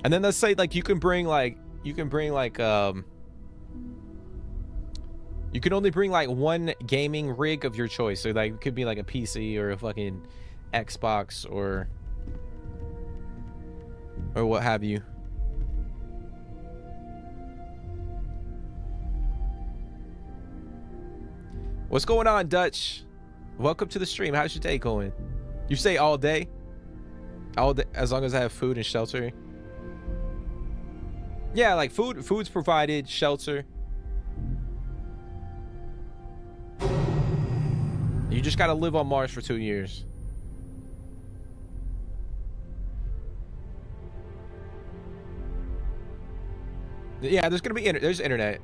And then let's say like you can only bring like one gaming rig of your choice. So like it could be like a PC or a fucking Xbox or what have you. What's going on, Dutch? Welcome to the stream. How's your day going? You say all day? All day, as long as I have food and shelter. Yeah, like food's provided, shelter. You just gotta live on Mars for 2 years. Yeah, there's gonna be there's internet.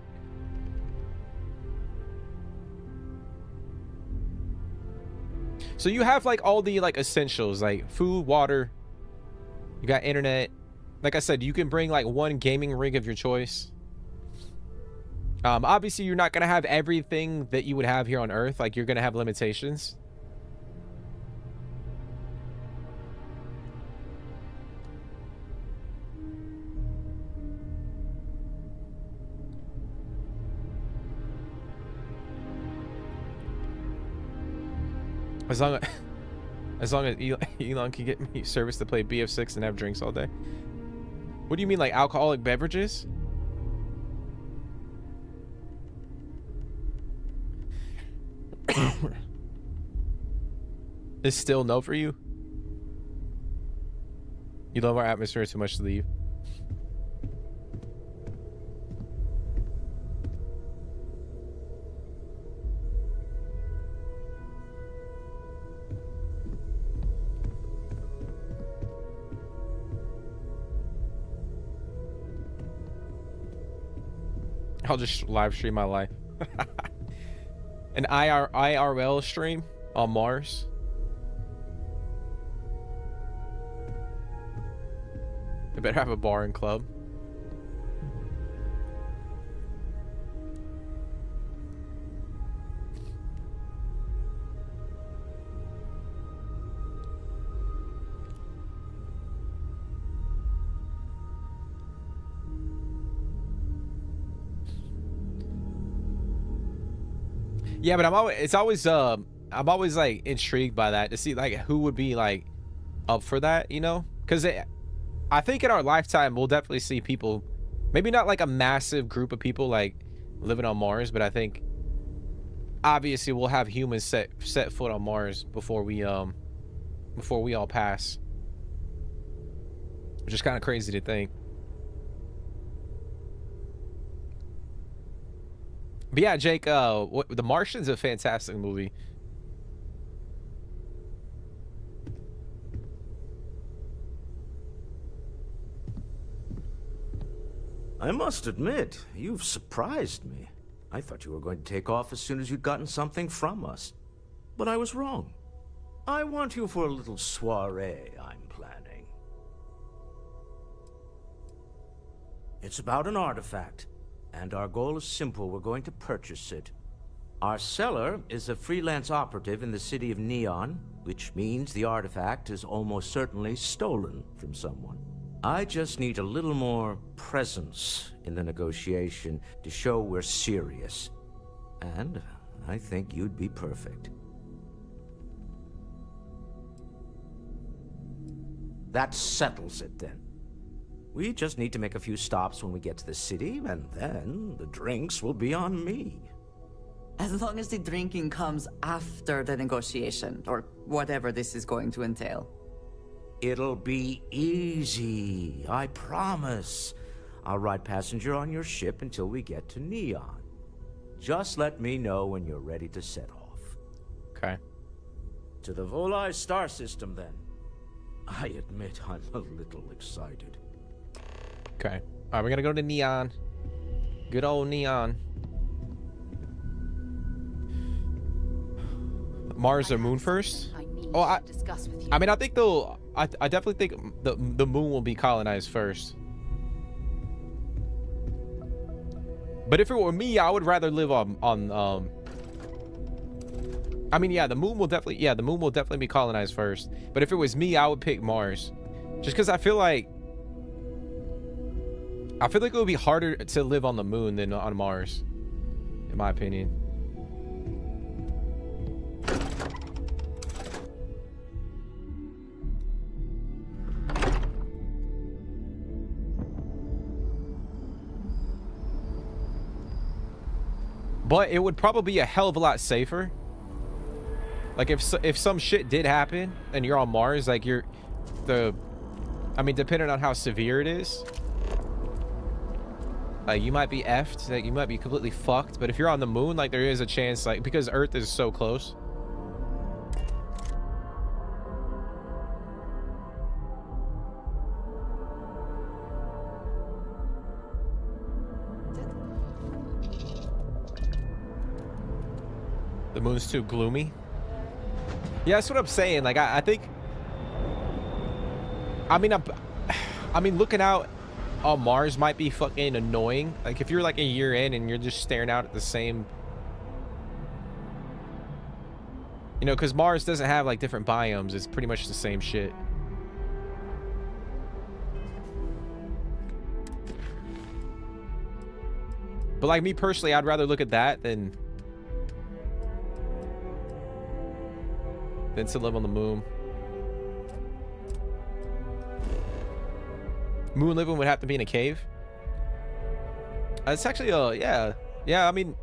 So you have like all the like essentials, like food, water. You got internet. Like I said, you can bring like one gaming rig of your choice. Obviously you're not gonna have everything that you would have here on Earth. Like you're gonna have limitations. As long as Elon can get me service to play BF6 and have drinks all day. What do you mean, like alcoholic beverages? Is still no for you? You love our atmosphere too much to leave. I'll just live stream my life. An IRL stream on Mars. I better have a bar and club. Yeah, but I'm always like intrigued by that, to see like who would be like up for that, because I think in our lifetime we'll definitely see people, maybe not like a massive group of people like living on Mars, but I think obviously we'll have humans set foot on Mars before we all pass, which is kind of crazy to think. But yeah, Jake, The Martian's a fantastic movie. I must admit, you've surprised me. I thought you were going to take off as soon as you'd gotten something from us. But I was wrong. I want you for a little soiree I'm planning. It's about an artifact. And our goal is simple. We're going to purchase it. Our seller is a freelance operative in the city of Neon, which means the artifact is almost certainly stolen from someone. I just need a little more presence in the negotiation to show we're serious. And I think you'd be perfect. That settles it then. We just need to make a few stops when we get to the city, and then the drinks will be on me. As long as the drinking comes after the negotiation, or whatever this is going to entail. It'll be easy, I promise. I'll ride passenger on your ship until we get to Neon. Just let me know when you're ready to set off. Okay. To the Volai star system, then. I admit I'm a little excited. Okay. All right, we're gonna go to Neon. Good old Neon. Mars or Moon first? Oh, I mean, I think they'll. I definitely think the Moon will be colonized first. But if it were me, I would rather live on I mean, yeah, the moon will definitely be colonized first. But if it was me, I would pick Mars, just because I feel like it would be harder to live on the moon than on Mars, in my opinion. But it would probably be a hell of a lot safer. Like if some shit did happen and you're on Mars, like I mean, depending on how severe it is, like you might be effed, like you might be completely fucked. But if you're on the moon, like there is a chance, like because Earth is so close. The moon's too gloomy. Yeah, that's what I'm saying. Like, I think. I mean, looking out on Mars might be fucking annoying. Like, if you're like a year in and you're just staring out at the same. You know, because Mars doesn't have like different biomes. It's pretty much the same shit. But like me personally, I'd rather look at that than to live on the moon. Moon living would have to be in a cave. It's actually yeah. I mean,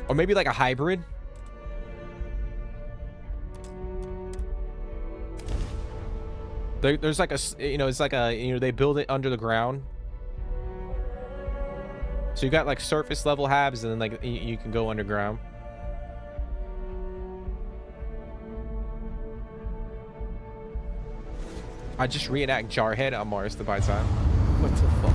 or maybe like a hybrid. There's like a, you know, it's like a, you know, they build it under the ground. So you got like surface level habs, and then like you can go underground. I just reenact Jarhead on Mars to buy time. What the fuck?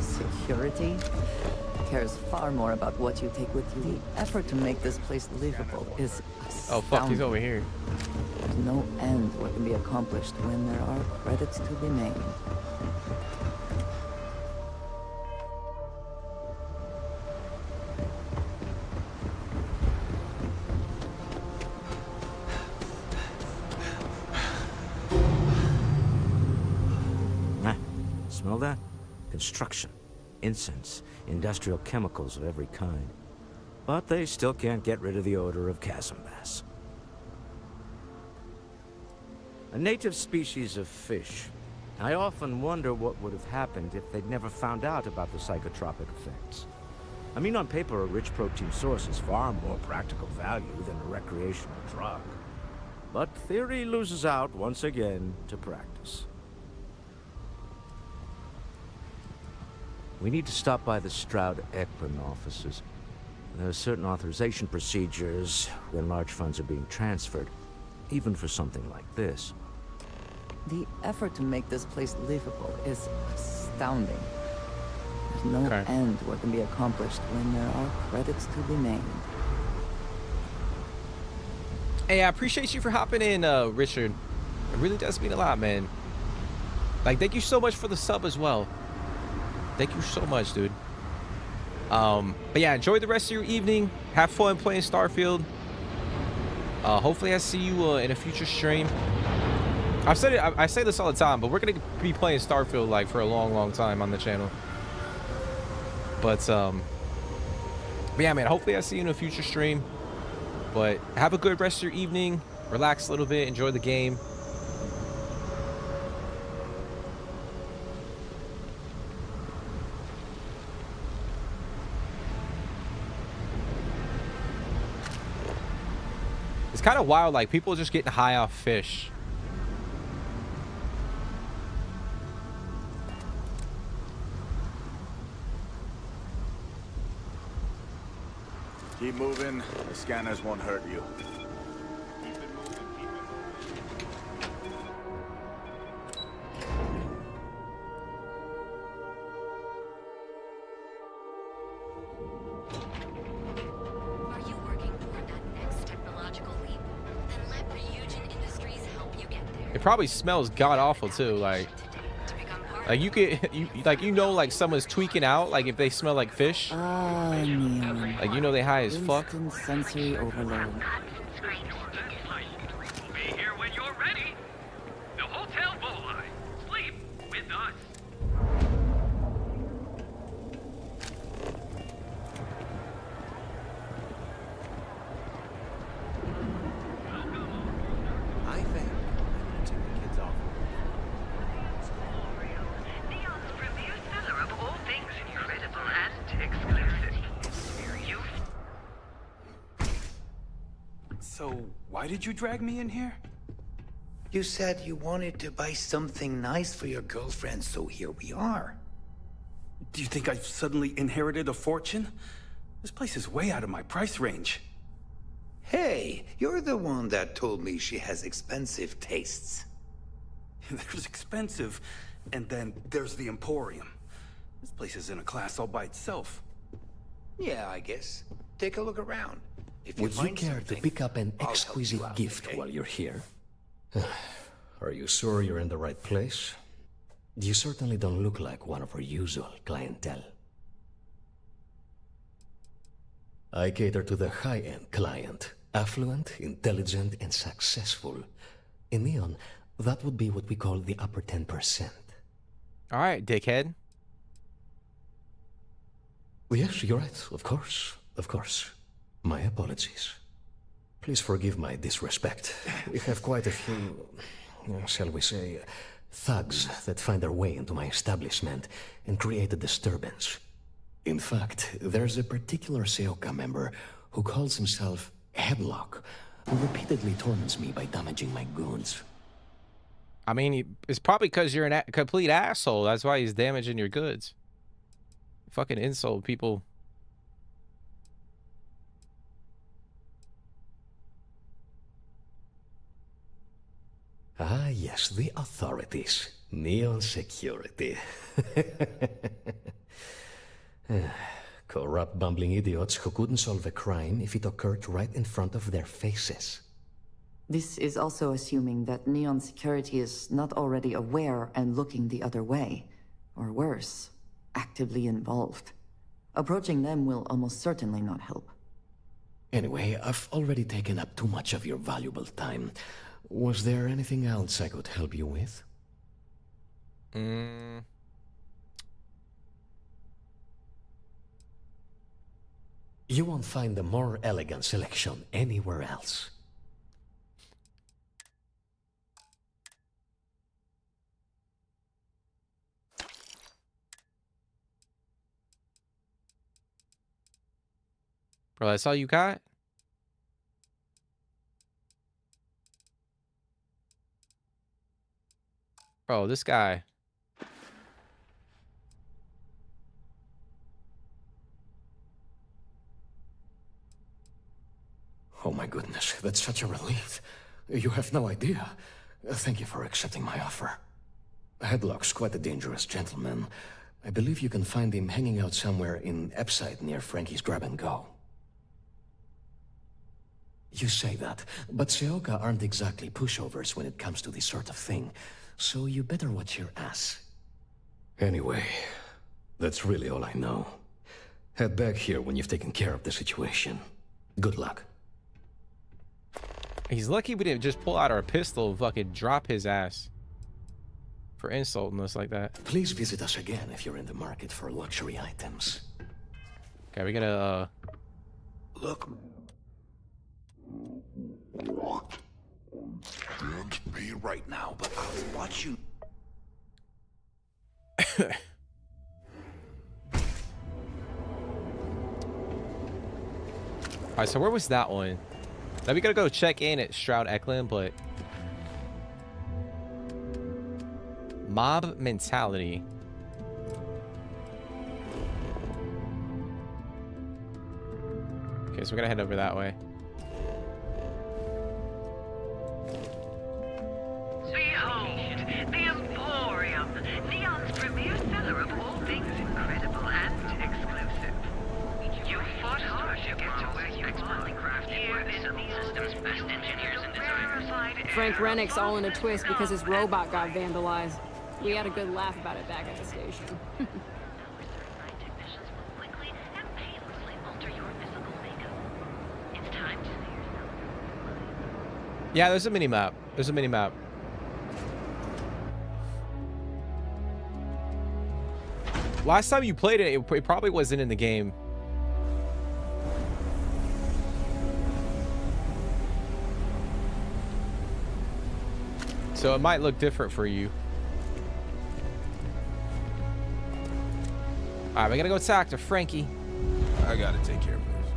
Security cares far more about what you take with you. The effort to make this place livable is astounding. Oh fuck, he's over here. There's no end what can be accomplished when there are credits to be made. Smell that? Construction, incense, industrial chemicals of every kind. But they still can't get rid of the odor of chasm bass. A native species of fish. I often wonder what would have happened if they'd never found out about the psychotropic effects. I mean, on paper, a rich protein source is far more practical value than a recreational drug. But theory loses out once again to practice. We need to stop by the Stroud-Ekman offices. There are certain authorization procedures when large funds are being transferred, even for something like this. The effort to make this place livable is astounding. There's no end what can be accomplished when there are credits to be made. Hey, I appreciate you for hopping in, Richard. It really does mean a lot, man. Like, thank you so much for the sub as well. Thank you so much, dude. But yeah, enjoy the rest of your evening. Have fun playing Starfield. Hopefully I see you in a future stream. I've said it, I say this all the time, but we're gonna be playing Starfield like for a long time on the channel. But But yeah, man, hopefully I see you in a future stream. But have a good rest of your evening. Relax a little bit. Enjoy the game. It's kind of wild, like people just getting high off fish. Keep moving. The scanners won't hurt you. It probably smells god awful too. Like you could, you know, like someone's tweaking out. Like if they smell like fish, Neon. like you know they high as fuck. Instant sensory overload. Be here when you're ready. The Hotel Bolai. Sleep with us. I think I'm gonna take the kids off. Neon's premier seller of all things incredible and exclusive. So, why did you drag me in here? You said you wanted to buy something nice for your girlfriend, so here we are. Do you think I've suddenly inherited a fortune? This place is way out of my price range. Hey, you're the one that told me she has expensive tastes. There's expensive, and then there's the Emporium. This place is in a class all by itself. Yeah, I guess. Take a look around. If Would you find care to something, pick up an I'll help exquisite you out, gift okay? while you're here? Are you sure you're in the right place? You certainly don't look like one of our usual clientele. I cater to the high-end client. Affluent, intelligent, and successful. In Neon, that would be what we call the upper 10%. All right, dickhead. Yes, you're right. Of course. Of course. My apologies. Please forgive my disrespect. We have quite a few, shall we say, thugs that find their way into my establishment and create a disturbance. In fact, there's a particular Seoka member who calls himself Headlock, who repeatedly torments me by damaging my goods. I mean, it's probably because you're a complete asshole. That's why he's damaging your goods. Fucking insult people. Ah, yes, the authorities. Neon security. Corrupt, bumbling idiots who couldn't solve a crime if it occurred right in front of their faces. This is also assuming that Neon Security is not already aware and looking the other way. Or worse, actively involved. Approaching them will almost certainly not help. Anyway, I've already taken up too much of your valuable time. Was there anything else I could help you with? You won't find a more elegant selection anywhere else. Bro, that's all you got? Bro, this guy. Oh my goodness, that's such a relief. You have no idea. Thank you for accepting my offer. Headlock's quite a dangerous gentleman. I believe you can find him hanging out somewhere in Epside near Frankie's Grab and Go. You say that, but Seoka aren't exactly pushovers when it comes to this sort of thing, so you better watch your ass. Anyway, that's really all I know. Head back here when you've taken care of the situation. Good luck. He's lucky we didn't just pull out our pistol and fucking drop his ass for insulting us like that. Please visit us again if you're in the market for luxury items. Okay, we gotta Look. Can't be right now, but I'll watch you. Alright, so where was that one? Now we gotta go check in at Stroud Eklund, but mob mentality. Okay, so we're gonna head over that way. Behold, the Emporium, Neon's premier seller of all things incredible and exclusive. You fought hard to get to where you are. Here in Neon's best engineers and designers. Frank Rennick's all in a twist because his robot got vandalized. We had a good laugh about it back at the station. Yeah, there's a mini map. There's a mini map. Last time you played it, it probably wasn't in the game. So it might look different for you. Alright, we gotta go talk to Frankie. I gotta take care of this.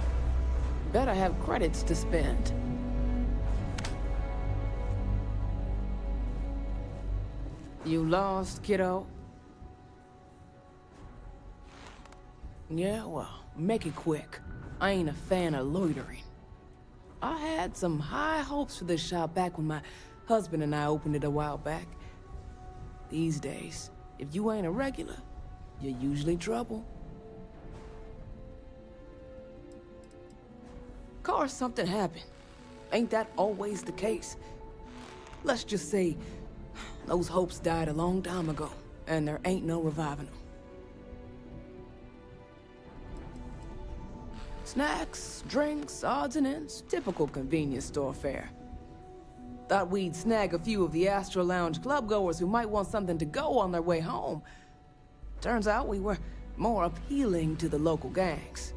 Better have credits to spend. You lost, kiddo? Yeah, well, make it quick. I ain't a fan of loitering. I had some high hopes for this shop back when my husband and I opened it a while back. These days, if you ain't a regular, you're usually trouble. Course, something happened. Ain't that always the case? Let's just say those hopes died a long time ago, and there ain't no reviving them. Snacks, drinks, odds and ends, typical convenience store fare. Thought we'd snag a few of the Astro Lounge clubgoers who might want something to go on their way home. Turns out we were more appealing to the local gangs.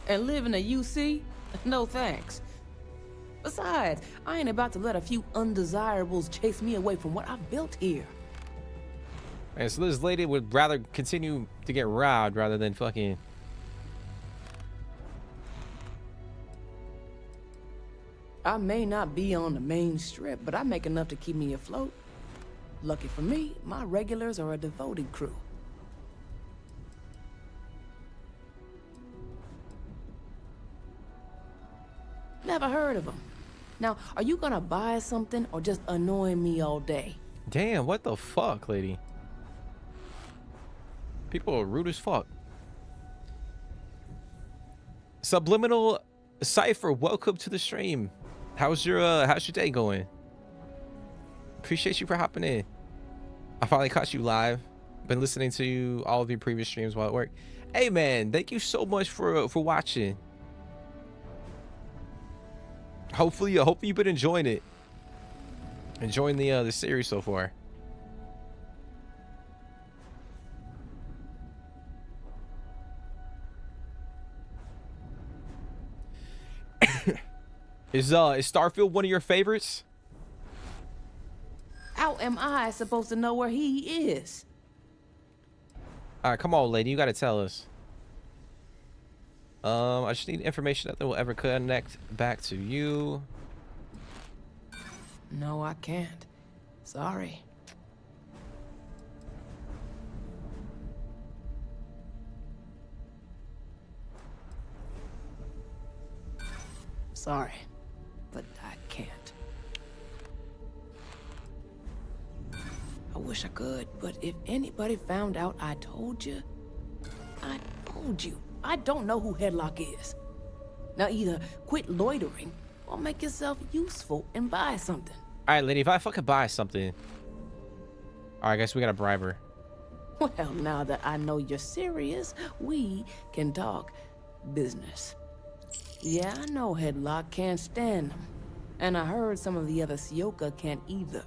And live in a UC? No thanks. Besides, I ain't about to let a few undesirables chase me away from what I've built here. And so this lady would rather continue to get robbed rather than fucking... I may not be on the main strip, but I make enough to keep me afloat. Lucky for me, my regulars are a devoted crew. Never heard of them. Now, are you gonna buy something or just annoy me all day? Damn, what the fuck, lady? People are rude as fuck. Subliminal Cypher, welcome to the stream. How's your day going? Appreciate you for hopping in. I finally caught you live. Been listening to all of your previous streams while at work. Hey man, thank you so much for watching. Hopefully you've been enjoying it. Enjoying the series so far. Is Starfield one of your favorites? How am I supposed to know where he is? All right, come on, lady. You gotta tell us. I just need information that will ever connect back to you. No, I can't. Sorry. Sorry, but I can't. I wish I could, but if anybody found out I told you, I told you. I don't know who Headlock is. Now either quit loitering or make yourself useful and buy something. All right, lady, if I fucking buy something. All right, I guess we gotta bribe her. Well, now that I know you're serious, we can talk business. Yeah, I know Headlock can't stand them. And I heard some of the other Sioka can't either.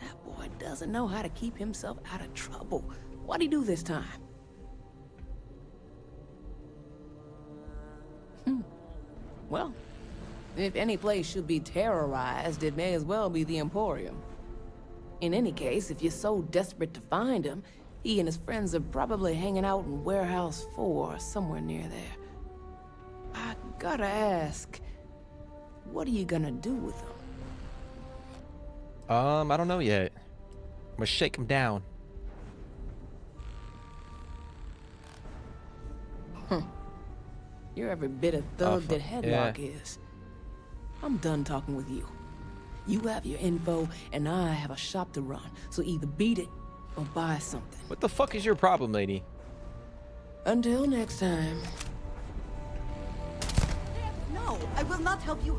That boy doesn't know how to keep himself out of trouble. What'd he do this time? Well, if any place should be terrorized, it may as well be the Emporium. In any case, if you're so desperate to find him, he and his friends are probably hanging out in Warehouse 4 or somewhere near there. I gotta ask, what are you gonna do with him? I don't know yet. I'm gonna shake him down. You're every bit a thug that Headlock is. I'm done talking with you. You have your info, and I have a shop to run. So either beat it or buy something. What the fuck is your problem, lady? Until next time. No, I will not help you.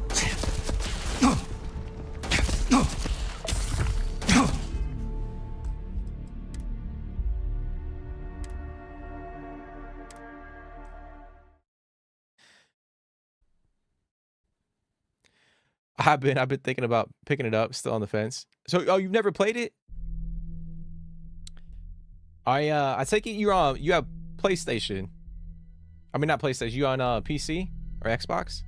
I've been thinking about picking it up, still on the fence. So, oh, you've never played it? I take it you have PlayStation. I mean, not PlayStation. You on PC or Xbox?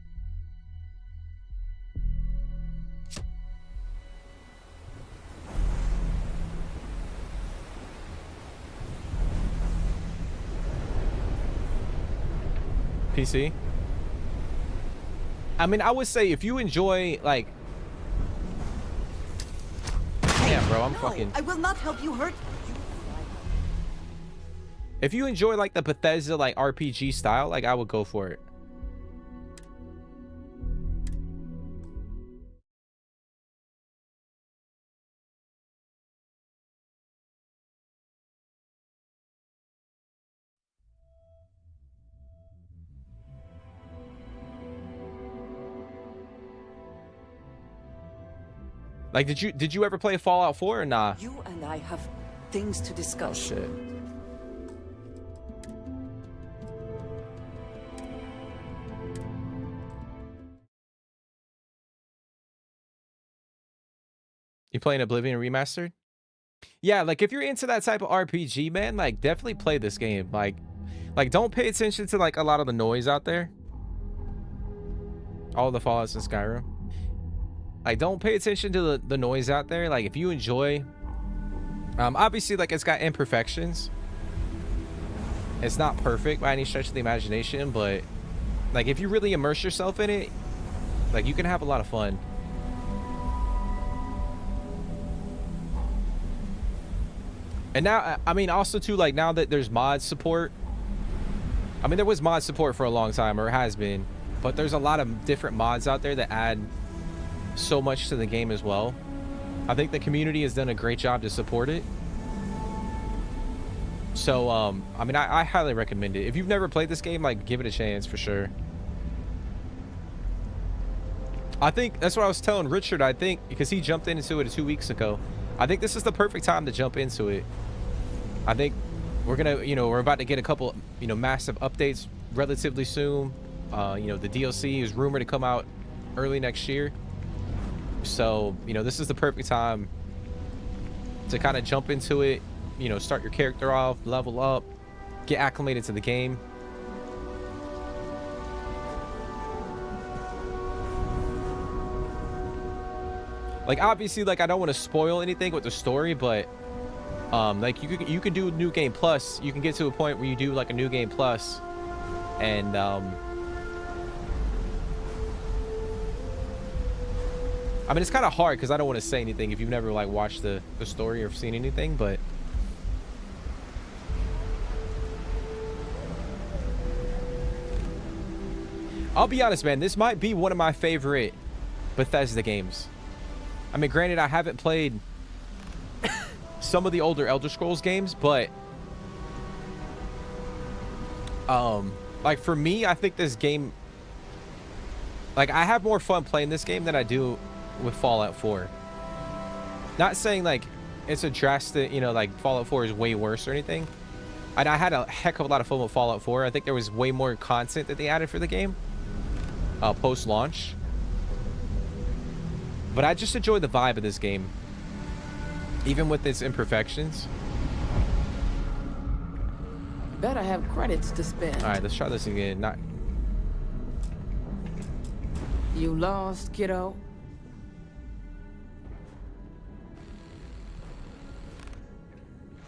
PC. I mean, I would say if you enjoy like, damn, bro, I'm fucking. I will not help you hurt. If you enjoy like the Bethesda like RPG style, like I would go for it. Like, did you ever play Fallout 4 or nah? You and I have things to discuss. Oh, shit. You playing Oblivion Remastered? Yeah, like if you're into that type of RPG, man, like definitely play this game. Like don't pay attention to like a lot of the noise out there. All the Fallouts in Skyrim. Like, don't pay attention to the noise out there. Like, if you enjoy, obviously, like, it's got imperfections. It's not perfect by any stretch of the imagination, but, like, if you really immerse yourself in it, like, you can have a lot of fun. And now, I mean, also, too, like, now that there's mod support, I mean, there was mod support for a long time, or has been, but there's a lot of different mods out there that add so much to the game as well. I think the community has done a great job to support it. So I mean, I highly recommend it. If you've never played this game, like, give it a chance for sure. I think that's what I was telling Richard. I think because he jumped into it 2 weeks ago, I think this is the perfect time to jump into it. I think we're gonna, we're about to get a couple, massive updates relatively soon. The DLC is rumored to come out early next year. So, this is the perfect time to kind of jump into it, start your character off, level up, get acclimated to the game. Like, obviously, like, I don't want to spoil anything with the story, but like, you can do New Game Plus. You can get to a point where you do like a New Game Plus, and I mean, it's kind of hard because I don't want to say anything if you've never like watched the story or seen anything, but I'll be honest, man, this might be one of my favorite Bethesda games. I mean, granted, I haven't played some of the older Elder Scrolls games, but like, for me, I think this game, like, I have more fun playing this game than I do with Fallout 4. Not saying like it's a drastic, like Fallout 4 is way worse or anything. And I had a heck of a lot of fun with Fallout 4. I think there was way more content that they added for the game post-launch. But I just enjoy the vibe of this game, even with its imperfections. Better have credits to spend. All right, let's try this again. You lost, kiddo?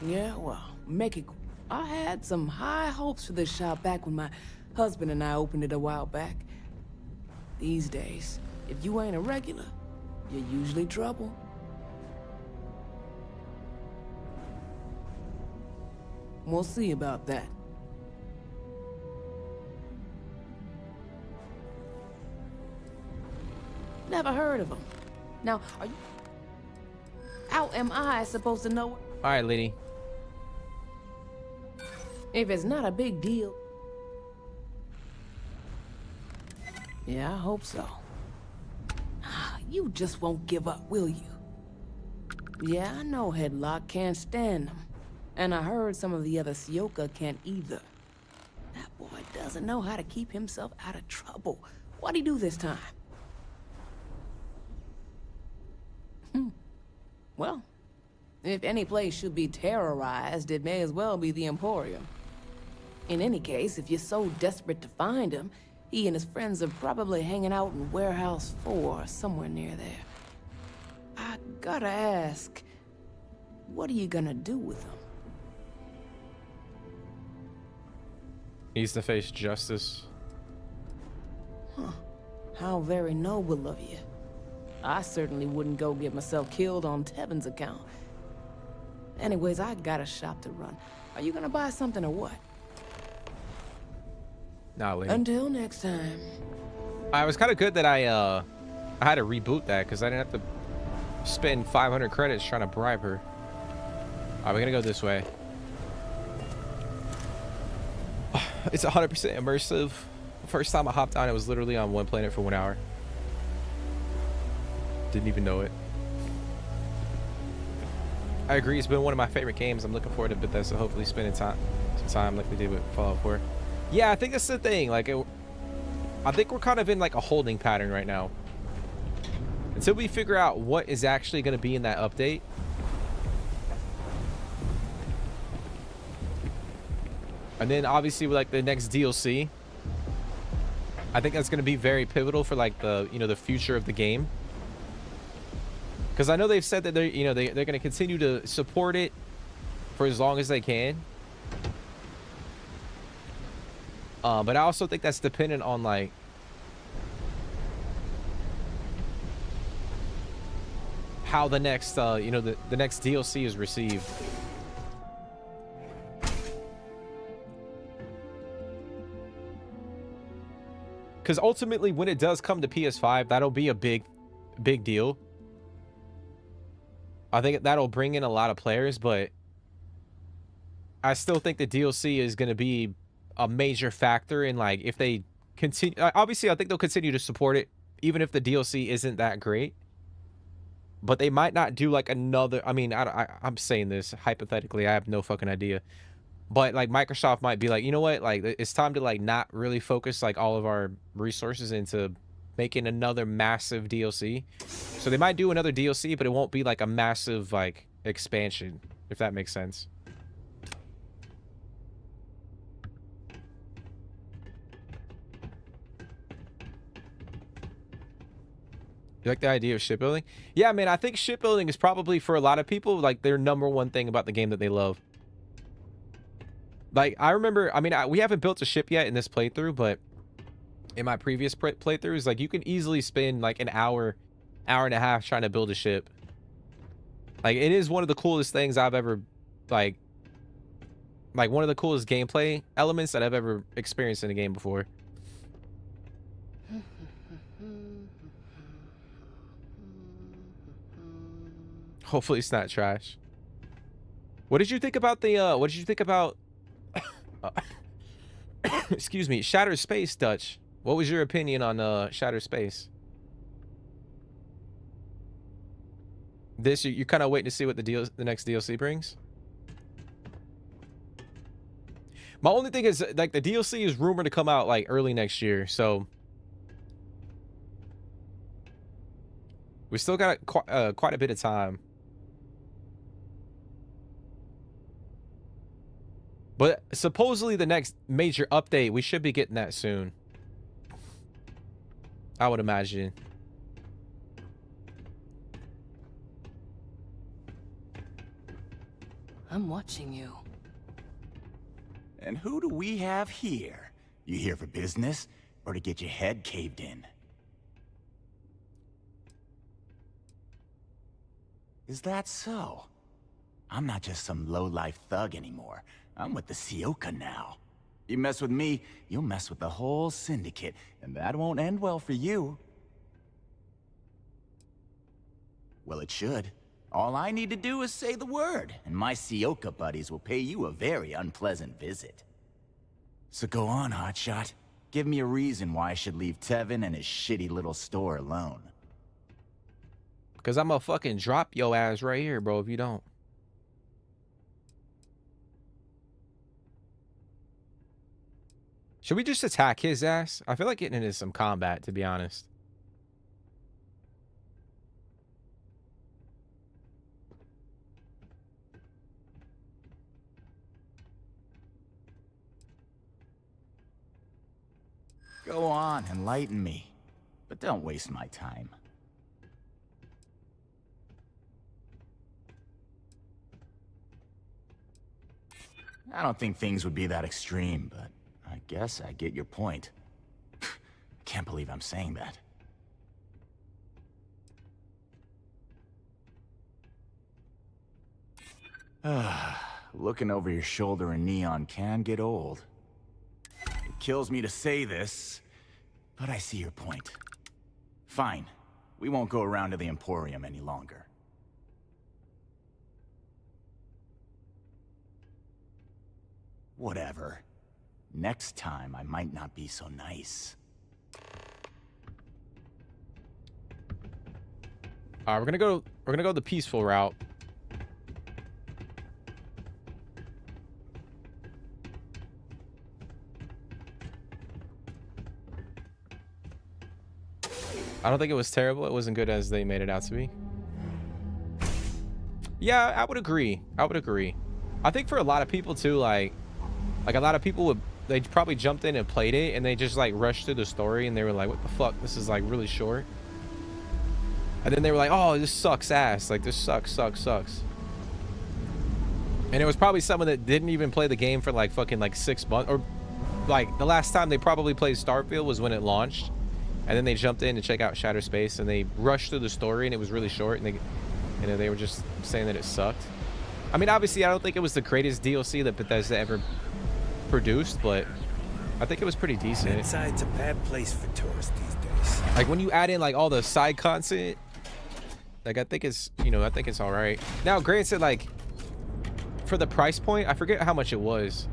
Yeah, well, make it... I had some high hopes for this shop back when my husband and I opened it a while back. These days, if you ain't a regular, you're usually trouble. We'll see about that. Never heard of him. Now, are you... How am I supposed to know? All right, lady. If it's not a big deal. Yeah, I hope so. You just won't give up, will you? Yeah, I know Headlock can't stand them. And I heard some of the other Sioka can't either. That boy doesn't know how to keep himself out of trouble. What'd he do this time? Well, if any place should be terrorized, it may as well be the Emporium. In any case, if you're so desperate to find him, he and his friends are probably hanging out in Warehouse 4 or somewhere near there. I gotta ask, what are you gonna do with him? He's to face justice. Huh. How very noble of you. I certainly wouldn't go get myself killed on Tevin's account. Anyways, I got a shop to run. Are you gonna buy something or what? Nah, lady. Until next time. I was kind of good that I had to reboot that because I didn't have to spend 500 credits trying to bribe her. All right, we're gonna go this way. It's 100% immersive. First time I hopped on, it was literally on one planet for 1 hour. Didn't even know it. I agree, it's been one of my favorite games. I'm looking forward to Bethesda hopefully spending some time like we did with Fallout 4. Yeah, I think that's the thing. Like, I think we're kind of in like a holding pattern right now until we figure out what is actually going to be in that update. And then obviously with like the next DLC, I think that's going to be very pivotal for like the, you know, the future of the game. Because I know they've said that they're, you know, they're going to continue to support it for as long as they can. But I also think that's dependent on like how the next, you know, the next DLC is received. Because ultimately, when it does come to PS5, that'll be a big deal. I think that'll bring in a lot of players, but I still think the DLC is going to be a major factor in like if they continue. Obviously, I think they'll continue to support it, even if the DLC isn't that great. But they might not do like another. I mean, I'm saying this hypothetically. I have no fucking idea. But like Microsoft might be like, you know what? Like it's time to like not really focus like all of our resources into making another massive DLC. So they might do another DLC, but it won't be like a massive like expansion, if that makes sense. You like the idea of shipbuilding? Yeah, man, I think shipbuilding is probably for a lot of people like their #1 thing about the game that they love. Like, I remember, I mean, we haven't built a ship yet in this playthrough, but in my previous playthroughs, like, you can easily spend, like, an hour and a half trying to build a ship. Like, it is one of the coolest things I've ever, like one of the coolest gameplay elements that I've ever experienced in a game before. Hopefully it's not trash. What did you think about the, excuse me, Shattered Space, Dutch? What was your opinion on Shattered Space? This you're kind of waiting to see what the next DLC brings. My only thing is like the DLC is rumored to come out like early next year, so we still got quite a bit of time. But supposedly the next major update, we should be getting that soon. I would imagine. I'm watching you. And who do we have here? You here for business, or to get your head caved in? Is that so? I'm not just some low-life thug anymore. I'm with the Sioka now. You mess with me, you'll mess with the whole syndicate, and that won't end well for you. Well, it should. All I need to do is say the word, and my Sioka buddies will pay you a very unpleasant visit. So go on, hotshot. Give me a reason why I should leave Tevin and his shitty little store alone. Because I'm gonna fucking drop your ass right here, bro, if you don't. Should we just attack his ass? I feel like getting into some combat, to be honest. Go on, enlighten me. But don't waste my time. I don't think things would be that extreme, but I guess I get your point. Can't believe I'm saying that. Looking over your shoulder in Neon can get old. It kills me to say this, but I see your point. Fine. We won't go around to the Emporium any longer. Whatever. Next time, I might not be so nice. We're gonna go the peaceful route. I don't think it was terrible. It wasn't good as they made it out to be. Yeah, I would agree. I would agree. I think for a lot of people too, like a lot of people they probably jumped in and played it and they just like rushed through the story and they were like, what the fuck? This is like really short. And then they were like, oh, this sucks ass. Like this sucks. And it was probably someone that didn't even play the game for like fucking like 6 months, or like the last time they probably played Starfield was when it launched. And then they jumped in to check out Shattered Space and they rushed through the story and it was really short and they, you know, they were just saying that it sucked. I mean, obviously I don't think it was the greatest DLC that Bethesda ever produced, but I think it was pretty decent. Inside's a bad place for tourists these days. Like when you add in like all the side content, like I think it's, you know, I think it's all right. Now, granted, like for the price point, I forget how much it was.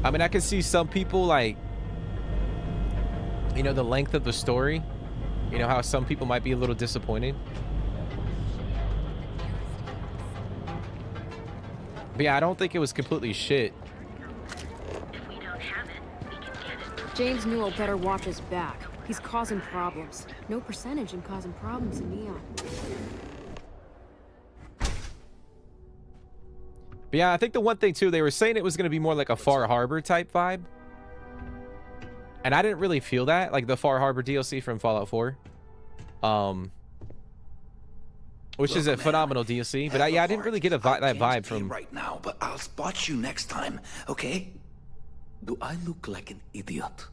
I mean, I can see some people like, you know, the length of the story, you know, how some people might be a little disappointed. But yeah, I don't think it was completely shit. James Newell better watch his back. He's causing problems. No percentage in causing problems in Neon. But yeah, I think the one thing too, they were saying it was going to be more like a Far Harbor type vibe. And I didn't really feel that, like the Far Harbor DLC from Fallout 4. Which is a phenomenal DLC, but yeah, I didn't really get that vibe from right now, but I'll spot you next time, okay? Do I look like an idiot?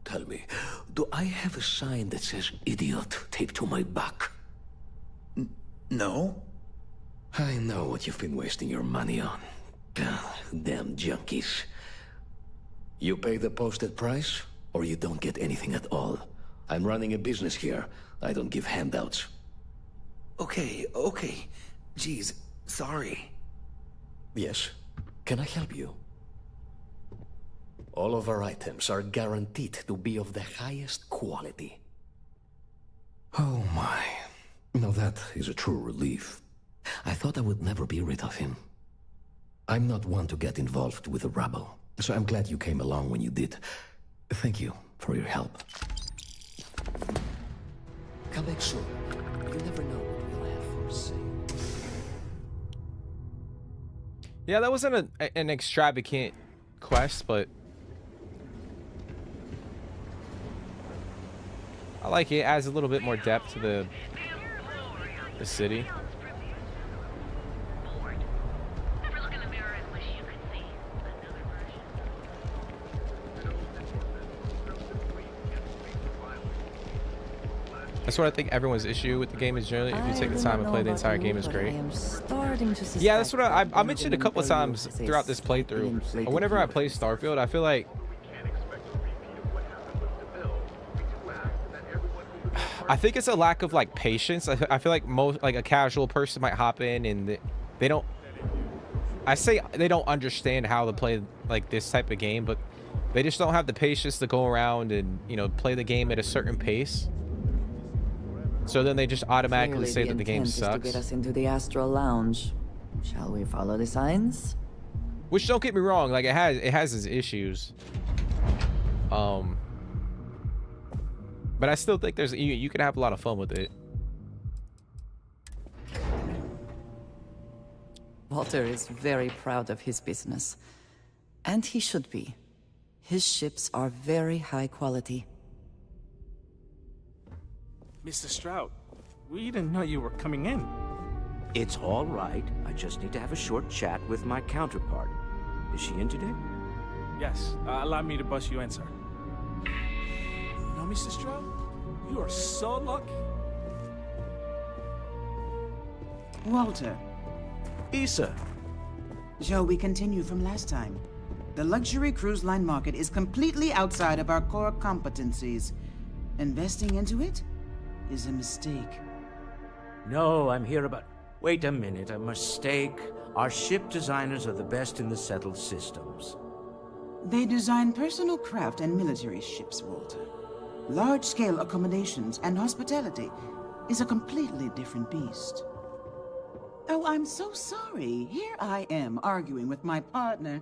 Tell me, do I have a sign that says idiot taped to my back? No? I know what you've been wasting your money on. Damn junkies. You pay the posted price, or you don't get anything at all. I'm running a business here. I don't give handouts. Okay. Jeez, sorry. Yes. Can I help you? All of our items are guaranteed to be of the highest quality. Oh my. Now that is a true relief. I thought I would never be rid of him. I'm not one to get involved with the rabble, so I'm glad you came along when you did. Thank you for your help. Come back soon. You never know what we'll have for sale. Yeah, that wasn't an extravagant quest, but I like it. It adds a little bit more depth to the city. That's what I think everyone's issue with the game is generally. If you take the time and play the entire game, is great. Yeah, that's what I mentioned a couple of times throughout this playthrough. Whenever I play Starfield, I feel like it's a lack of like patience. I feel like most like a casual person might hop in and they don't. I say they don't understand how to play like this type of game, but they just don't have the patience to go around and play the game at a certain pace. So then they just automatically say that the game sucks. To get us into the Astral Lounge. Shall we follow the signs? Which, don't get me wrong, like it has its issues. But I still think you can have a lot of fun with it. Walter is very proud of his business. And he should be. His ships are very high quality. Mr. Stroud, we didn't know you were coming in. It's all right. I just need to have a short chat with my counterpart. Is she in today? Yes. Allow me to bust you in, sir. You know, Mr. Stroud, you are so lucky. Walter. Issa. Shall we continue from last time? The luxury cruise line market is completely outside of our core competencies. Investing into it is a mistake. No, I'm here about... Wait a minute, a mistake? Our ship designers are the best in the settled systems. They design personal craft and military ships, Walter. Large-scale accommodations and hospitality is a completely different beast. Oh, I'm so sorry. Here I am arguing with my partner.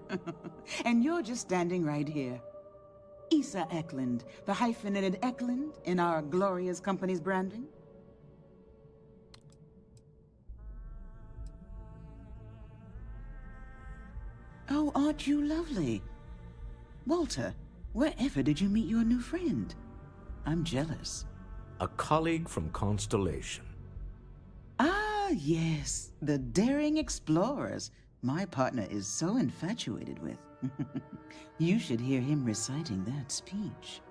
And you're just standing right here. Issa Eklund, the hyphenated Eklund in our glorious company's branding. Oh, aren't you lovely? Walter, wherever did you meet your new friend? I'm jealous. A colleague from Constellation. Ah, yes, the daring explorers my partner is so infatuated with. You should hear him reciting that speech.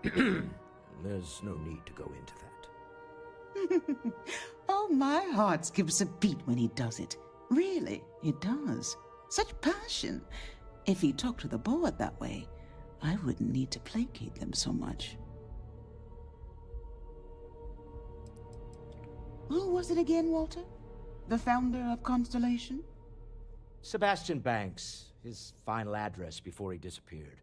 There's no need to go into that. Oh, my heart skips a beat when he does it. Really, it does. Such passion. If he talked to the board that way, I wouldn't need to placate them so much. Who was it again, Walter? The founder of Constellation? Sebastian Banks. His final address before he disappeared.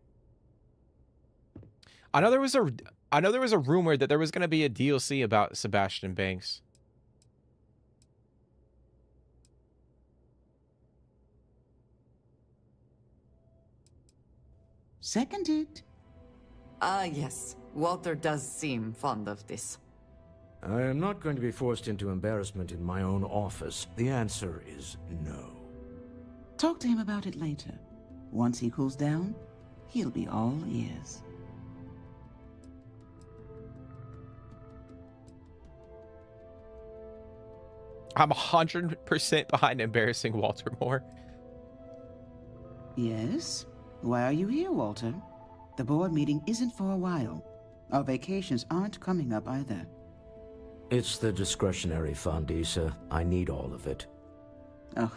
I know there was a rumor that there was going to be a DLC about Sebastian Banks. Seconded. Yes. Walter does seem fond of this. I am not going to be forced into embarrassment in my own office. The answer is no. Talk to him about it later. Once he cools down, he'll be all ears. I'm 100% behind embarrassing Walter more. Yes? Why are you here, Walter? The board meeting isn't for a while. Our vacations aren't coming up either. It's the discretionary fund, Issa. I need all of it. Oh,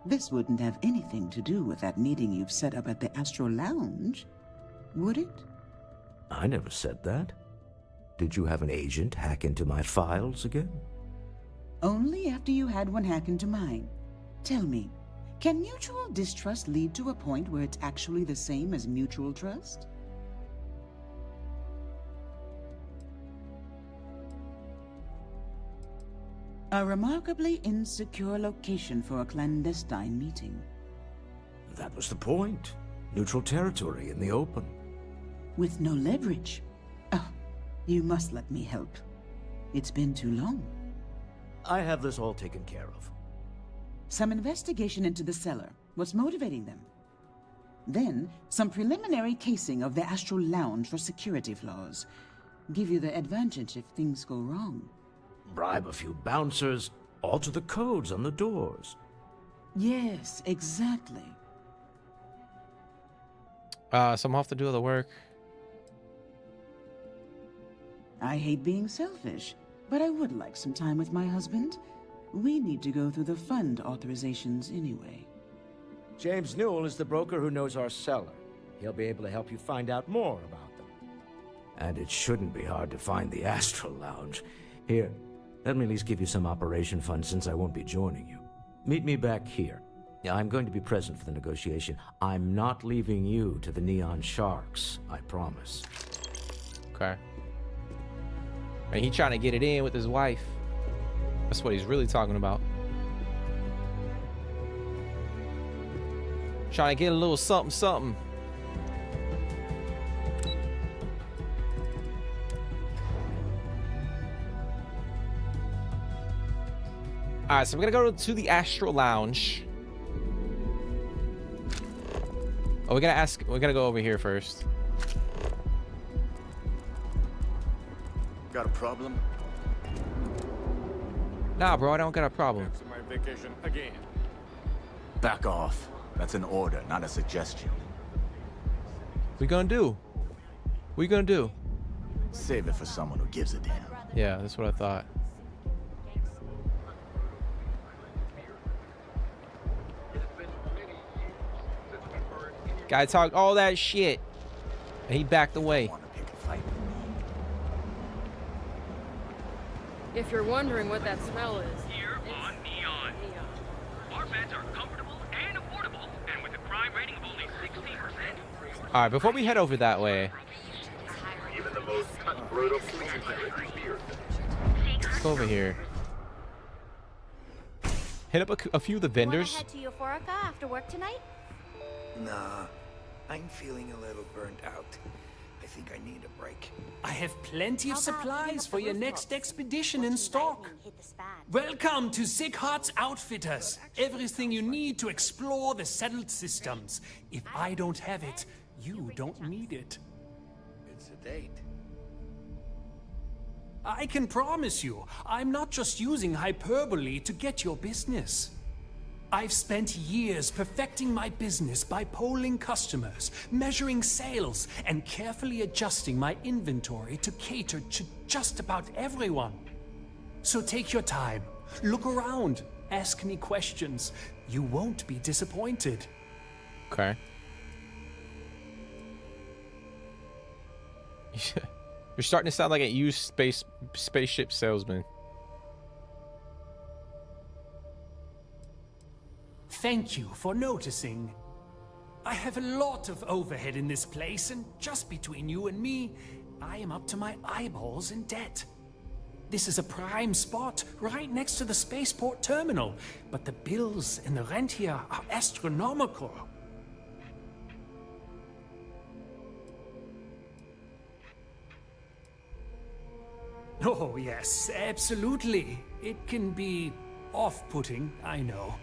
this wouldn't have anything to do with that meeting you've set up at the Astral Lounge, would it? I never said that. Did you have an agent hack into my files again? Only after you had one hack into mine. Tell me, can mutual distrust lead to a point where it's actually the same as mutual trust? A remarkably insecure location for a clandestine meeting. That was the point. Neutral territory in the open. With no leverage. Oh, you must let me help. It's been too long. I have this all taken care of. Some investigation into the cellar. What's motivating them? Then, some preliminary casing of the Astral Lounge for security flaws. Give you the advantage if things go wrong. Bribe a few bouncers, alter the codes on the doors. Yes, exactly. Someone have to do all the work. I hate being selfish, but I would like some time with my husband. We need to go through the fund authorizations anyway. James Newell is the broker who knows our seller. He'll be able to help you find out more about them. And it shouldn't be hard to find the Astral Lounge. Here, let me at least give you some operation funds since I won't be joining you. Meet me back here. I'm going to be present for the negotiation. I'm not leaving you to the Neon Sharks, I promise. Okay. And he trying to get it in with his wife. That's what he's really talking about. Trying to get a little something, something. All right, so we're gonna go to the Astral Lounge. Oh, we're gonna go over here first. Got a problem? Nah, bro, I don't got a problem. Cancel my vacation again. Back off. That's an order, not a suggestion. We gonna do? We gonna do? Save it for someone who gives a damn. Yeah, that's what I thought. Guy talked all that shit, and he backed away. If you're wondering what that smell is, Here on Neon. Our beds are comfortable and affordable, and with a crime rating of only 16%. All right, before we head over that way, Even the most cutthroat of fears. let's go over here. Hit up a few of the vendors. Head to Euphorica after work tonight? Nah, I'm feeling a little burnt out. I think I need a break. I have plenty of supplies for your next expedition in stock. Welcome to Sick Heart's Outfitters. Everything you need to explore the settled systems. If I don't have it, you don't need it. It's a date. I can promise you, I'm not just using hyperbole to get your business. I've spent years perfecting my business by polling customers, measuring sales, and carefully adjusting my inventory to cater to just about everyone. So take your time, look around, ask me questions. You won't be disappointed. Okay. You're starting to sound like a used spaceship salesman. Thank you for noticing. I have a lot of overhead in this place, and just between you and me, I am up to my eyeballs in debt. This is a prime spot right next to the spaceport terminal, but the bills and the rent here are astronomical. Oh, yes, absolutely. It can be off-putting, I know.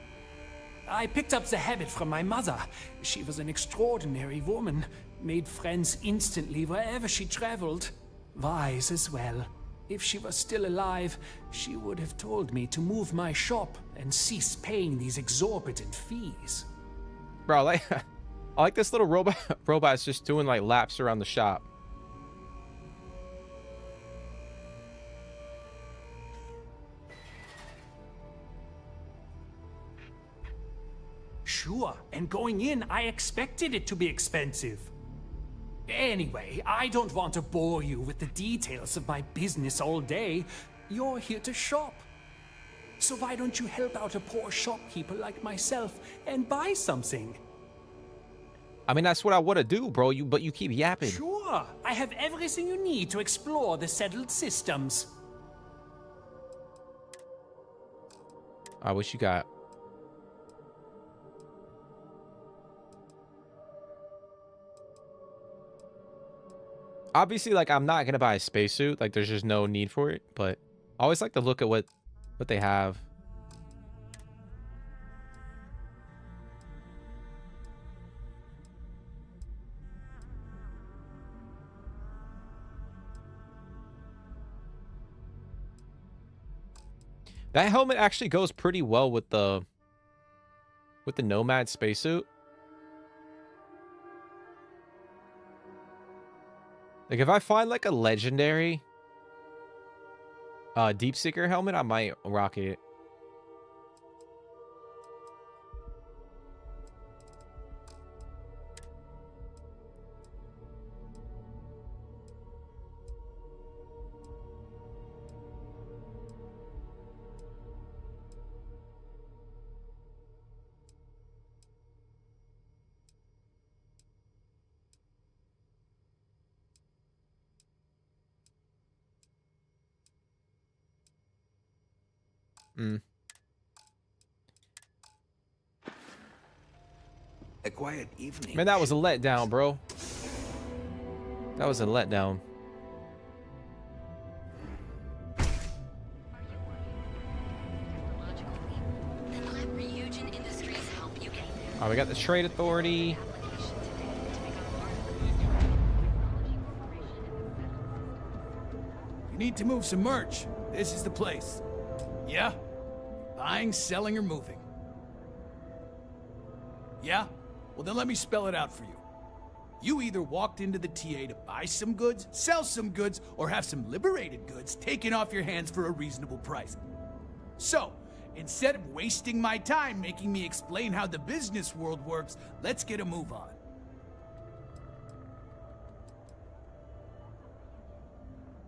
I picked up the habit from my mother. She was an extraordinary woman, made friends instantly wherever she traveled. Wise as well. If she was still alive, she would have told me to move my shop and cease paying these exorbitant fees. Bro, I like this little robot's just doing like laps around the shop. Sure, and going in, I expected it to be expensive. Anyway, I don't want to bore you with the details of my business all day. You're here to shop. So why don't you help out a poor shopkeeper like myself and buy something? I mean, that's what I want to do, bro. But you keep yapping. Sure, I have everything you need to explore the settled systems. What you got? Obviously, like, I'm not gonna buy a spacesuit. Like, there's just no need for it. But I always like to look at what they have. That helmet actually goes pretty well with the Nomad spacesuit. Like if I find like a legendary Deep Seeker helmet, I might rock it. A quiet evening. Man, that was a letdown, bro. That was a letdown. Alright, we got the Trade Authority. You need to move some merch. This is the place. Yeah? Buying, selling, or moving? Yeah? Well, then let me spell it out for you. You either walked into the TA to buy some goods, sell some goods, or have some liberated goods taken off your hands for a reasonable price. So, instead of wasting my time making me explain how the business world works, let's get a move on.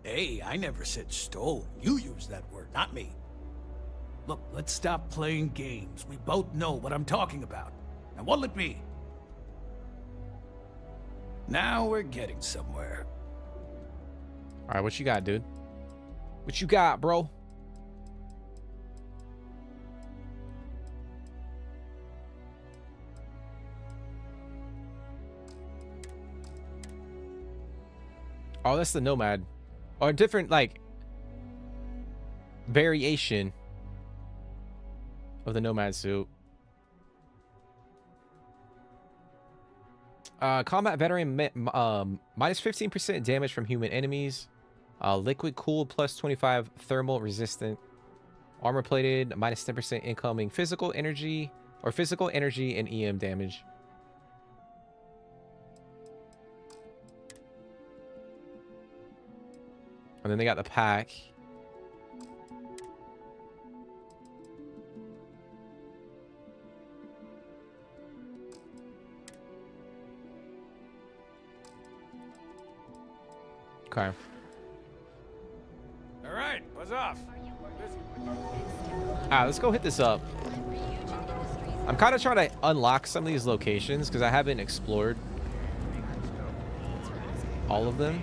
Hey, I never said stole. You used that word, not me. Look, let's stop playing games. We both know what I'm talking about. Now what'll it be? Now we're getting somewhere. All right, what you got, dude? What you got, bro? Oh, that's the Nomad. Or a different, like, variation of the Nomad suit. Combat veteran minus 15% damage from human enemies. Liquid cool plus 25 thermal resistant. Armor plated minus 10% incoming physical energy and EM damage. And then they got the pack. Okay. All right, buzz off. Let's go hit this up. I'm kind of trying to unlock some of these locations because I haven't explored all of them.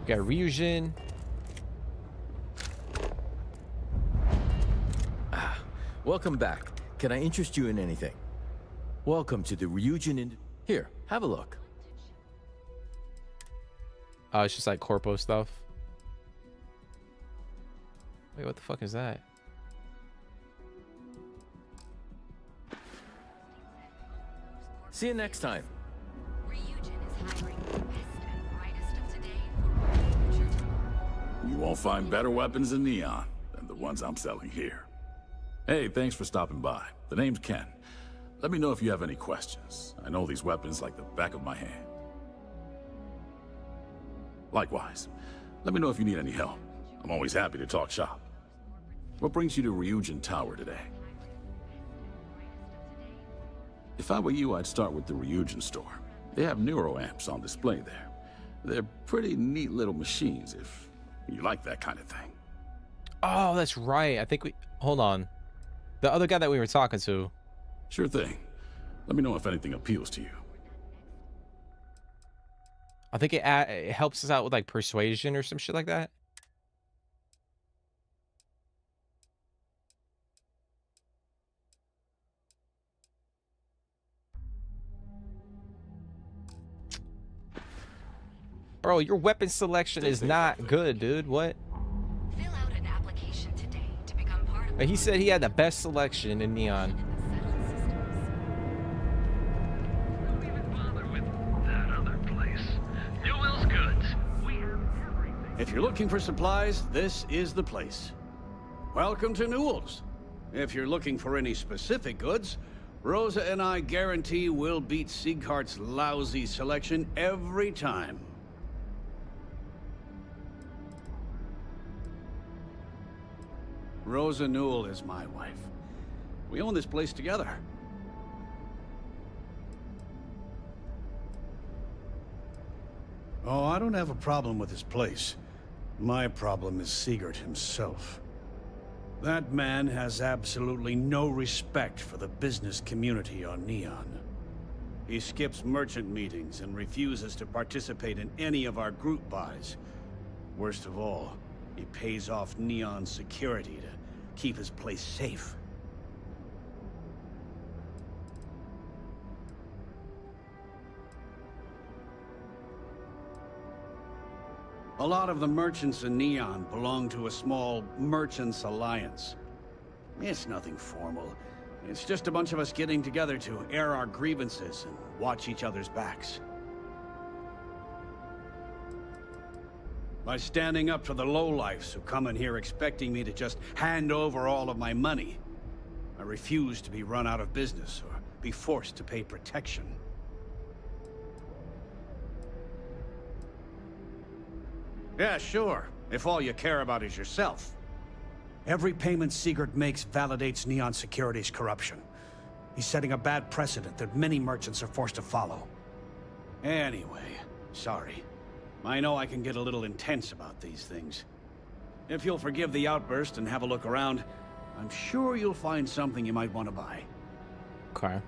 Got Ryujin. Welcome back. Can I interest you in anything? Welcome to the Ryujin Here, have a look. Oh, it's just like corpo stuff. Wait, what the fuck is that? See you next time. You won't find better weapons in Neon than the ones I'm selling here. Hey, thanks for stopping by. The name's Ken. Let me know if you have any questions. I know these weapons like the back of my hand. Likewise, let me know if you need any help. I'm always happy to talk shop. What brings you to Ryujin Tower today? If I were you, I'd start with the Ryujin store. They have neuroamps on display there. They're pretty neat little machines if you like that kind of thing. Oh, that's right. I think we... Hold on. The other guy that we were talking to. Sure thing. Let me know if anything appeals to you. I think it helps us out with like persuasion or some shit like that. Bro, your weapon selection is not good, dude. What? Fill out an application today to become part of He said he had the best selection in Neon. If you're looking for supplies, this is the place. Welcome to Newell's. If you're looking for any specific goods, Rosa and I guarantee we'll beat Sieghart's lousy selection every time. Rosa Newell is my wife. We own this place together. Oh, I don't have a problem with this place. My problem is Siegert himself. That man has absolutely no respect for the business community on Neon. He skips merchant meetings and refuses to participate in any of our group buys. Worst of all, he pays off Neon's security to keep his place safe. A lot of the merchants in Neon belong to a small merchants alliance. It's nothing formal. It's just a bunch of us getting together to air our grievances and watch each other's backs. By standing up to the lowlifes who come in here expecting me to just hand over all of my money, I refuse to be run out of business or be forced to pay protection. Yeah, sure, if all you care about is yourself. Every payment Siegert makes validates Neon Security's corruption. He's setting a bad precedent that many merchants are forced to follow. Anyway, sorry. I know I can get a little intense about these things. If you'll forgive the outburst and have a look around, I'm sure you'll find something you might want to buy. Okay.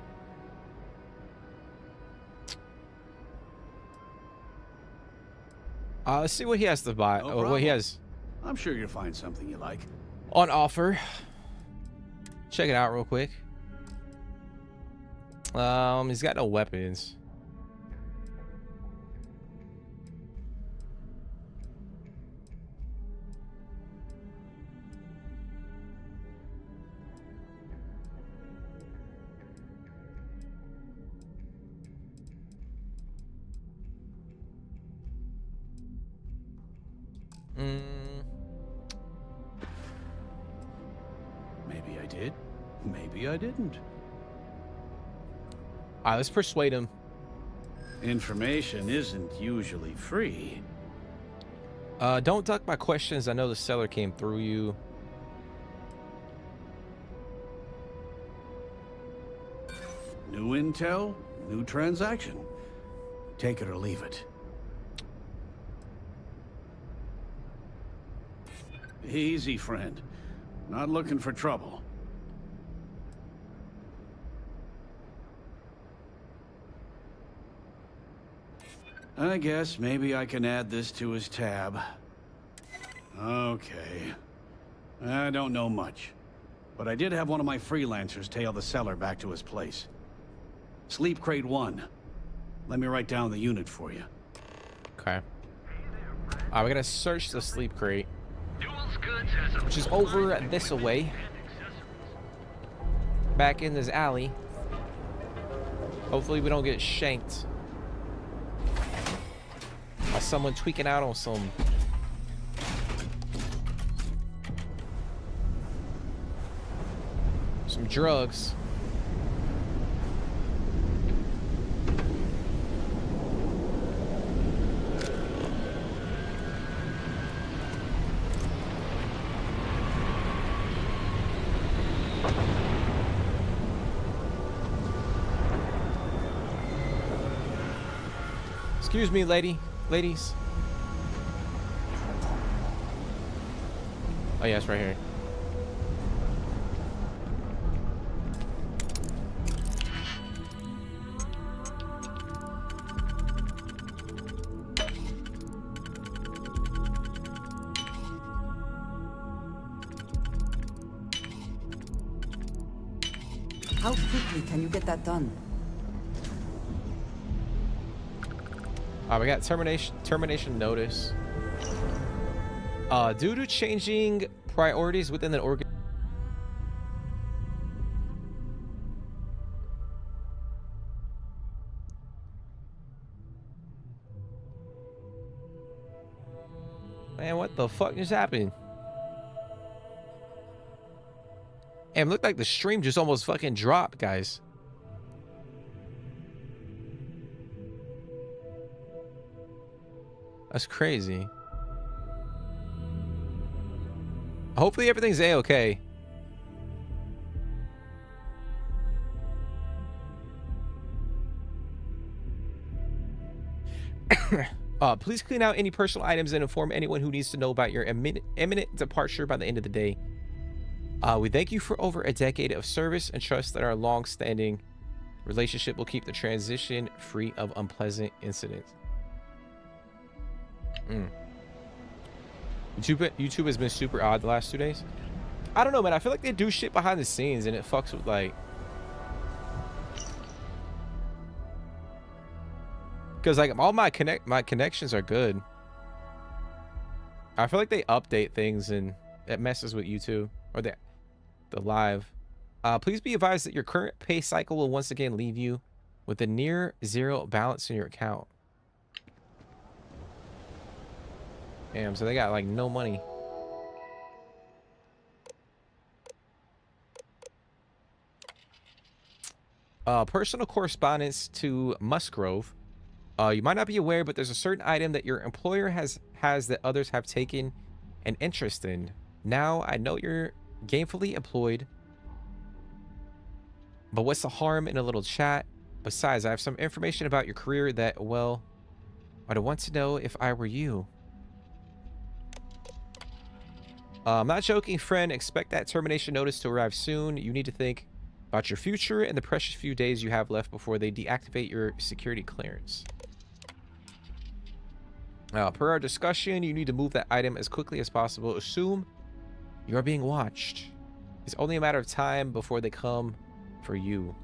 Let's see what he has to buy. No What he problem. has I'm sure you'll find something you like. on offer. Check it out real quick. He's got no weapons. Maybe I did. Maybe I didn't. All right, let's persuade him. Information isn't usually free. Don't duck my questions. I know the seller came through you. New intel, new transaction. Take it or leave it. Easy, friend. Not looking for trouble. I guess maybe I can add this to his tab. Okay. I don't know much, but I did have one of my freelancers tail the seller back to his place. Sleep Crate 1. Let me write down the unit for you. Okay. We gotta search the sleep crate, which is over this away, back in this alley. Hopefully we don't get shanked by someone tweaking out on some drugs. Excuse me, ladies. Oh yeah, it's right here. How quickly can you get that done? We got termination notice. Due to changing priorities within the organ. Man, what the fuck just happened? And it looked like the stream just almost fucking dropped, guys. That's crazy. Hopefully everything's A-okay. Please clean out any personal items and inform anyone who needs to know about your imminent departure by the end of the day. We thank you for over a decade of service and trust that our long-standing relationship will keep the transition free of unpleasant incidents. YouTube has been super odd the last 2 days. I don't know, man. I feel like they do shit behind the scenes and it fucks with like... Because like all my connections are good. I feel like they update things and it messes with YouTube or the live. Please be advised that your current pay cycle will once again leave you with a near zero balance in your account. Damn, so they got like no money. Personal correspondence to Musgrove. You might not be aware, but there's a certain item that your employer has that others have taken an interest in. Now, I know you're gainfully employed, but what's the harm in a little chat? Besides, I have some information about your career that, well, I'd want to know if I were you. I'm not joking, friend. Expect that termination notice to arrive soon. You need to think about your future and the precious few days you have left before they deactivate your security clearance. Per our discussion, you need to move that item as quickly as possible. Assume you are being watched. It's only a matter of time before they come for you.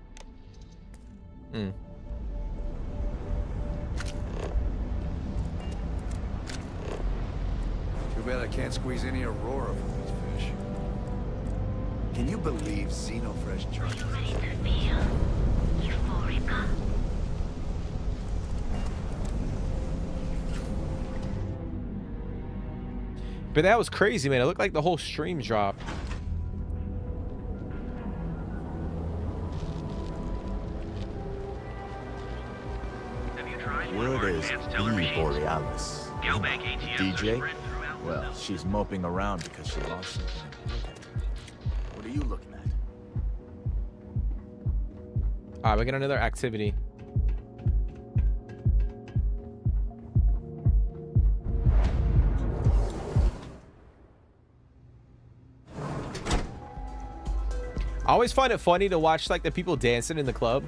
Too bad I can't squeeze any Aurora from these fish. Can you believe Xenofresh charged? But that was crazy, man. It looked like the whole stream dropped. Word is the Borealis. DJ? Well, she's moping around because she lost something. What are you looking at? Alright, we got another activity. I always find it funny to watch like the people dancing in the club.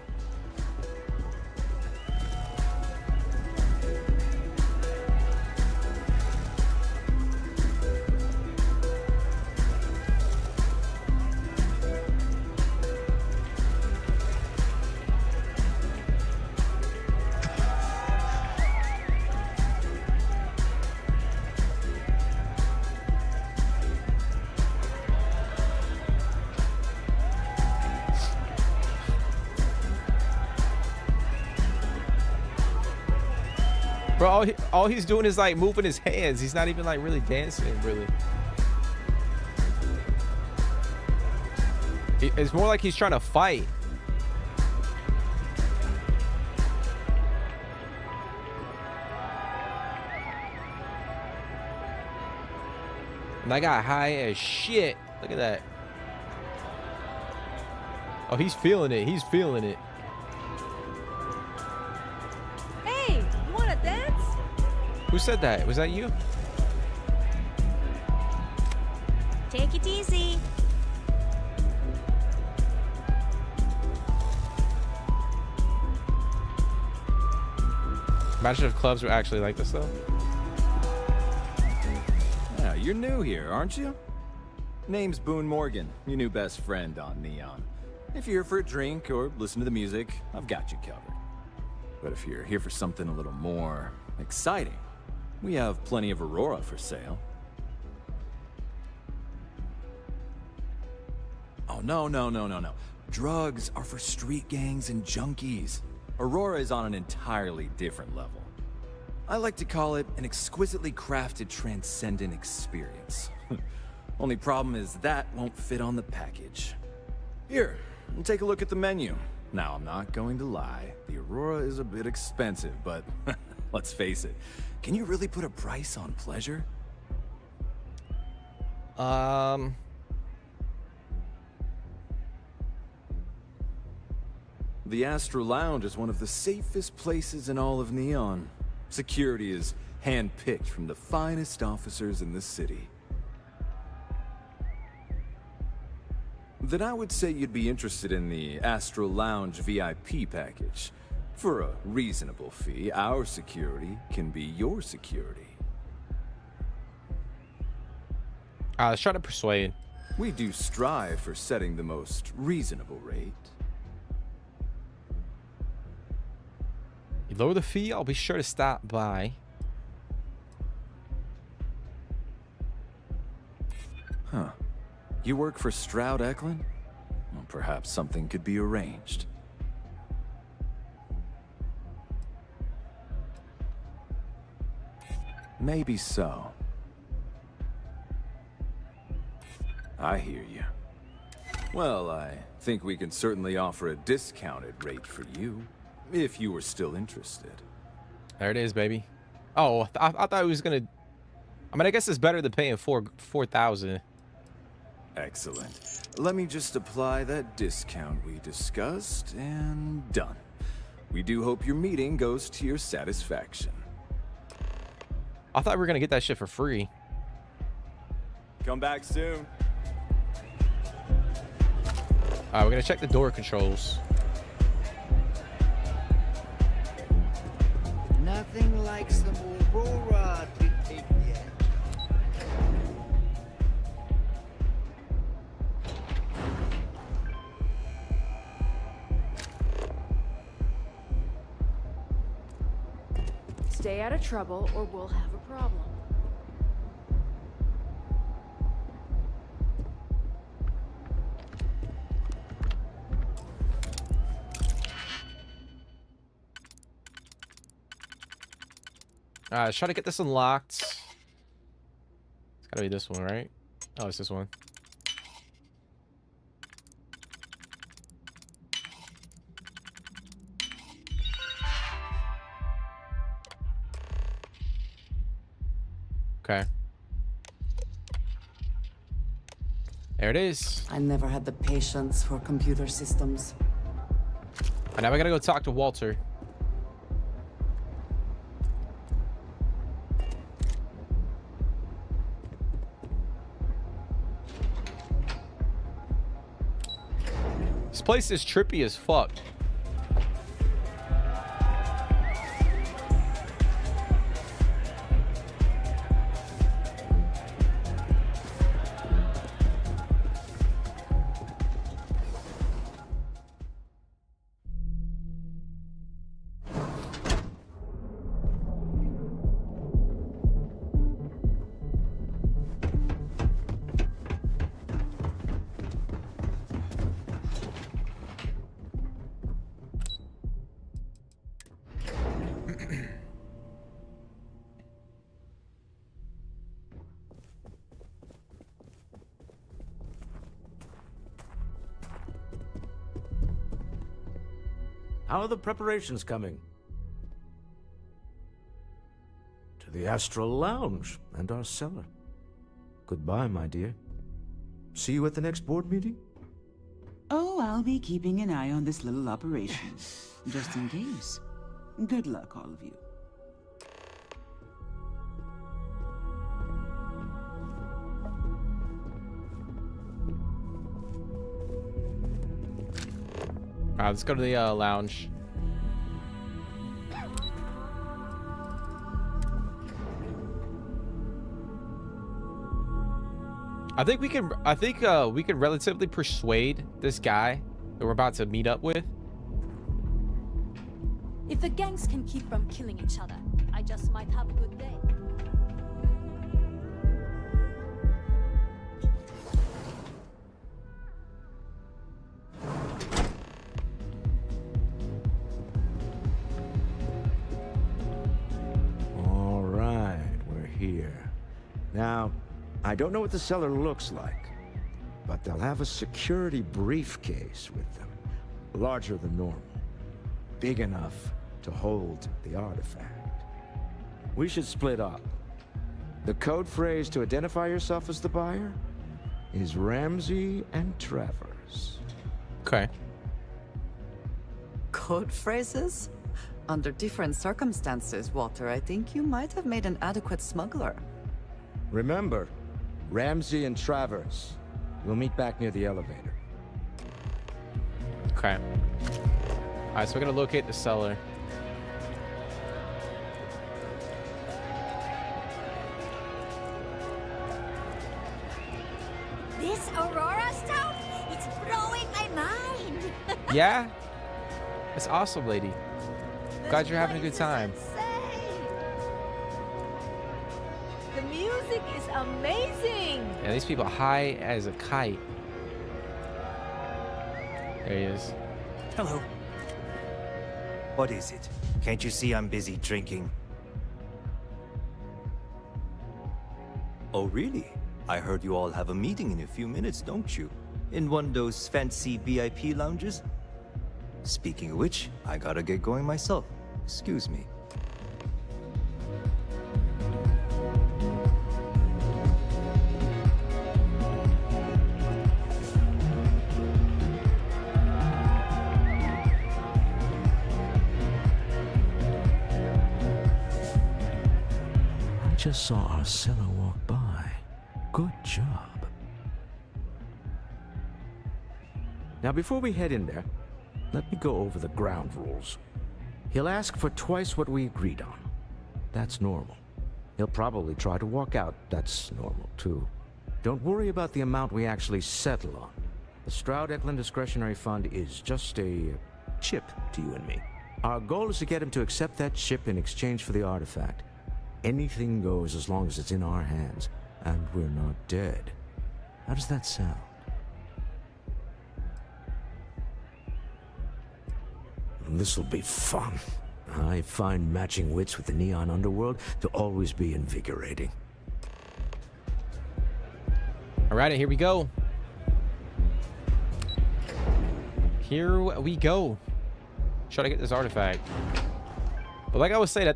Bro, all he's doing is like moving his hands. He's not even like really dancing, really. It's more like he's trying to fight. And I got high as shit. Look at that. Oh, he's feeling it. He's feeling it. Who said that? Was that you? Take it easy. Imagine if clubs were actually like this, though. Yeah, you're new here, aren't you? Name's Boone Morgan, your new best friend on Neon. If you're here for a drink or listen to the music, I've got you covered. But if you're here for something a little more exciting, we have plenty of Aurora for sale. Oh, no. Drugs are for street gangs and junkies. Aurora is on an entirely different level. I like to call it an exquisitely crafted, transcendent experience. Only problem is that won't fit on the package. Here, take a look at the menu. Now, I'm not going to lie. The Aurora is a bit expensive, but let's face it. Can you really put a price on pleasure? The Astro Lounge is one of the safest places in all of Neon. Security is hand-picked from the finest officers in the city. Then I would say you'd be interested in the Astro Lounge VIP package. For a reasonable fee, our security can be your security. Let's try to persuade. We do strive for setting the most reasonable rate. You lower the fee, I'll be sure to stop by. Huh. You work for Stroud Eklund? Well, perhaps something could be arranged. Maybe so. I hear you. Well, I think we can certainly offer a discounted rate for you, if you were still interested. There it is, baby. Oh, I thought it was gonna... I mean, I guess it's better than paying $4,000. Excellent. Let me just apply that discount we discussed, and done. We do hope your meeting goes to your satisfaction. I thought we were gonna get that shit for free. Come back soon. Alright, we're gonna check the door controls. Nothing like some Aurora to take yet. Stay out of trouble or we'll have a problem. Let's try to get this unlocked. It's gotta be this one, right? Oh, it's this one. Okay. There it is. I never had the patience for computer systems. And now we gotta go talk to Walter. This place is trippy as fuck. How are the preparations coming? To the Astral Lounge and our cellar. Goodbye, my dear. See you at the next board meeting? Oh, I'll be keeping an eye on this little operation, just in case. Good luck, all of you. Alright, let's go to the lounge. I think we can relatively persuade this guy that we're about to meet up with. If the gangs can keep from killing each other, I just might have a good day. Now, I don't know what the cellar looks like, but they'll have a security briefcase with them, larger than normal, big enough to hold the artifact. We should split up. The code phrase to identify yourself as the buyer is Ramsey and Travers. Okay. Code phrases? Under different circumstances, Walter, I think you might have made an adequate smuggler. Remember, Ramsey and Travers. We'll meet back near the elevator. Okay. Alright, so we're gonna locate the cellar. This Aurora stuff? It's blowing my mind. Yeah? It's awesome, lady. Glad you're having a good time. The music is amazing. Yeah, these people high as a kite. There he is. Hello. What is it? Can't you see I'm busy drinking? Oh, really? I heard you all have a meeting in a few minutes, don't you? In one of those fancy VIP lounges? Speaking of which, I gotta get going myself. Excuse me. I just saw our seller walk by. Good job. Now, before we head in there, let me go over the ground rules. He'll ask for twice what we agreed on. That's normal. He'll probably try to walk out. That's normal, too. Don't worry about the amount we actually settle on. The Stroud-Eklund Discretionary Fund is just a chip to you and me. Our goal is to get him to accept that chip in exchange for the artifact. Anything goes as long as it's in our hands, and we're not dead. How does that sound? This'll be fun. I find matching wits with the neon underworld to always be invigorating. Alright, here we go. Here we go. Try to get this artifact. But like I was saying,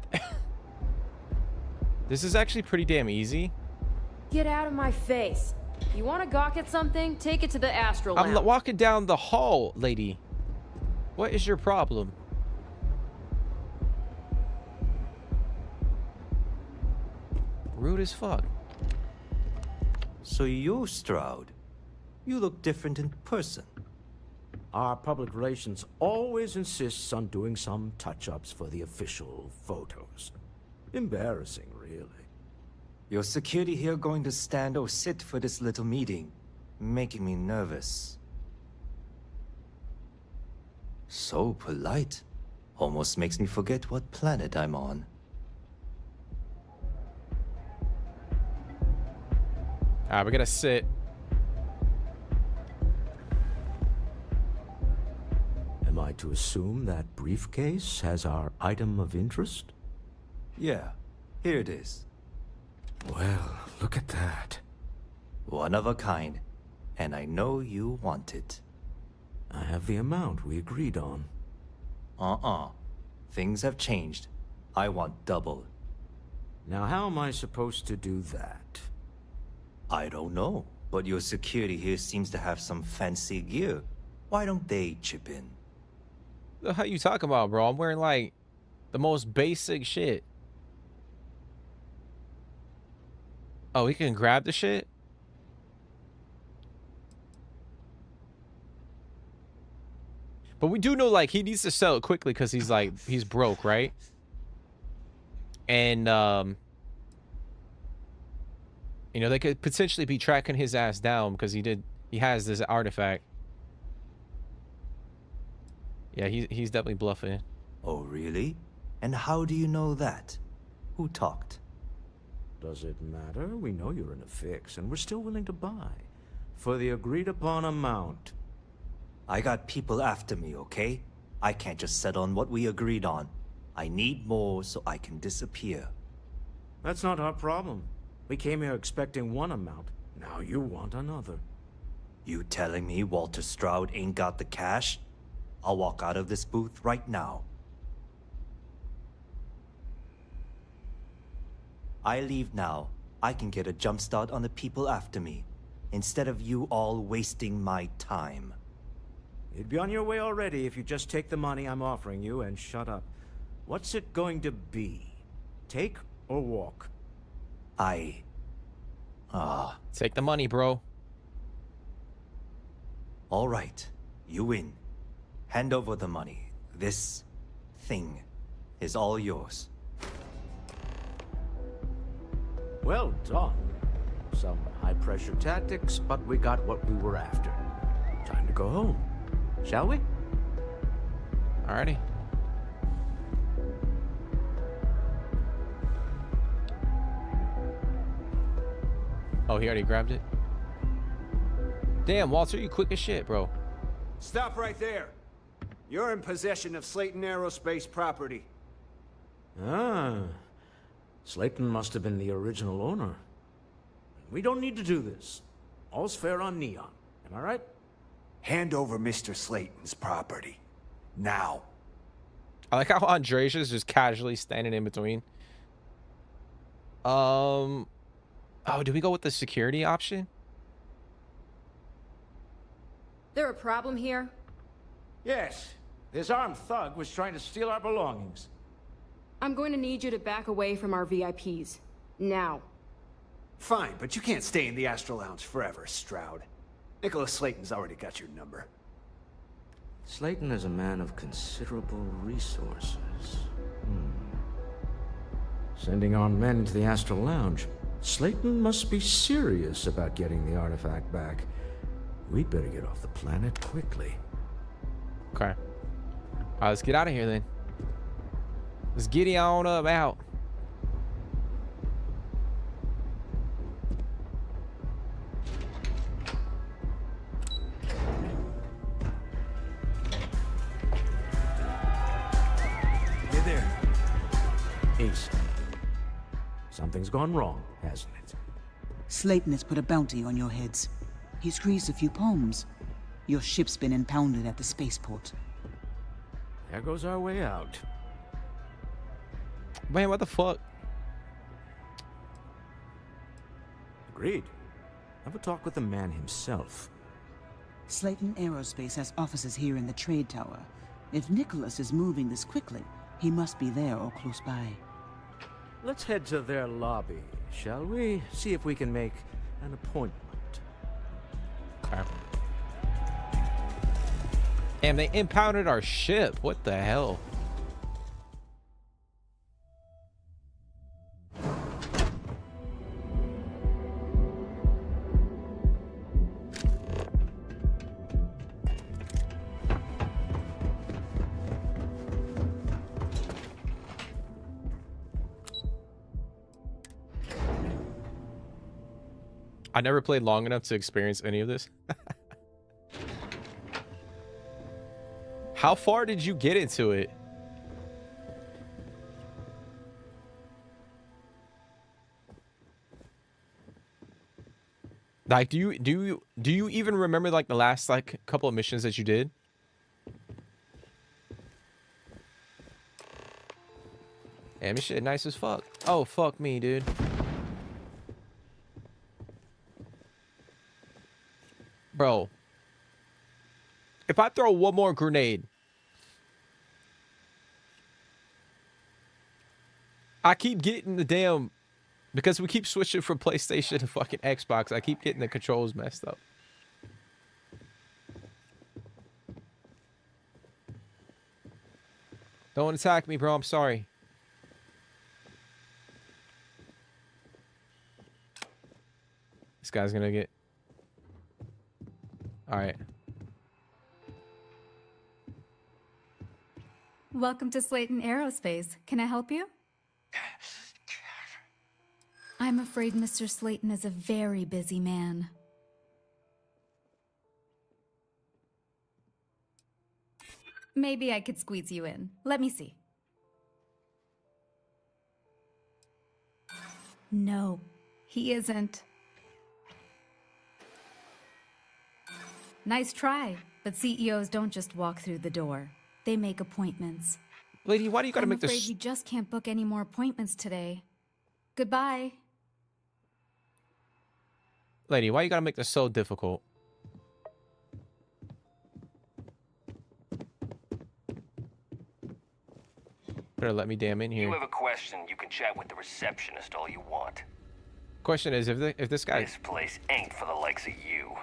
this is actually pretty damn easy. Get out of my face. You want to gawk at something? Take it to the Astral Lounge. I'm walking down the hall, lady. What is your problem? Rude as fuck. So you're Stroud. You look different in person. Our public relations always insists on doing some touch-ups for the official photos. Embarrassing, really. Your security here going to stand or sit for this little meeting, making me nervous. So polite. Almost makes me forget what planet I'm on. Alright, we're gonna sit. Am I to assume that briefcase has our item of interest? Yeah, here it is. Well, look at that. One of a kind, and I know you want it. I have the amount we agreed on. Things have changed. I want double. Now, how am I supposed to do that? I don't know, but your security here seems to have some fancy gear. Why don't they chip in? The hell you talking about, bro? I'm wearing like the most basic shit. Oh, he can grab the shit? But we do know, like, he needs to sell it quickly because he's like, he's broke, right? And, you know, they could potentially be tracking his ass down because he has this artifact. Yeah, he's definitely bluffing. Oh, really? And how do you know that? Who talked? Does it matter? We know you're in a fix, and we're still willing to buy. For the agreed-upon amount. I got people after me, okay? I can't just settle on what we agreed on. I need more so I can disappear. That's not our problem. We came here expecting one amount. Now you want another. You telling me Walter Stroud ain't got the cash? I'll walk out of this booth right now. I leave now. I can get a jump start on the people after me, instead of you all wasting my time. You'd be on your way already if you just take the money I'm offering you and shut up. What's it going to be? Take or walk? Take the money, bro. All right, you win. Hand over the money. This thing is all yours. Well done. Some high-pressure tactics, but we got what we were after. Time to go home. Shall we? Alrighty. Oh, he already grabbed it? Damn, Walter, you quick as shit, bro. Stop right there. You're in possession of Slayton Aerospace property. Ah. Slayton must have been the original owner. We don't need to do this. All's fair on Neon. Am I right? Hand over Mr. Slayton's property. Now. I like how Andresia's just casually standing in between. Oh, do we go with the security option? There a problem here? Yes. This armed thug was trying to steal our belongings. I'm going to need you to back away from our VIPs. Now. Fine, but you can't stay in the Astro Lounge forever, Stroud. Nicholas Slayton's already got your number. Slayton is a man of considerable resources. Sending armed men into the Astral Lounge. Slayton must be serious about getting the artifact back. We'd better get off the planet quickly. Okay. All right, let's get out of here then. Let's giddy on up out. Hey there. Ace. Something's gone wrong, hasn't it? Slayton has put a bounty on your heads. He squeezed a few palms. Your ship's been impounded at the spaceport. There goes our way out. Man, what the fuck? Agreed. Have a talk with the man himself. Slayton Aerospace has offices here in the trade tower. If Nicholas is moving this quickly, he must be there or close by. Let's head to their lobby, shall we? See if we can make an appointment. Okay. Damn, they impounded our ship. What the hell? I never played long enough to experience any of this. How far did you get into it? Like, do you even remember like the last like couple of missions that you did? Damn, this shit nice as fuck. Oh, fuck me, dude. Bro, if I throw one more grenade, I keep getting the damn, because we keep switching from PlayStation to fucking Xbox, I keep getting the controls messed up. Don't attack me, bro. I'm sorry. This guy's gonna get... All right. Welcome to Slayton Aerospace. Can I help you? I'm afraid Mr. Slayton is a very busy man. Maybe I could squeeze you in. Let me see. No, He isn't. Nice try, but CEOs don't just walk through the door. They make appointments. Lady, why do you gotta make I'm afraid this? we just can't book any more appointments today. Goodbye. Lady, why you gotta make this so difficult? Better let me damn in here. You have a question, you can chat with the receptionist all you want. Question is, if this guy... This place ain't for the likes of you.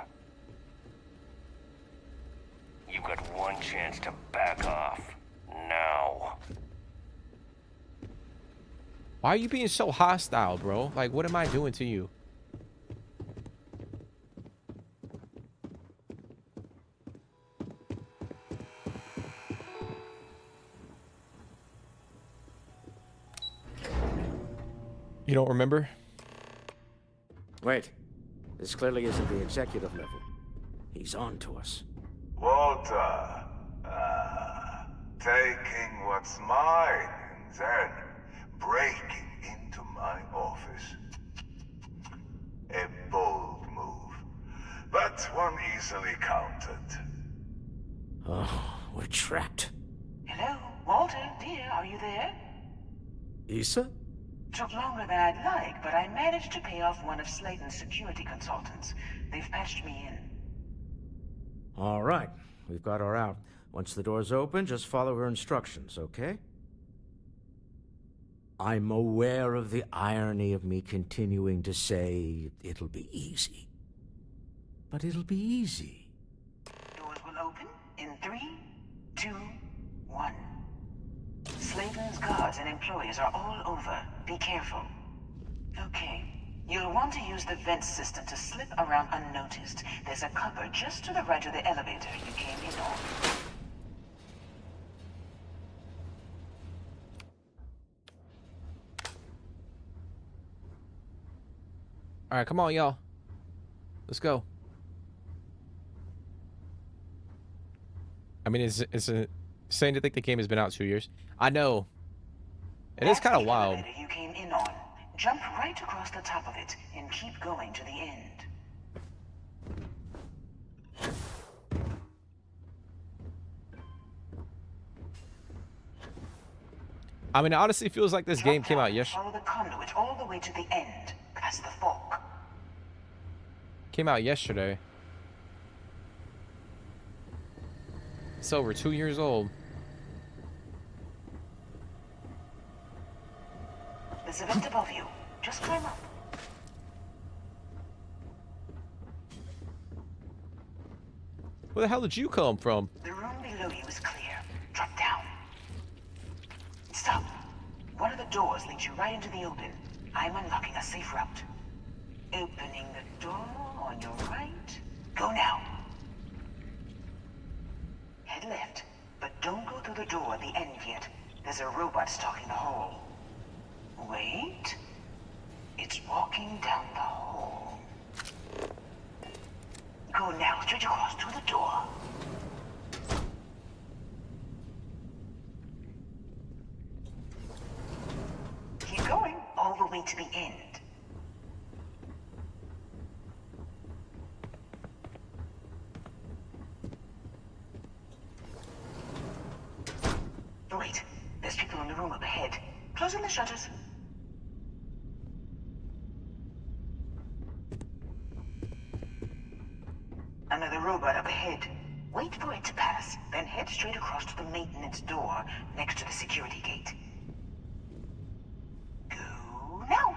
You got one chance to back off. Now. Why are you being so hostile, bro? Like, what am I doing to you? You don't remember? Wait. This clearly isn't the executive level. He's on to us. Walter. Taking what's mine and then breaking into my office. A bold move, but one easily countered. Oh, we're trapped. Hello, Walter, dear, are you there? Issa? Took longer than I'd like, but I managed to pay off one of Slayton's security consultants. They've patched me in. All right, we've got her out. Once the door's open, just follow her instructions, okay? I'm aware of the irony of me continuing to say it'll be easy. But it'll be easy. Doors will open in 3, 2, 1. Slayton's guards and employees are all over. Be careful. Okay. You'll want to use the vent system to slip around unnoticed. There's a cupboard just to the right of the elevator you came in on. All right, come on, y'all. Let's go. I mean, it's insane to think the game has been out 2 years. I know. It is kind of wild. You came in on. Jump right across the top of it and keep going to the end. I mean, it honestly feels like this game came out yesterday. Follow the conduit all the way to the end, past the fork. Came out yesterday. It's over 2 years old. There's a vent above you. Just climb up. Where the hell did you come from? The room below you is clear. Drop down. Stop. One of the doors leads you right into the open. I'm unlocking a safe route. Opening the door on your right. Go now. Head left, but don't go through the door at the end yet. There's a robot stalking the hall. Wait. It's walking down the hall. Go now, straight across to the door. Keep going all the way to the end. Wait, there's people in the room up ahead. Closing the shutters. Another robot up ahead. Wait for it to pass, then head straight across to the maintenance door next to the security gate. Go now!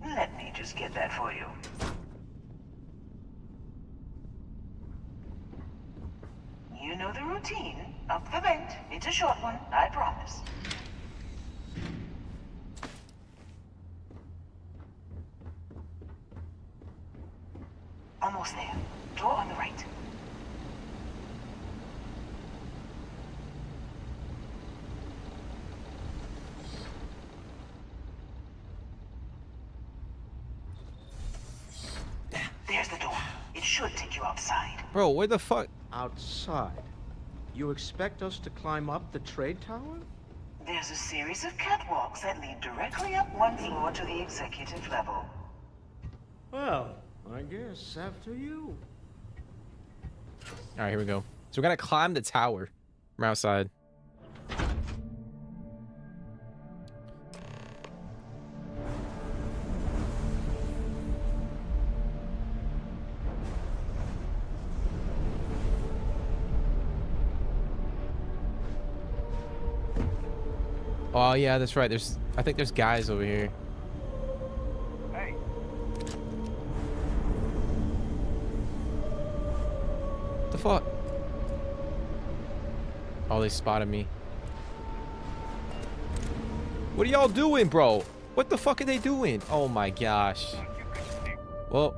Let me just get that for you. You know the routine. Up the vent. It's a short one, I promise. Almost there. Door on the right. There's the door. It should take you outside. Bro, where the fuck? Outside? You expect us to climb up the trade tower? There's a series of catwalks that lead directly up one floor to the executive level. Well, I guess after you. All right, here we go. So we gotta climb the tower from outside. Oh yeah, that's right. I think there's guys over here. Hey. What the fuck? Oh, they spotted me. What are y'all doing, bro? What the fuck are they doing? Oh my gosh. Well.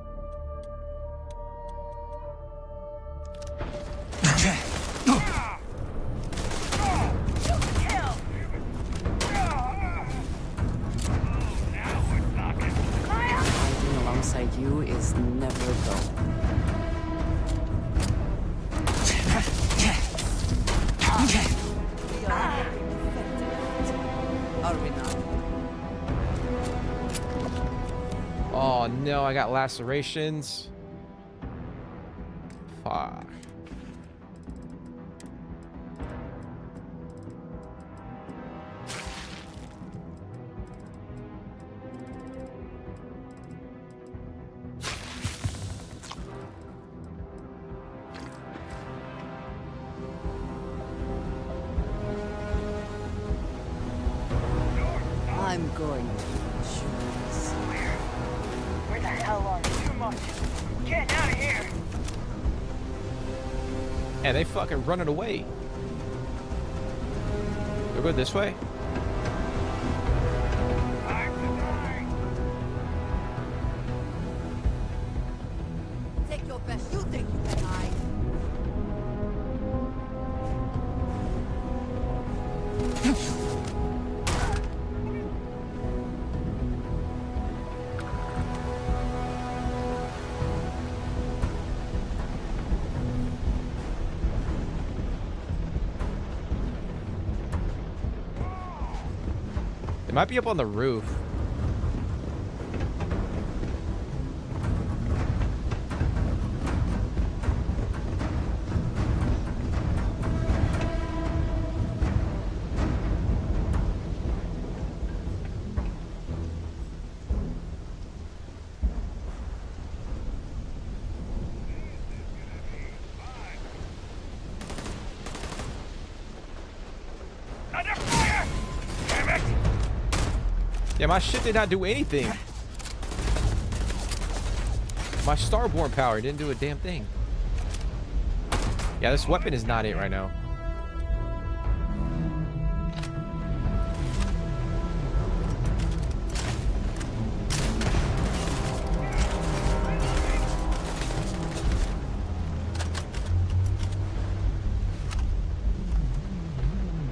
Fighting alongside you is never dull. Are we not? Oh no, I got lacerations. Fuck. I'm going to choose. Where the hell are you? Too much. Get out of here. Yeah, they fucking running away. They'll go this way. Take your best. You think you can hide? They might be up on the roof. Under fire! Damn it! Yeah, my shit did not do anything. My starborn power didn't do a damn thing. Yeah, this weapon is not it right now.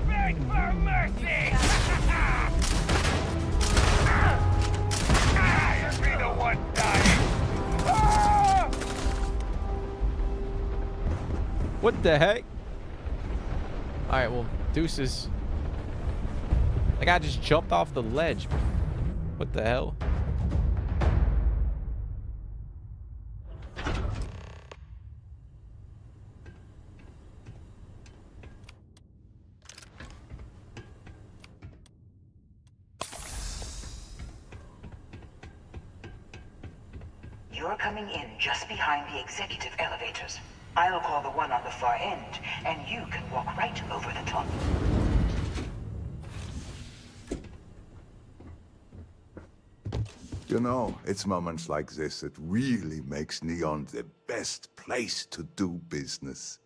Beg for mercy! You'll be the one dying! Ah! What the heck? Alright, well, deuces. That guy just jumped off the ledge. What the hell? You're coming in just behind the executive elevators. I'll call the one on the far end, and you can walk right over the top. You know, it's moments like this that really makes Neon the best place to do business.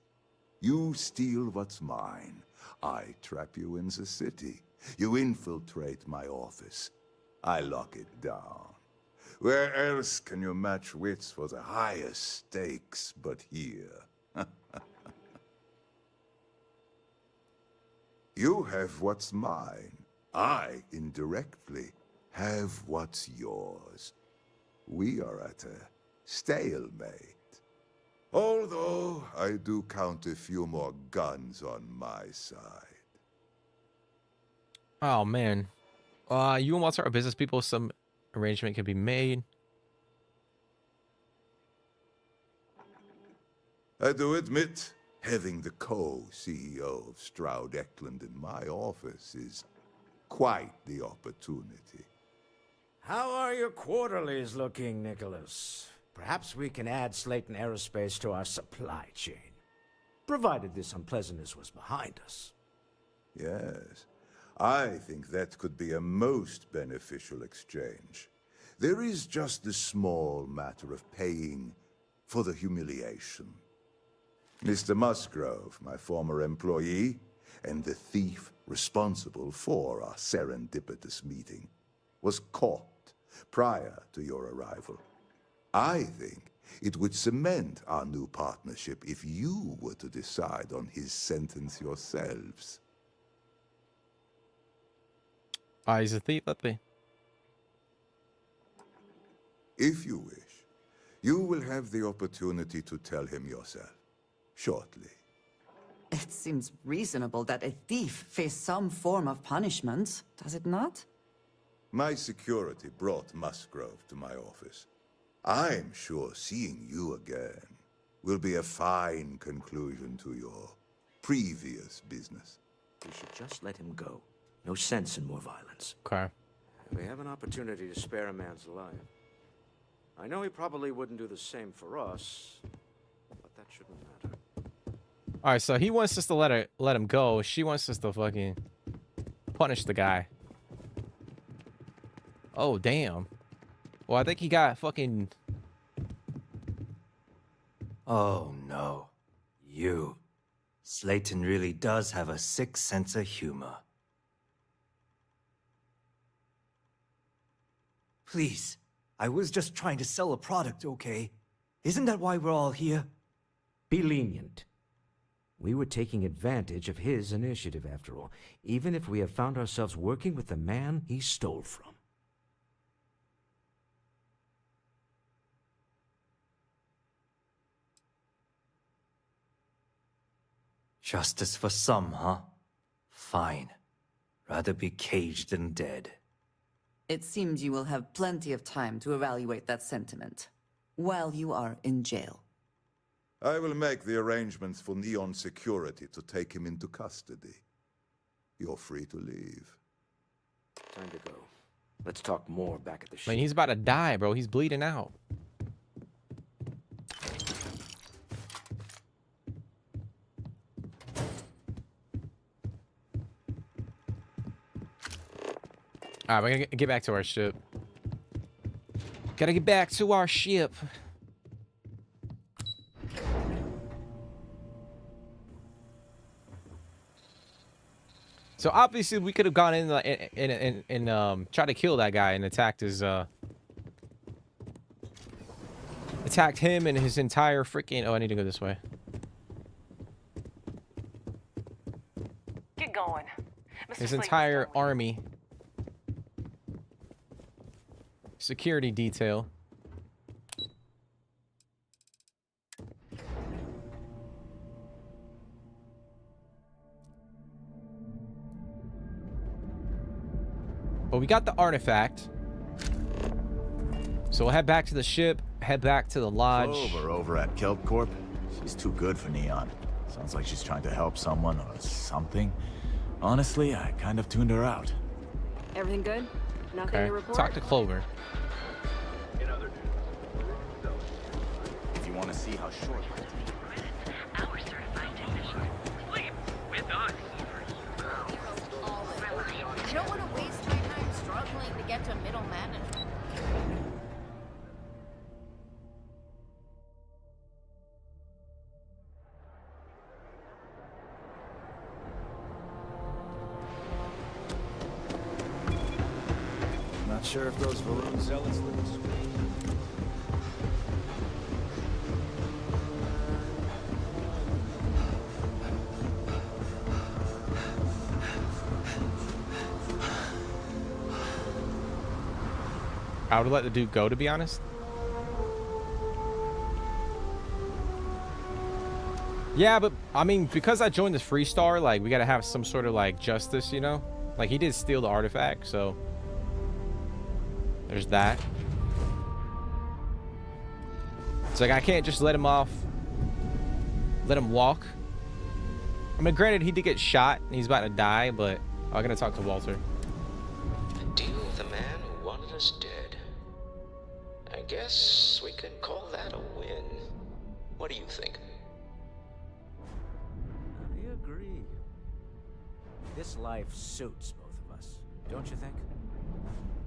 You steal what's mine. I trap you in the city. You infiltrate my office. I lock it down. Where else can you match wits for the highest stakes but here? You have what's mine. I, indirectly, have what's yours. We are at a stalemate. Although I do count a few more guns on my side. Oh man. You and Walter are business people. Some arrangement can be made. I do admit, having the co-CEO of Stroud Eklund in my office is quite the opportunity. How are your quarterlies looking, Nicholas? Perhaps we can add Slayton Aerospace to our supply chain, provided this unpleasantness was behind us. Yes, I think that could be a most beneficial exchange. There is just the small matter of paying for the humiliation. Mr. Musgrove, my former employee, and the thief responsible for our serendipitous meeting, was caught prior to your arrival. I think it would cement our new partnership if you were to decide on his sentence yourselves. He's a thief, let me. If you wish, you will have the opportunity to tell him yourself, shortly. It seems reasonable that a thief face some form of punishment, does it not? My security brought Musgrove to my office. I'm sure seeing you again will be a fine conclusion to your previous business. We should just let him go. No sense in more violence. Okay. We have an opportunity to spare a man's life. I know he probably wouldn't do the same for us, but that shouldn't matter. All right, so he wants us to let him go. She wants us to fucking punish the guy. Oh, damn. Well, I think he got fucking... Oh, no. You. Slayton really does have a sick sense of humor. Please. I was just trying to sell a product, okay? Isn't that why we're all here? Be lenient. We were taking advantage of his initiative, after all, even if we have found ourselves working with the man he stole from. Justice for some, huh? Fine. Rather be caged than dead. It seems you will have plenty of time to evaluate that sentiment, while you are in jail. I will make the arrangements for Neon Security to take him into custody. You're free to leave. Time to go. Let's talk more back at the ship. Man, he's about to die, bro. He's bleeding out. All right, we're gonna get back to our ship. Gotta get back to our ship. So obviously we could have gone in and tried to kill that guy and attacked his attacked him and his entire freaking... Oh, I need to go this way. Get going. His entire army. Security detail. But we got the artifact. So we'll head back to the ship, head back to the lodge. Clover over at Kelp Corp. She's too good for Neon. Sounds like she's trying to help someone or something. Honestly, I kind of tuned her out. Everything good? Nothing Okay. to report? Talk to Clover. If you want to see how short... Our certified technician. Sleep with us. I don't want to waste my time struggling to get to middle management. Not sure if those Varun zealots live this way. I would let the dude go, to be honest. Yeah, but I mean, because I joined this Freestar, like, we gotta have some sort of like justice, you know? Like, he did steal the artifact, so there's that. It's like I can't just let him off, let him walk. I mean, granted, he did get shot and he's about to die, but I'm gonna talk to Walter. A deal with a man who wanted us dead. I guess we can call that a win. What do you think? I agree. This life suits both of us, don't you think?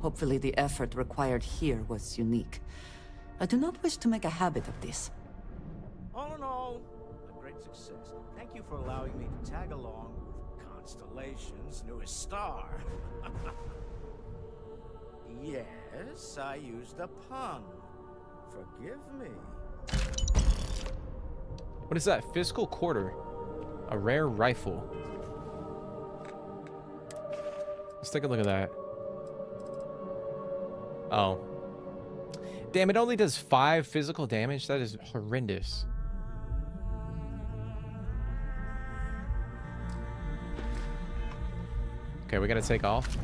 Hopefully the effort required here was unique. I do not wish to make a habit of this. All in all, a great success. Thank you for allowing me to tag along with Constellation's newest star. Yes, I used a pun. Forgive me. What is that? Physical quarter. A rare rifle. Let's take a look at that. Oh. Damn, it only does 5 physical damage? That is horrendous. Okay, we gotta take off.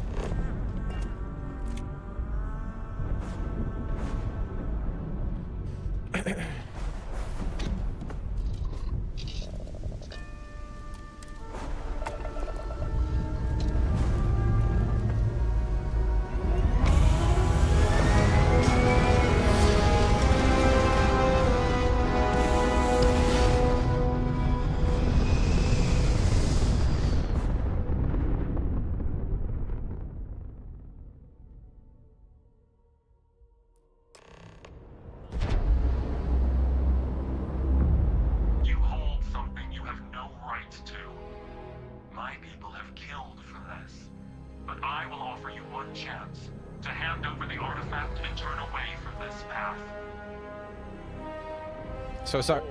So sorry.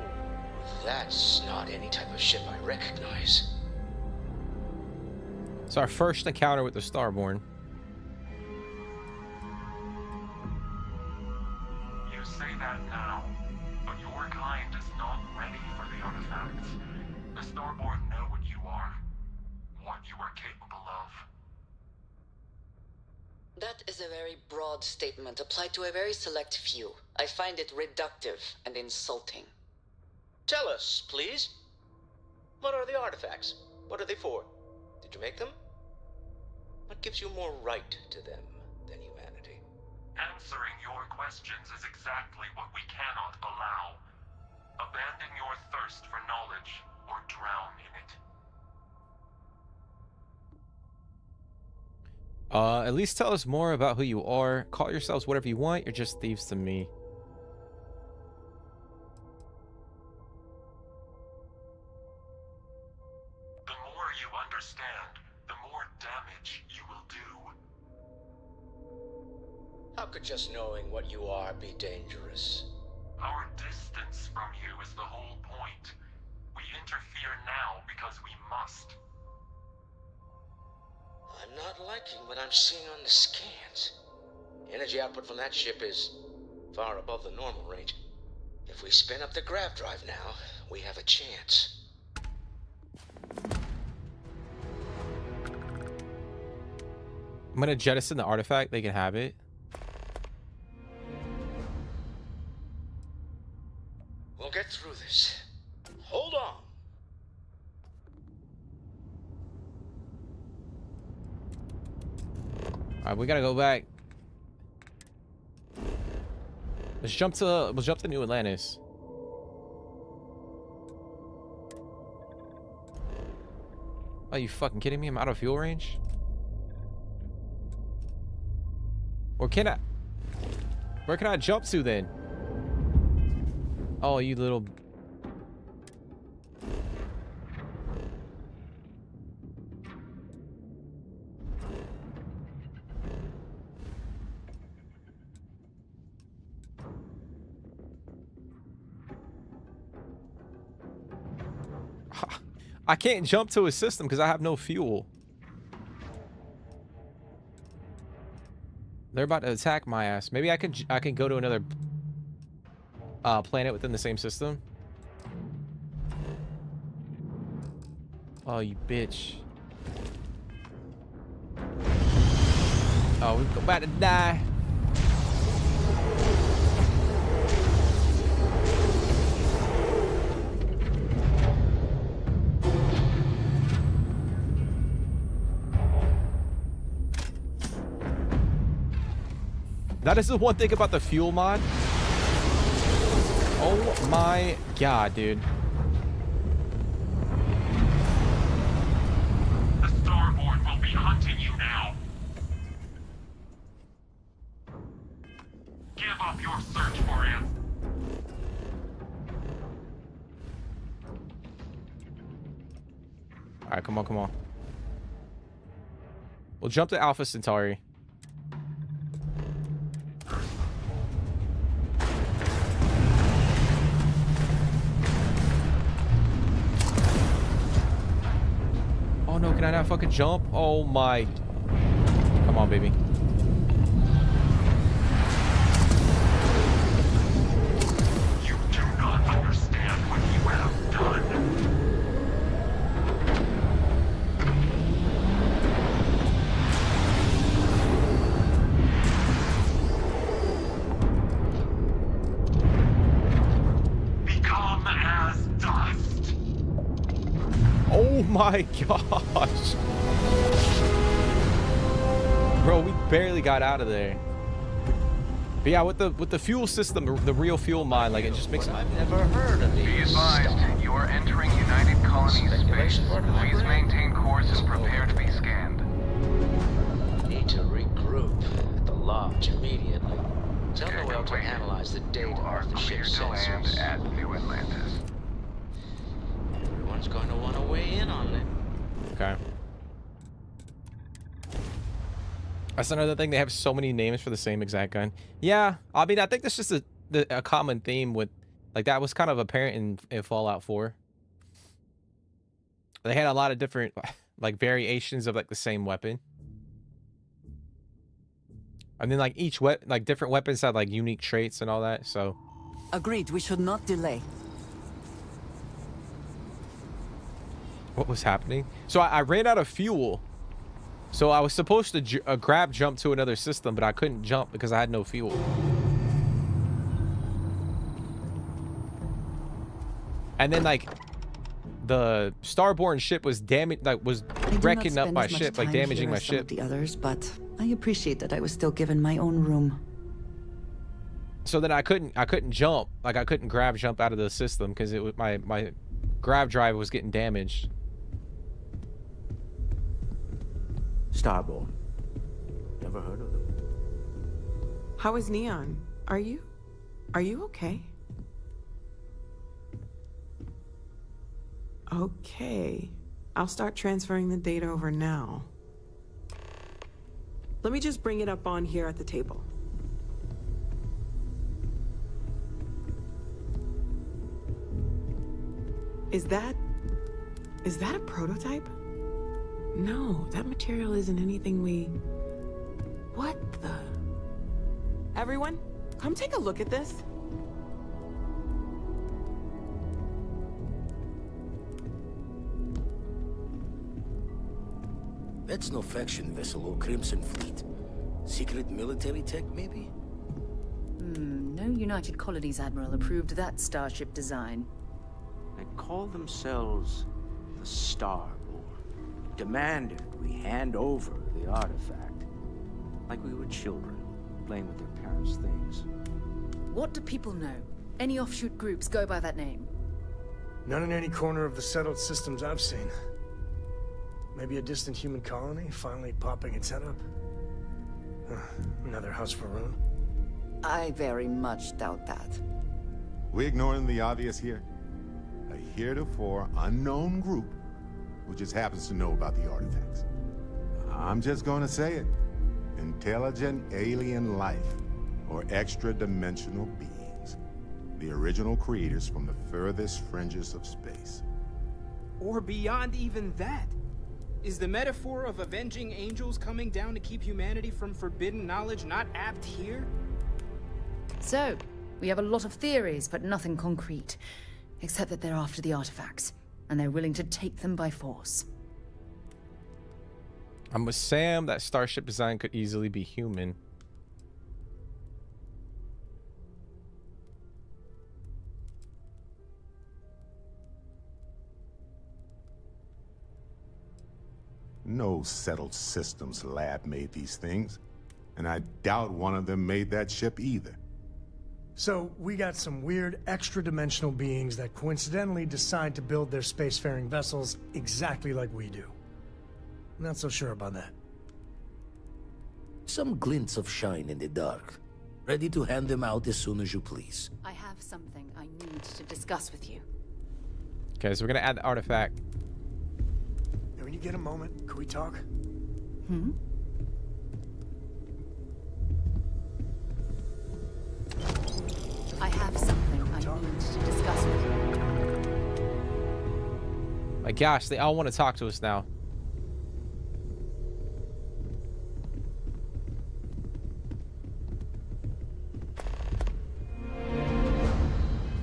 That's not any type of ship I recognize. It's our first encounter with the Starborn. You say that now, but your kind is not ready for the artifacts. The Starborn know what you are capable of. That is a very broad statement applied to a very select few. I find it reductive and insulting. Tell us, please. What are the artifacts? What are they for? Did you make them? What gives you more right to them than humanity? Answering your questions is exactly what we cannot allow. Abandon your thirst for knowledge or drown in it. At least tell us more about who you are. Call yourselves whatever you want. You're just thieves to me. The more you understand, the more damage you will do. How could just knowing what you are be dangerous? Our distance from you is the whole point. We interfere now because we must. I'm not liking what I'm seeing on the scans. Energy output from that ship is far above the normal range. If we spin up the grav drive now, we have a chance. I'm gonna jettison the artifact. They can have it. We'll get through this. Hold on. Alright, we gotta go back. Let's jump to New Atlantis. Are you fucking kidding me? I'm out of fuel range? Or can I? Where can I jump to then? Oh, you little... I can't jump to a system because I have no fuel. They're about to attack my ass. Maybe I can go to another planet within the same system. Oh, you bitch. Oh, we're about to die. That is the one thing about the fuel mod. Oh my god, dude. The starboard will be hunting you now. Give up your search for him. Alright, come on, come on. We'll jump to Alpha Centauri. Oh no, can I not fucking jump? Oh my. Come on, baby. You do not understand what you have done. Become as dust. Oh my gosh. Bro, we barely got out of there. But yeah, with the fuel system, the real fuel mod, like it just makes it. I've never heard of these. Be advised, you are entering United Colony space. Please maintain course and prepare to be scanned. Need to regroup at the lodge immediately. Tell Noel to analyze the data off the ship's sensors. At New Atlantis. Everyone's going to want to weigh in on it. Okay. That's another thing. They have so many names for the same exact gun. Yeah, I mean, I think that's just a common theme with, like, that was kind of apparent in Fallout 4. They had a lot of different, like, variations of, like, the same weapon. And then, like, each different weapons had, like, unique traits and all that, so. Agreed, we should not delay. What was happening? So I ran out of fuel. So I was supposed to grab jump to another system, but I couldn't jump because I had no fuel. And then, like, the starborn ship was damaged, like, was wrecking up my ship, like damaging my ship. The others, but I appreciate that I was still given my own room. So then I couldn't jump, like I couldn't grab jump out of the system because it was my grab drive was getting damaged. Starborn. Never heard of them. How is Neon? Are you okay? Okay. I'll start transferring the data over now. Let me just bring it up on here at the table. Is that a prototype? No, that material isn't anything we... What the... Everyone, come take a look at this. That's no faction vessel or Crimson Fleet. Secret military tech, maybe? No United Colonies Admiral approved that starship design. They call themselves the Starborn. Demanded we hand over the artifact. Like we were children, playing with their parents' things. What do people know? Any offshoot groups go by that name? None in any corner of the settled systems I've seen. Maybe a distant human colony finally popping its head up? Another house for Rune? I very much doubt that. We ignoring the obvious here? A heretofore unknown group who just happens to know about the artifacts. I'm just gonna say it. Intelligent alien life, or extra-dimensional beings. The original creators from the furthest fringes of space. Or beyond even that. Is the metaphor of avenging angels coming down to keep humanity from forbidden knowledge not apt here? So, we have a lot of theories, but nothing concrete. Except that they're after the artifacts, and they're willing to take them by force. I'm with Sam. That starship design could easily be human. No settled systems lab made these things, and I doubt one of them made that ship either. So, we got some weird extra-dimensional beings that coincidentally decide to build their spacefaring vessels exactly like we do. Not so sure about that. Some glints of shine in the dark. Ready to hand them out as soon as you please. I have something I need to discuss with you. Okay, so we're gonna add the artifact. Hey, when you get a moment, can we talk? Hmm? I have something I need to discuss with you. My gosh, they all want to talk to us now.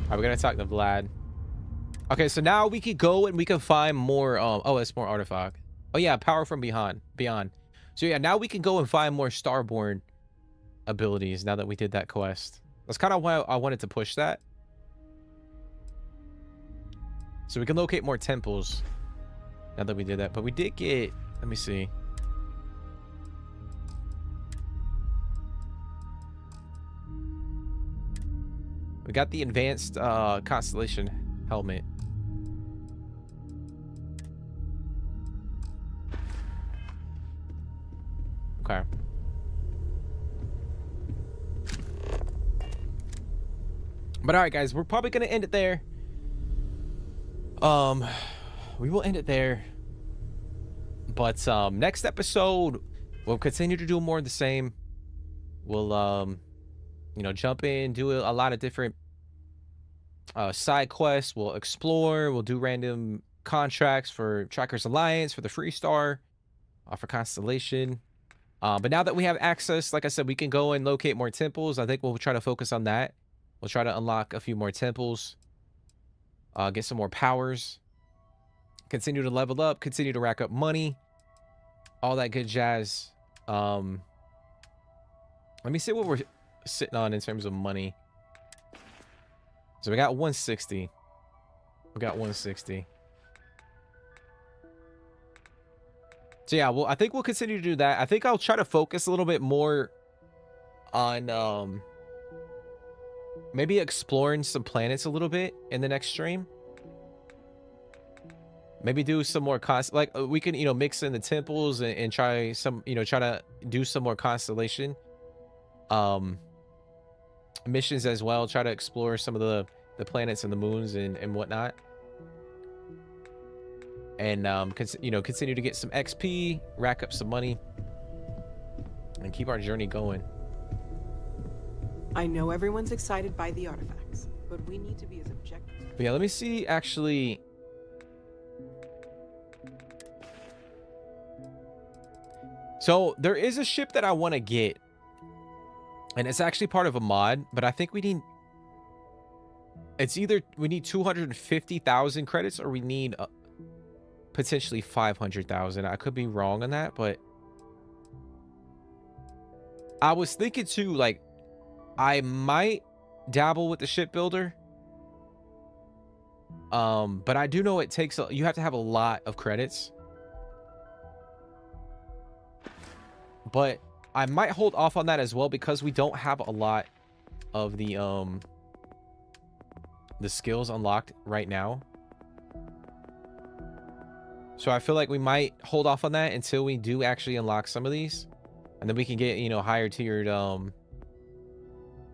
Alright, we're gonna talk to Vlad. Okay, so now we could go and we can find more oh, it's more artifact. Oh yeah, power from beyond. So yeah, now we can go and find more Starborn abilities now that we did that quest. That's kind of why I wanted to push that. So we can locate more temples now that we did that. But we did get, let me see. We got the advanced Constellation helmet. Okay. But all right, guys, we're probably gonna end it there. We will end it there. But next episode, we'll continue to do more of the same. We'll you know, jump in, do a lot of different side quests. We'll explore. We'll do random contracts for Trackers Alliance, for the Free Star, for Constellation. But now that we have access, like I said, we can go and locate more temples. I think we'll try to focus on that. We'll try to unlock a few more temples, get some more powers, continue to level up, continue to rack up money, all that good jazz. Let me see what we're sitting on in terms of money. So we got 160. We got 160. So yeah, well, I think we'll continue to do that. I think I'll try to focus a little bit more on maybe exploring some planets a little bit in the next stream. Maybe do some more like we can, you know, mix in the temples and try some, you know, try to do some more Constellation missions as well. Try to explore some of the planets and the moons and whatnot. And you know, continue to get some XP, rack up some money, and keep our journey going. I know everyone's excited by the artifacts, but we need to be as objective. But yeah, let me see actually. So there is a ship that I want to get, and it's actually part of a mod, but I think we need, it's either we need 250,000 credits or we need potentially 500,000. I could be wrong on that, but I was thinking too, like, I might dabble with the shipbuilder. But I do know it takes, you have to have a lot of credits. But I might hold off on that as well because we don't have a lot of the skills unlocked right now. So I feel like we might hold off on that until we do actually unlock some of these, and then we can get, you know, higher tiered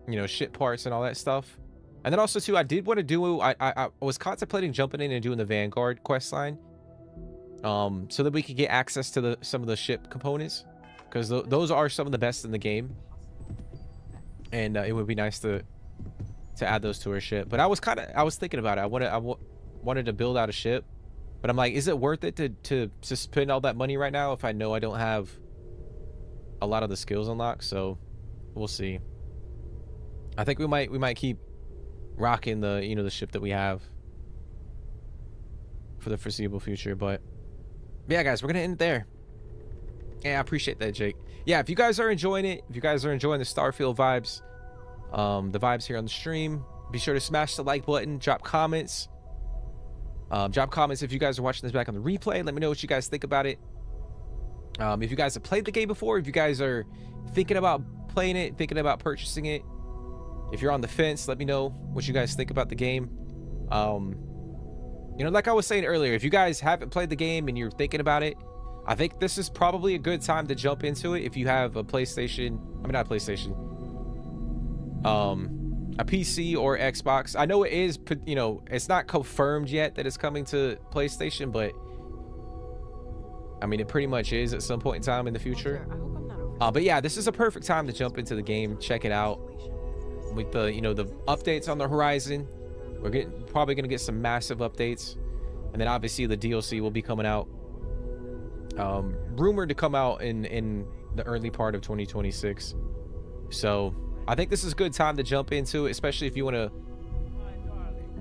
you know, ship parts and all that stuff. And then also too, I did want to do, I was contemplating jumping in and doing the Vanguard quest line, so that we could get access to some of the ship components, because those are some of the best in the game, and it would be nice to add those to our ship. But I was thinking about it. I wanted to build out a ship, but I'm like, is it worth it to spend all that money right now if I know I don't have a lot of the skills unlocked? So we'll see. I think we might keep rocking the, you know, the ship that we have for the foreseeable future. But yeah, guys, we're gonna end it there. Yeah, I appreciate that, Jake. Yeah, if you guys are enjoying it, if you guys are enjoying the Starfield vibes, the vibes here on the stream, be sure to smash the like button, drop comments. Drop comments if you guys are watching this back on the replay. Let me know what you guys think about it. If you guys have played the game before, if you guys are thinking about playing it, thinking about purchasing it, if you're on the fence, let me know what you guys think about the game. You know, like I was saying earlier, if you guys haven't played the game and you're thinking about it, I think this is probably a good time to jump into it if you have a PlayStation. I mean, not a PlayStation. A PC or Xbox. I know it is, you know, it's not confirmed yet that it's coming to PlayStation, but I mean, it pretty much is at some point in time in the future. But yeah, this is a perfect time to jump into the game, check it out. With the, you know, the updates on the horizon, we're probably gonna get some massive updates, and then obviously the DLC will be coming out. Rumored to come out in the early part of 2026. So I think this is a good time to jump into it, especially if you want to,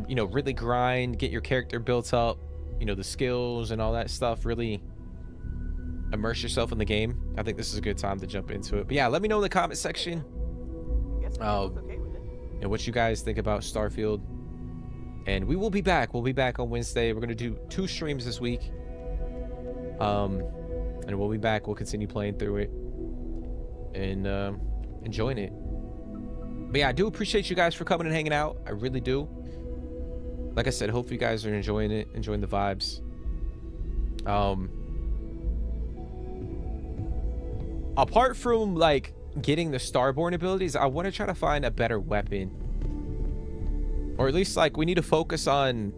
you know, really grind, get your character built up, you know, the skills and all that stuff, really immerse yourself in the game. I think this is a good time to jump into it. But yeah, let me know in the comment section and what you guys think about Starfield. And we will be back. We'll be back on Wednesday. We're going to do 2 streams this week. And we'll be back. We'll continue playing through it and enjoying it. But yeah, I do appreciate you guys for coming and hanging out. I really do. Like I said, hope you guys are enjoying it, enjoying the vibes. Apart from like getting the Starborn abilities, I want to try to find a better weapon, or at least like we need to focus on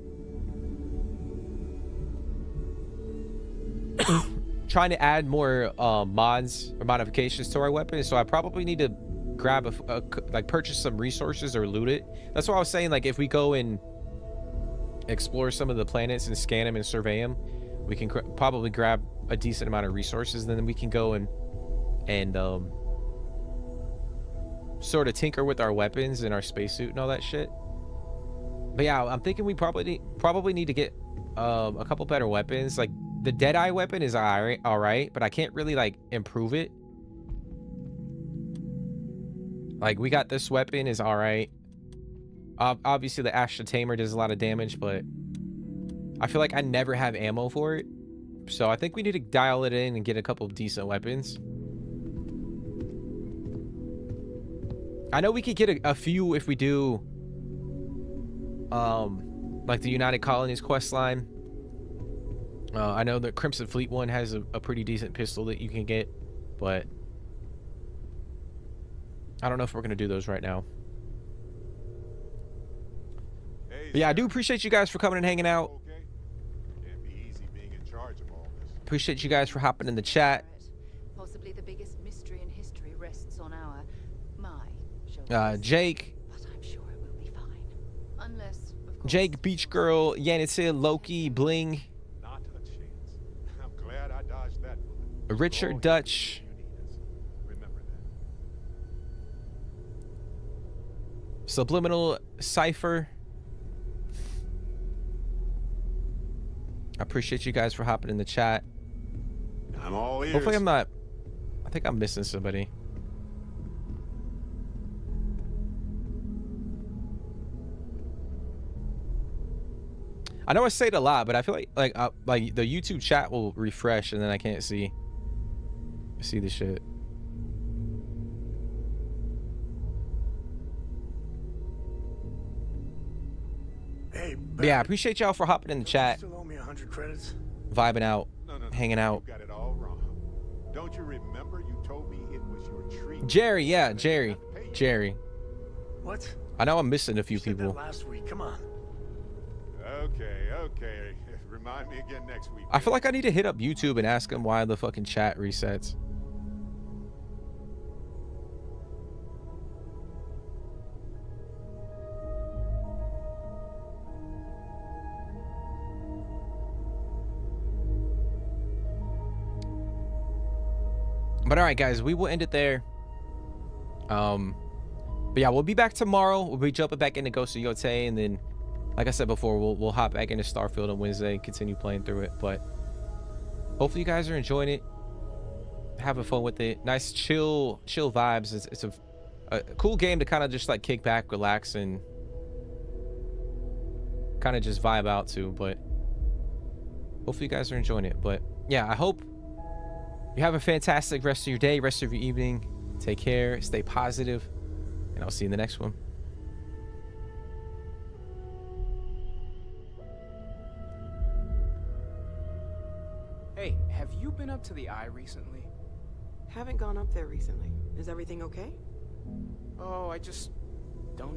trying to add more mods or modifications to our weapons. So I probably need to grab like purchase some resources or loot it. That's what I was saying. Like if we go and explore some of the planets and scan them and survey them, we can probably grab a decent amount of resources. Then we can go and sort of tinker with our weapons and our spacesuit and all that shit. But yeah, I'm thinking we probably need to get a couple better weapons. Like the Deadeye weapon is all right, but I can't really like improve it. Like we got this weapon is all right. Obviously the Astra Tamer does a lot of damage, but I feel like I never have ammo for it. So I think we need to dial it in and get a couple of decent weapons. I know we could get a few if we do like the United Colonies quest line. I know the Crimson Fleet one has a pretty decent pistol that you can get, but I don't know if we're gonna do those right now. But yeah, I do appreciate you guys for coming and hanging out. Appreciate you guys for hopping in the chat. Possibly the biggest mystery in history rests on Jake, but I'm sure it will be fine. Unless, of course, Jake, Beach Girl, Yanitza, Loki, Bling, Not a chance. I'm glad I dodged that bullet. Richard Dutch, Remember that. Subliminal Cipher. I appreciate you guys for hopping in the chat. I'm all ears. Hopefully I'm not. I think I'm missing somebody. I know I say it a lot, but I feel like the YouTube chat will refresh and then I can't see the shit. Hey, But yeah, I appreciate y'all for hopping in the chat, still owe me 100 credits. vibing out, No, hanging out. You got it all wrong. Don't you remember you told me it was your treat? Jerry, yeah, Jerry. What? I know I'm missing a few You said that people. last week. Come on. Okay. Remind me again next week. I feel like I need to hit up YouTube and ask them why the fucking chat resets. But all right, guys, we will end it there. But yeah, we'll be back tomorrow. We'll be jumping back into Ghost of Yotei, and then, like I said before, we'll hop back into Starfield on Wednesday and continue playing through it. But hopefully you guys are enjoying it. having fun with it. Nice chill vibes. It's a cool game to kind of just like kick back, relax, and kind of just vibe out to. But hopefully you guys are enjoying it. But yeah, I hope you have a fantastic rest of your day, rest of your evening. Take care, stay positive, and I'll see you in the next one. Hey, have you been up to the Eye recently? Haven't gone up there recently. Is everything okay? Oh, I just